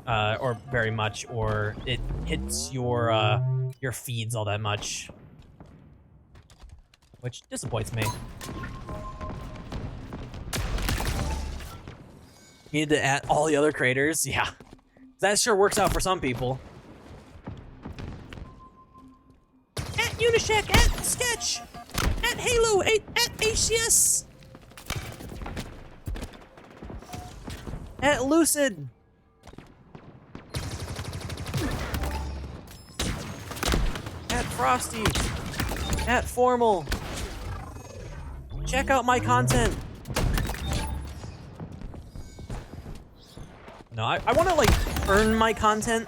S2: much, or it hits your feeds all that much, which disappoints me. You need to add all the other creators, yeah. That sure works out for some people. At Unishek, at Sketch, at Halo, at ACS. At Lucid. At Frosty. At Formal. Check out my content. No, I want to like earn my content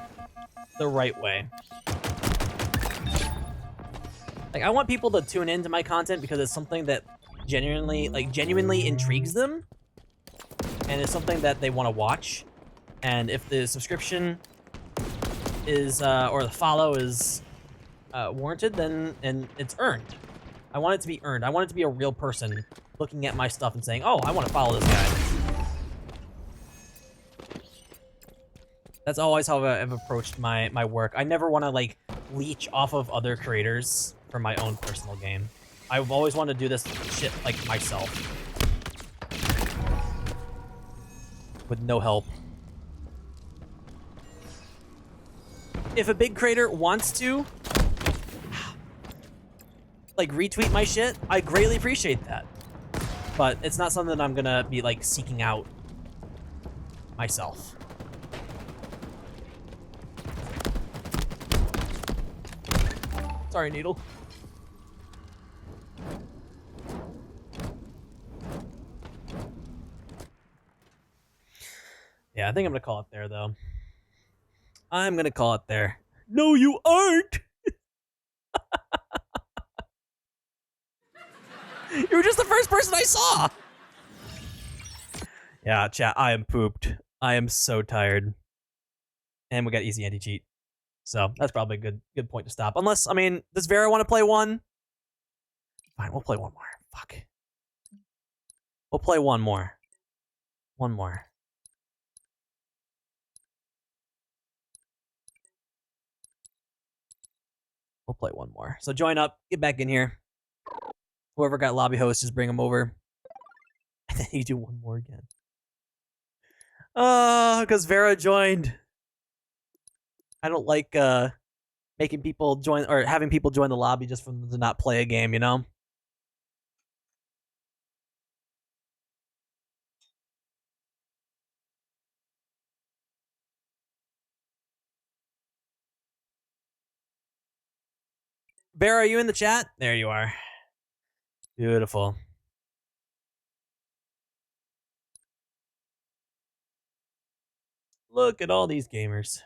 S2: the right way. Like I want people to tune into my content because it's something that genuinely intrigues them. And it's something that they want to watch. And if the subscription is, or the follow is warranted, then it's earned. I want it to be earned. I want it to be a real person looking at my stuff and saying, oh, I want to follow this guy. That's always how I've approached my work. I never want to, like, leech off of other creators for my own personal gain. I've always wanted to do this shit, like, myself. With no help. If a big creator wants to, like, retweet my shit, I greatly appreciate that. But it's not something that I'm gonna be, like, seeking out myself. Sorry, Needle. Yeah, I think I'm gonna call it there, though. I'm gonna call it there. No, you aren't! You were just the first person I saw! Yeah, chat, I am pooped. I am so tired. And we got easy anti-cheat. So, that's probably a good point to stop. Unless, I mean, does Vera want to play one? Fine, we'll play one more. Fuck. We'll play one more. One more. We'll play one more. So join up, get back in here. Whoever got lobby host, just bring them over. And then you do one more again. Because Vera joined. I don't like making people join or having people join the lobby just for them to not play a game, you know? Vera, are you in the chat? There you are. Beautiful. Look at all these gamers.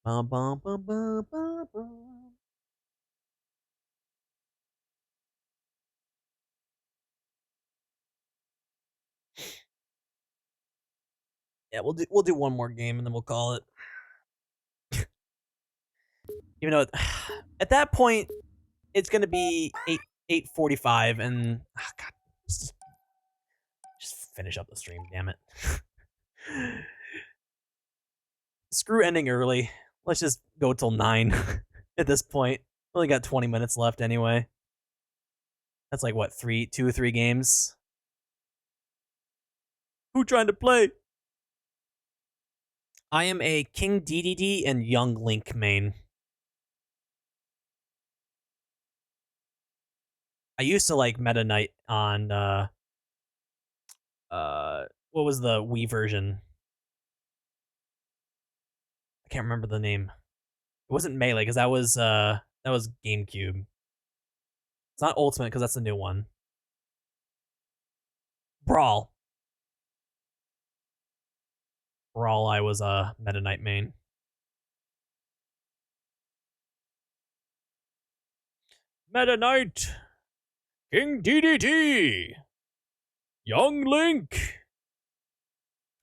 S2: Bum, bum, bum, bum, bum, bum. Yeah, we'll do one more game and then we'll call it. Even though at that point it's gonna be 8:45 and God, just finish up the stream, damn it. Screw ending early. Let's just go till 9 at this point. Only got 20 minutes left anyway. That's like what, 2 or 3 games? Who trying to play? I am a King DDD and Young Link main. I used to like Meta Knight on what was the Wii version? I can't remember the name. It wasn't Melee because that was GameCube. It's not Ultimate because that's the new one. Brawl. Brawl, I was a Meta Knight main. Meta Knight, King DDT, Young Link.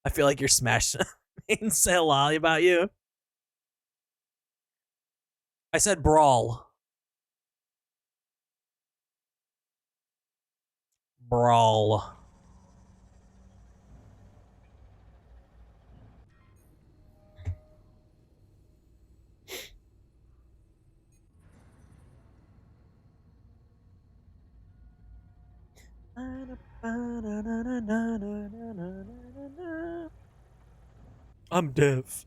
S2: I feel like you're Smash main. Say a lolly about you. I said Brawl. Brawl. I'm deaf.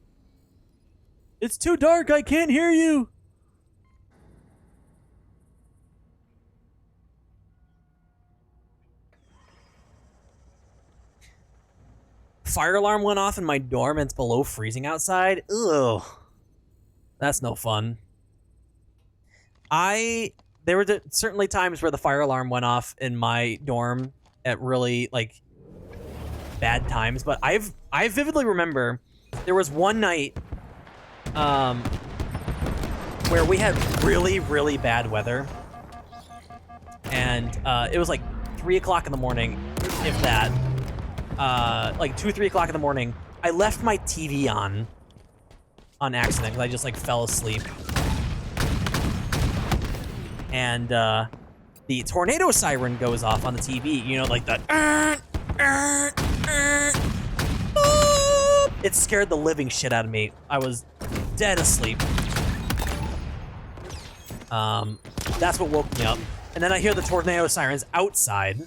S2: It's too dark, I can't hear you. Fire alarm went off in my dorm and it's below freezing outside. Ugh. That's no fun. There were certainly times where the fire alarm went off in my dorm at really like bad times, but I vividly remember there was one night where we had really, really bad weather, and it was like 3 o'clock in the morning, if that. Like 2, 3 o'clock in the morning. I left my TV on accident because I just like fell asleep. And the tornado siren goes off on the TV, you know, like the it scared the living shit out of me. I was dead asleep. That's what woke me up. And then I hear the tornado sirens outside.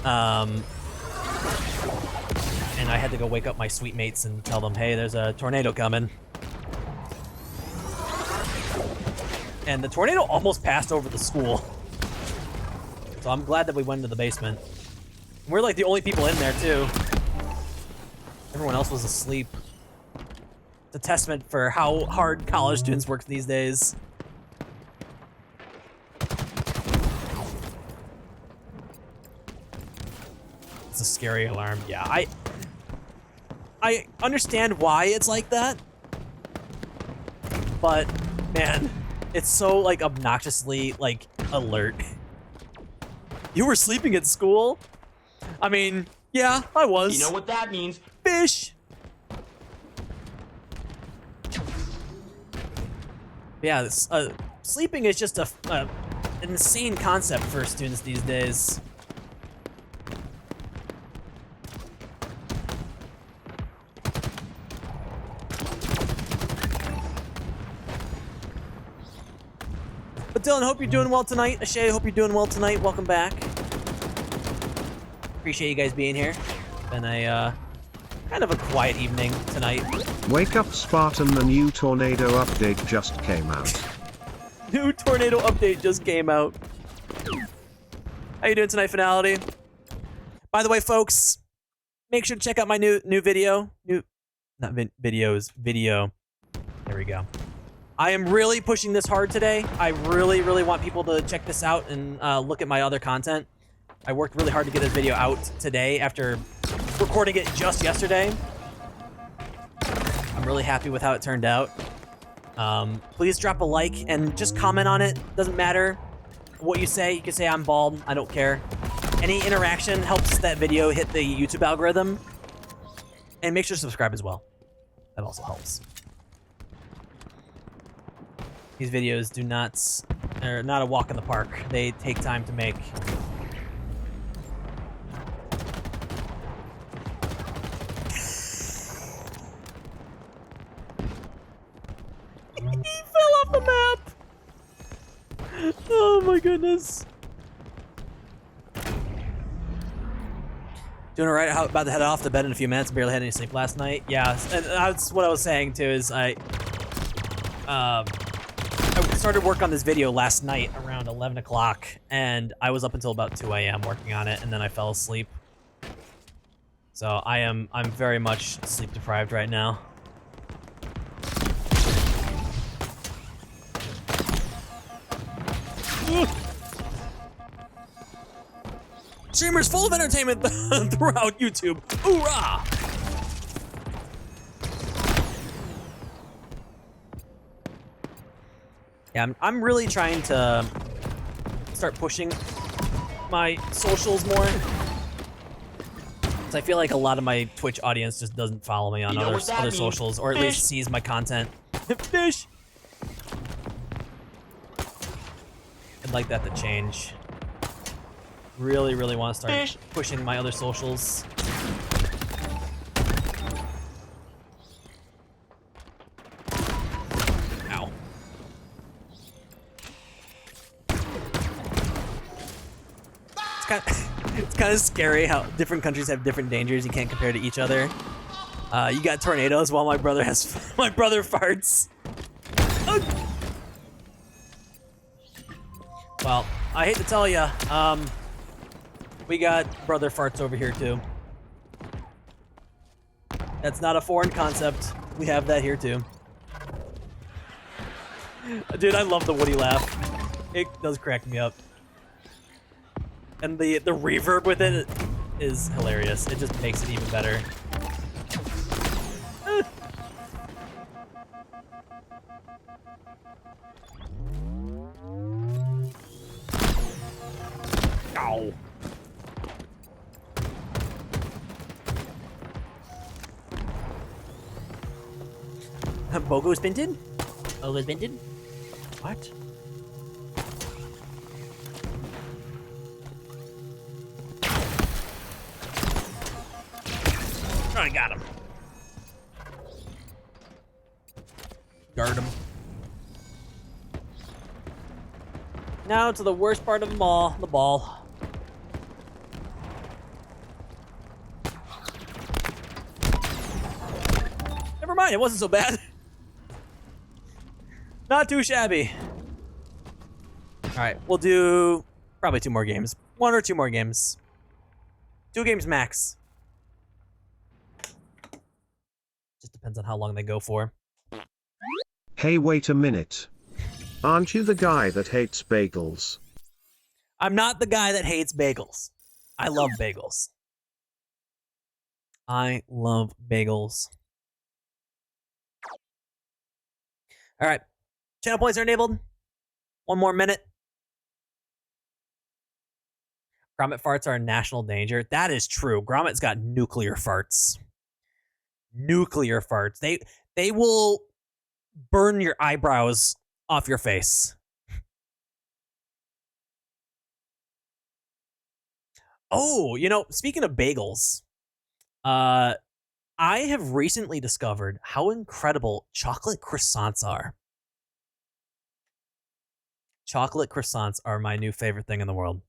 S2: And I had to go wake up my sweet mates and tell them, hey, there's a tornado coming. And the tornado almost passed over the school. So I'm glad that we went into the basement. We're like the only people in there too. Everyone else was asleep. It's a testament for how hard college students work these days. It's a scary alarm. Yeah, I understand why it's like that. But man, it's so like obnoxiously like alert. You were sleeping at school? I mean, yeah, I was.
S4: You know what that means?
S2: Fish. Yeah, this, sleeping is just an insane concept for students these days. Dylan, hope you're doing well tonight. Ashay, hope you're doing well tonight. Welcome back. Appreciate you guys being here. Been a kind of a quiet evening tonight.
S3: Wake up, Spartan, the new tornado update just came out.
S2: New tornado update just came out. How you doing tonight, Finality? By the way, folks, make sure to check out my new video. Video. There we go. I am really pushing this hard today. I really, really want people to check this out and look at my other content. I worked really hard to get this video out today after recording it just yesterday. I'm really happy with how it turned out. Please drop a like and just comment on it. Doesn't matter what you say. You can say I'm bald. I don't care. Any interaction helps that video hit the YouTube algorithm. And make sure to subscribe as well. That also helps. These videos are not a walk in the park. They take time to make. He fell off the map! Oh my goodness. Doing alright, how about to head off to bed in a few minutes. Barely had any sleep last night. Yeah, and that's what I was saying too, is I started work on this video last night around 11 o'clock, and I was up until about 2 a.m. working on it, and then I fell asleep. So I'm very much sleep deprived right now. Streamers full of entertainment throughout YouTube. Hoorah! Yeah, I'm really trying to start pushing my socials more. Because I feel like a lot of my Twitch audience just doesn't follow me on other socials, or at least sees my content. Fish! I'd like that to change. Really, really want to start pushing my other socials. Ow. It's kind of scary how different countries have different dangers you can't compare to each other. You got tornadoes while my brother farts. Well, I hate to tell you, we got brother farts over here too. That's not a foreign concept. We have that here too. Dude, I love the Woody laugh. It does crack me up. And the reverb with it is hilarious. It just makes it even better. Ow. Bogo's Binted? Bogo's Binted? What? I got him. Guard him. Now to the worst part of them all, the ball. Never mind, it wasn't so bad. Not too shabby. Alright, we'll do probably 2 more games. 1 or 2 more games. 2 games max. Just depends on how long they go for.
S3: Hey, wait a minute. Aren't you the guy that hates bagels?
S2: I'm not the guy that hates bagels. I love bagels. I love bagels. Alright. Channel points are enabled. 1 more minute. Grommet farts are a national danger. That is true. Grommet's got nuclear farts. Nuclear farts. They will burn your eyebrows off your face. Oh, you know, speaking of bagels, I have recently discovered how incredible chocolate croissants are. Chocolate croissants are my new favorite thing in the world.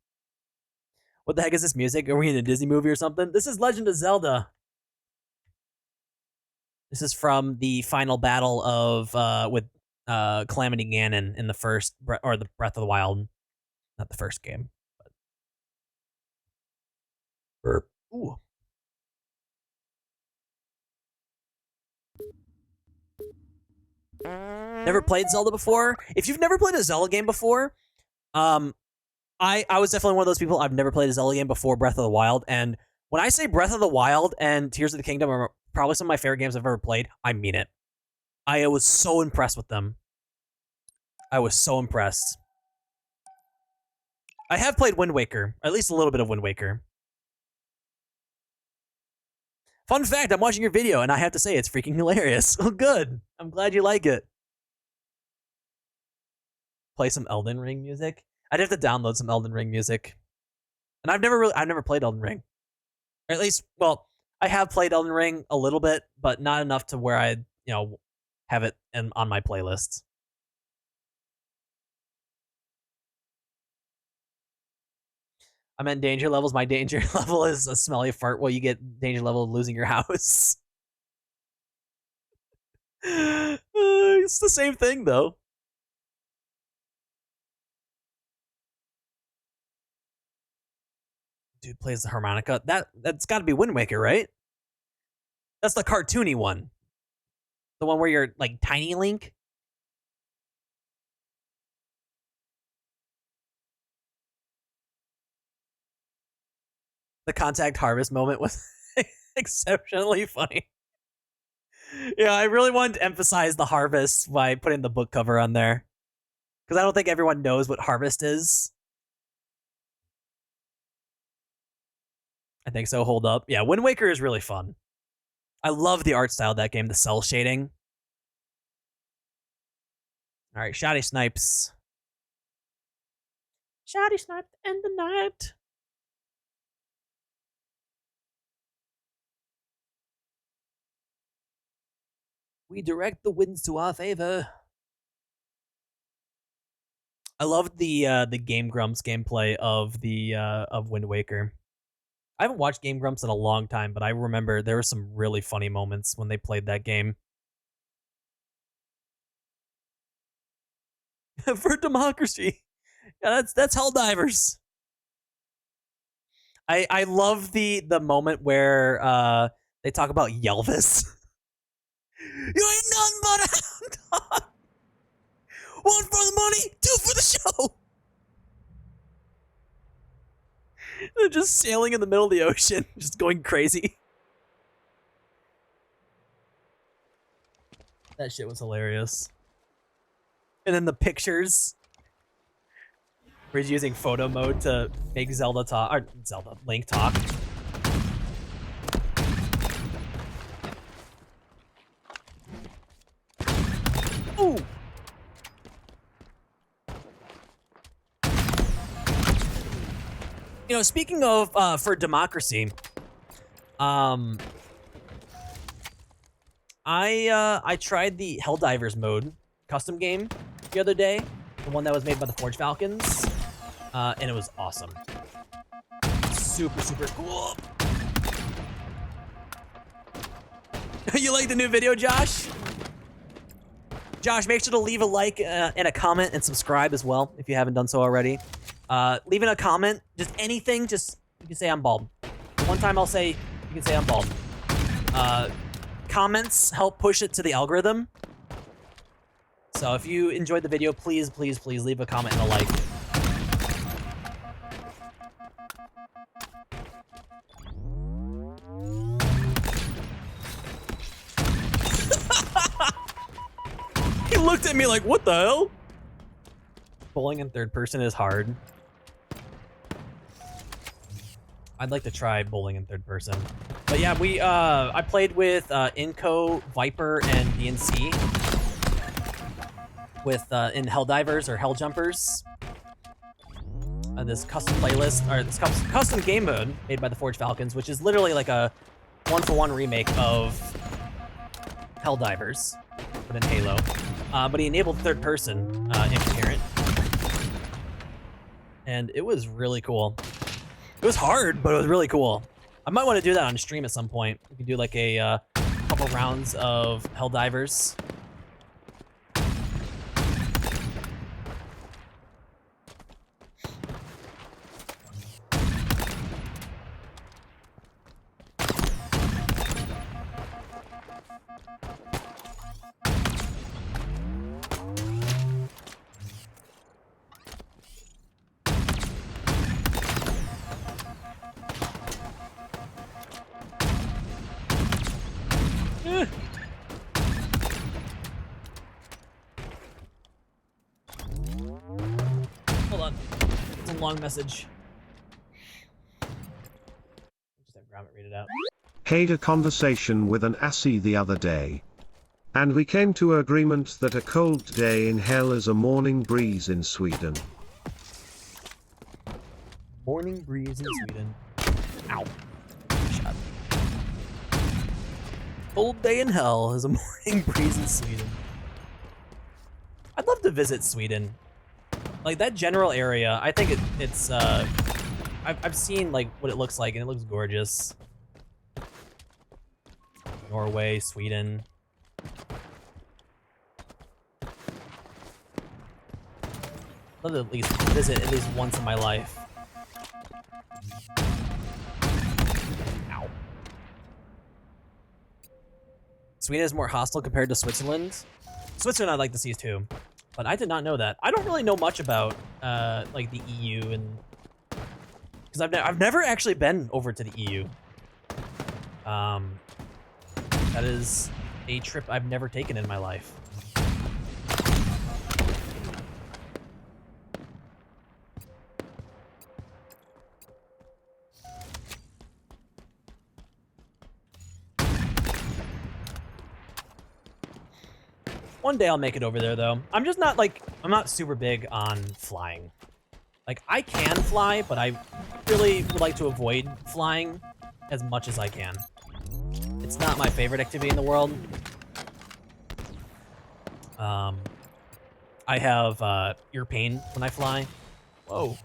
S2: What the heck is this music? Are we in a Disney movie or something? This is Legend of Zelda. This is from the final battle of with Calamity Ganon in the first or the Breath of the Wild, not the first game. But... Ooh. Never played Zelda before? If you've never played a Zelda game before, I was definitely one of those people. I've never played a Zelda game before Breath of the Wild, and when I say Breath of the Wild and Tears of the Kingdom are probably some of my favorite games I've ever played, I mean it. I was so impressed with them. I was so impressed. I have played Wind Waker, at least a little bit of Wind Waker. Fun fact, I'm watching your video, and I have to say, it's freaking hilarious. Oh, good. I'm glad you like it. Play some Elden Ring music? I'd have to download some Elden Ring music. And I've never played Elden Ring. Or at least, well, I have played Elden Ring a little bit, but not enough to where I, have it on my playlist. I meant danger levels. My danger level is a smelly fart while you get danger level of losing your house. It's the same thing, though. Dude plays the harmonica. That's got to be Wind Waker, right? That's the cartoony one. The one where you're like Tiny Link. The Contact Harvest moment was exceptionally funny. Yeah, I really wanted to emphasize the harvest by putting the book cover on there. Because I don't think everyone knows what harvest is. I think so. Hold up. Yeah, Wind Waker is really fun. I love the art style of that game, the cell shading. All right, Shoddy Snipes. Shoddy Snipes in the night. We direct the winds to our favor. I loved the Game Grumps gameplay of Wind Waker. I haven't watched Game Grumps in a long time, but I remember there were some really funny moments when they played that game. For democracy. Yeah, that's Helldivers. I love the moment where they talk about Yelvis. You ain't nothing but a hound dog. One for the money, two for the show. They're just sailing in the middle of the ocean, just going crazy. That shit was hilarious. And then the pictures, where he's using photo mode to make Link talk. Ooh. Speaking of for democracy, I tried the Helldivers mode custom game the other day, the one that was made by the Forge Falcons, and it was awesome. Super, super cool. You like the new video, Josh? Josh, make sure to leave a like and a comment and subscribe as well if you haven't done so already. Leaving a comment, just anything, you can say I'm bald. One time I'll say, you can say I'm bald. Comments help push it to the algorithm. So if you enjoyed the video, please, please, please leave a comment and a like. He looked at me like, what the hell? Bowling in third person is hard. I'd like to try bowling in third person. But yeah, I played with Inco, Viper, and DNC with in Helldivers or Helljumpers. This custom playlist, or this custom game mode made by the Forge Falcons, which is literally like a one-for-one remake of Helldivers, but in Halo. But he enabled third person incoherent. and it was really cool. It was hard, but it was really cool. I might want to do that on stream at some point. We can do like a couple rounds of Helldivers. Hold on. It's a long message. Just have Gromit read it out.
S3: Had a conversation with an Assy the other day. And we came to agreement that a cold day in hell is a morning breeze in Sweden.
S2: Morning breeze in Sweden. Ow. Shot. Cold day in hell is a morning breeze in Sweden. I'd love to visit Sweden. Like that general area, I think it's I've seen like what it looks like and it looks gorgeous. Norway, Sweden. I'd love to at least visit at least once in my life. Ow. Sweden is more hostile compared to Switzerland. Switzerland I'd like to see too, but I did not know that. I don't really know much about like the EU, and because I've never actually been over to the EU. That is a trip I've never taken in my life. One day I'll make it over there, though. I'm just not, like, I'm not super big on flying. Like, I can fly, but I really would like to avoid flying as much as I can. It's not my favorite activity in the world. I have ear pain when I fly. Whoa.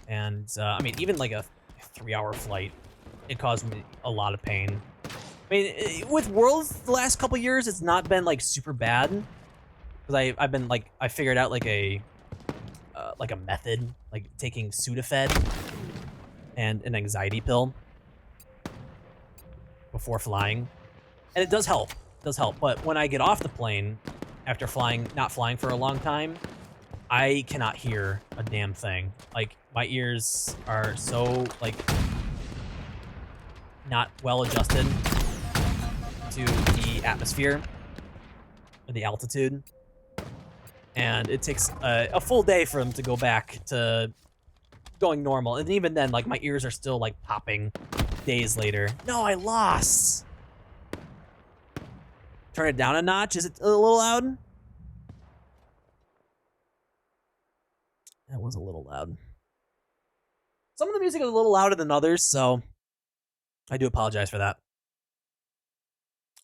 S2: And, I mean, even like a 3-hour flight, it caused me a lot of pain. I mean, with Worlds the last couple years, it's not been like super bad, because I've been like I figured out like a method, like taking Sudafed and an anxiety pill before flying, and it does help. It does help. But when I get off the plane after not flying for a long time, I cannot hear a damn thing. Like my ears are so like not well adjusted to the atmosphere or the altitude, and it takes a full day for them to go back to going normal, and even then, like, my ears are still like popping days later. No, I lost. Turn it down a notch. Is it a little loud? That was a little loud. Some of the music is a little louder than others, so I do apologize for that.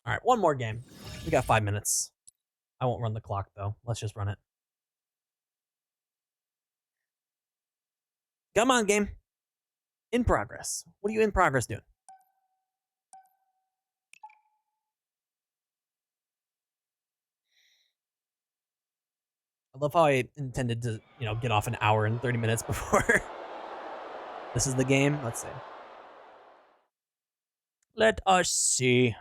S2: All right, one more game. We got 5 minutes. I won't run the clock, though. Let's just run it. Come on, game. In progress. What are you in progress doing? I love how I intended to, get off an hour and 30 minutes before this is the game. Let's see. Let us see.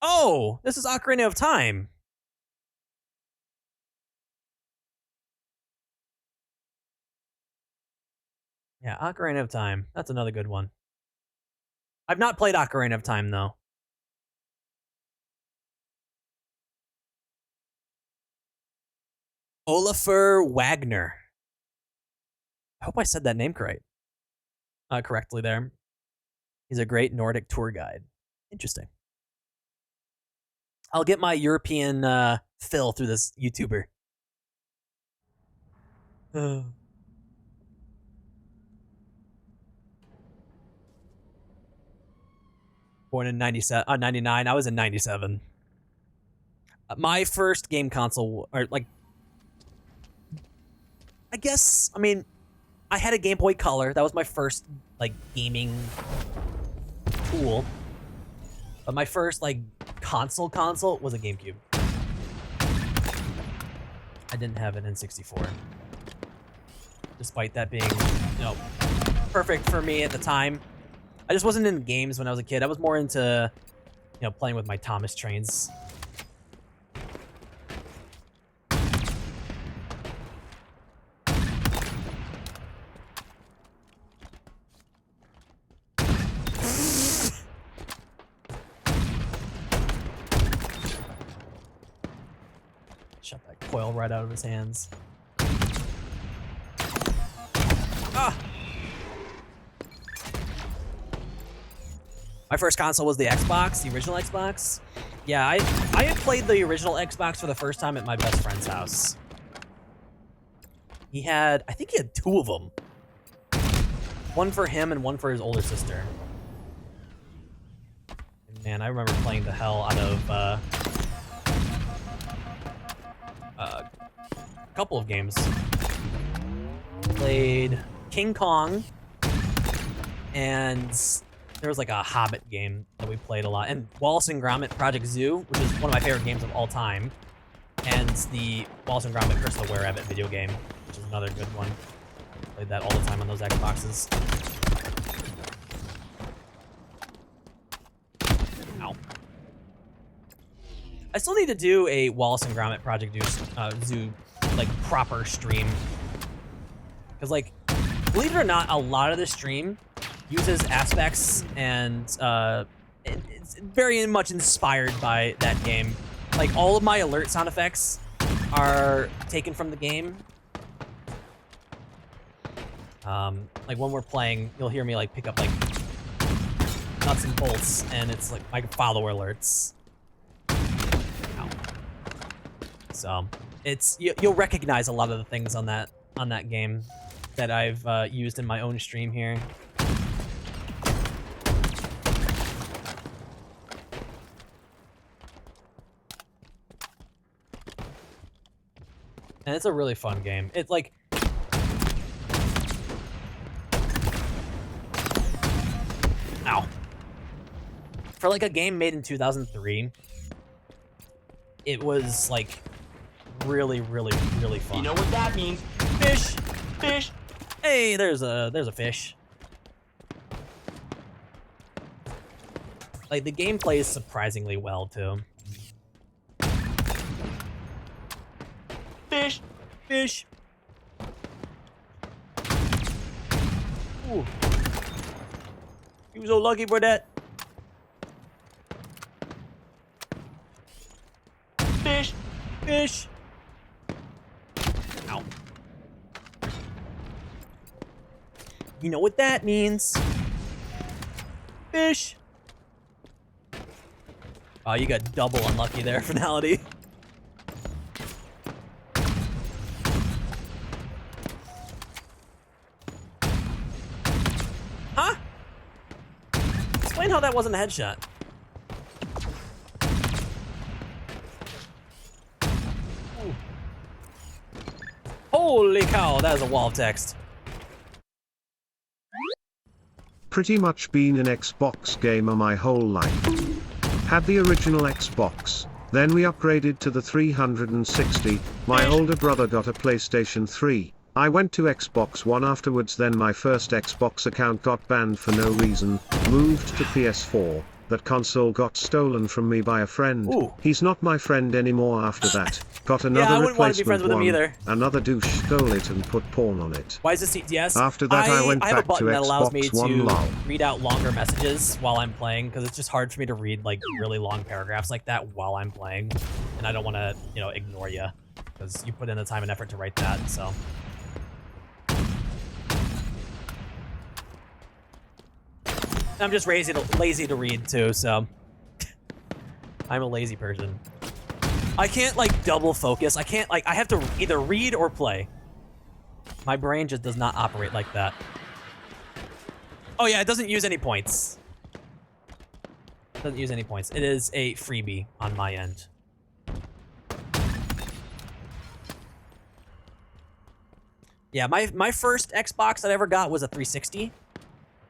S2: Oh, this is Ocarina of Time. Yeah, Ocarina of Time. That's another good one. I've not played Ocarina of Time, though. Olafur Wagner. I hope I said that name correctly there. He's a great Nordic tour guide. Interesting. I'll get my European fill through this YouTuber. Born in 99. I was in 97. My first game console, or like, I guess, I mean, I had a Game Boy Color. That was my first, like, gaming tool. But my first, like, console was a GameCube. I didn't have an N64. Despite that being, you know, perfect for me at the time. I just wasn't in games when I was a kid. I was more into, you know, playing with my Thomas trains. Shot that coil right out of his hands. Ah! My first console was the Xbox, the original Xbox. Yeah, I had played the original Xbox for the first time at my best friend's house. He had, I think he had 2 of them. One for him and one for his older sister. And man, I remember playing the hell out of a couple of games. Played King Kong, and there was like a Hobbit game that we played a lot, and Wallace and Gromit Project Zoo, which is one of my favorite games of all time, and the Wallace and Gromit Curse of the Were-Rabbit video game, which is another good one. Played that all the time on those Xboxes. Ow. I still need to do a Wallace and Gromit Project Zoo like proper stream, because like, believe it or not, a lot of the stream uses aspects and it's very much inspired by that game. Like, all of my alert sound effects are taken from the game. Like when we're playing, you'll hear me like pick up like nuts and bolts, and it's like my follower alerts. Ow. So it's you'll recognize a lot of the things on that game that I've used in my own stream here. And it's a really fun game. It's like, ow. For like a game made in 2003, it was like really, really, really fun.
S4: You know what that means?
S2: Fish!
S4: Fish!
S2: Hey, there's a fish. Like, the game plays surprisingly well too.
S4: Fish!
S2: Fish! Ooh. You so lucky for that.
S4: Fish!
S2: Fish! Ow. You know what that means? Fish! Oh, you got double unlucky there, Finality. Huh? Explain how that wasn't a headshot. Ooh. Holy cow, that is a wall of text.
S3: Pretty much been an Xbox gamer my whole life. Had the original Xbox, then we upgraded to the 360, my older brother got a PlayStation 3, I went to Xbox One afterwards, then my first Xbox account got banned for no reason, moved to PS4, that console got stolen from me by a friend,
S2: Ooh.
S3: He's not my friend anymore after that, got
S2: I
S3: another
S2: wouldn't want to be friends
S3: replacement
S2: with him
S3: one,
S2: either.
S3: another douche stole it and put porn on it.
S2: Why is this CTS?
S3: After that, I went
S2: have a
S3: back
S2: button
S3: to
S2: that allows me
S3: Xbox One
S2: to
S3: lol.
S2: read out longer messages while I'm playing, because it's just hard for me to read like really long paragraphs like that while I'm playing, and I don't want to, you know, ignore you, because you put in the time and effort to write that. So. I'm just lazy to read too, so I'm a lazy person. I can't like double focus. I can't like, I have to either read or play. My brain just does not operate like that. Oh yeah, it doesn't use any points. It doesn't use any points. It is a freebie on my end. Yeah, my first Xbox that I ever got was a 360.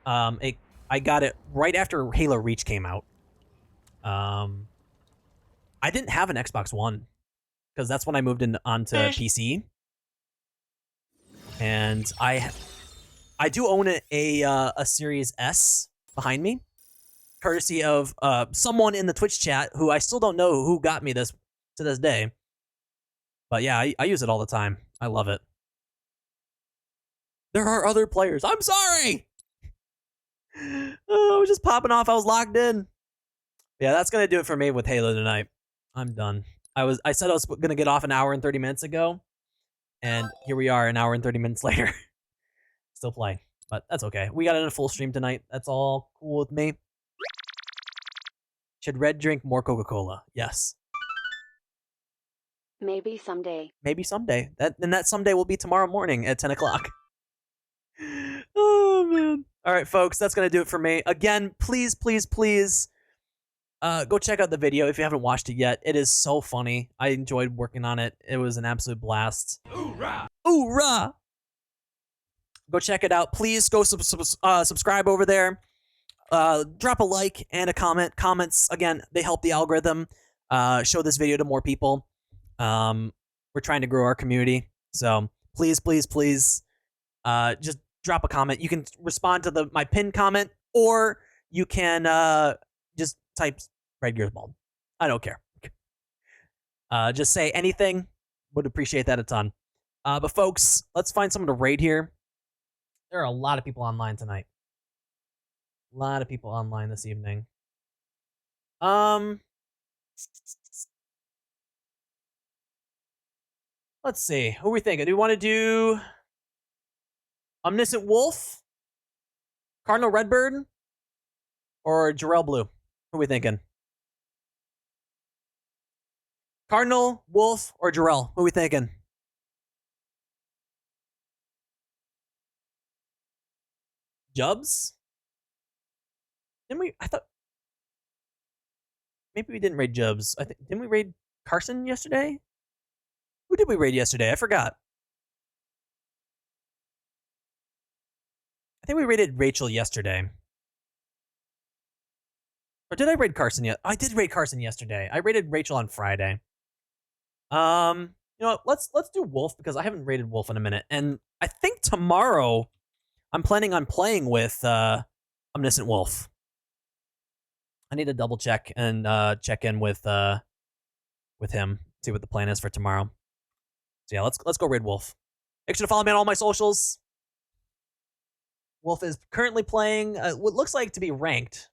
S2: I got it right after Halo Reach came out. I didn't have an Xbox One because that's when I moved onto
S4: Fish.
S2: PC. And I do own a Series S behind me, courtesy of someone in the Twitch chat who I still don't know who got me this to this day. But yeah, I use it all the time. I love it. There are other players. I'm sorry. Oh, I was just popping off. I was locked in. Yeah, that's gonna do it for me with Halo tonight. I'm done. I said I was gonna get off an hour and 30 minutes ago, and here we are, an hour and 30 minutes later, still playing. But that's okay. We got it in a full stream tonight. That's all cool with me. Should Red drink more Coca-Cola? Yes.
S5: Maybe someday.
S2: Maybe someday. That someday will be tomorrow morning at 10 o'clock. Oh, man. All right, folks, that's going to do it for me. Again, please, please, please go check out the video if you haven't watched it yet. It is so funny. I enjoyed working on it. It was an absolute blast.
S1: Hoorah!
S2: Hoorah! Go check it out. Please go subscribe over there. Drop a like and a comment. Comments, again, they help the algorithm show this video to more people. We're trying to grow our community. So please, please, please just drop a comment. You can respond to my pinned comment, or you can just type RedGear's bald. I don't care. Just say anything. Would appreciate that a ton. But folks, let's find someone to raid here. There are a lot of people online tonight. A lot of people online this evening. Let's see. Who are we thinking? Do we want to do Omniscient Wolf, Cardinal Redbird, or Jarrell Blue? Who are we thinking? Cardinal, Wolf, or Jarrell? Who are we thinking? Jubs? Didn't we? I thought maybe we didn't raid Jubs. Didn't we raid Carson yesterday? Who did we raid yesterday? I forgot. I think we raided Rachel yesterday. Or did I raid Carson yet? I did raid Carson yesterday. I raided Rachel on Friday. You know what? Let's do Wolf because I haven't raided Wolf in a minute. And I think tomorrow I'm planning on playing with Omniscient Wolf. I need to double check and check in with him, see what the plan is for tomorrow. So yeah, let's go raid Wolf. Make sure to follow me on all my socials. Wolf is currently playing what looks like to be ranked.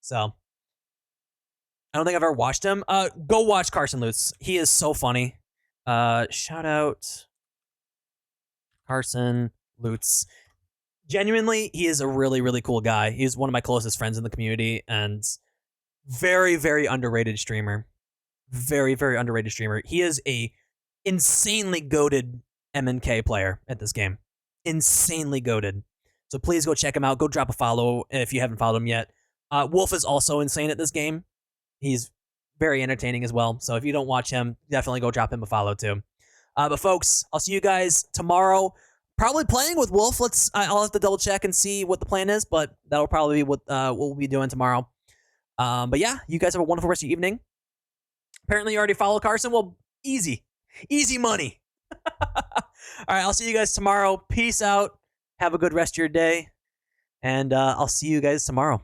S2: So I don't think I've ever watched him. Go watch Carson Lutz. He is so funny. Shout out Carson Lutz. Genuinely, he is a really, really cool guy. He's one of my closest friends in the community and very, very underrated streamer. Very, very underrated streamer. He is a insanely goated MNK player at this game. Insanely goated. So please go check him out. Go drop a follow if you haven't followed him yet. Wolf is also insane at this game. He's very entertaining as well. So if you don't watch him, definitely go drop him a follow too. But folks, I'll see you guys tomorrow. Probably playing with Wolf. I'll have to double check and see what the plan is, but that'll probably be what we'll be doing tomorrow. But yeah, you guys have a wonderful rest of your evening. Apparently you already follow Carson. Well, easy money. All right, I'll see you guys tomorrow. Peace out. Have a good rest of your day. And I'll see you guys tomorrow.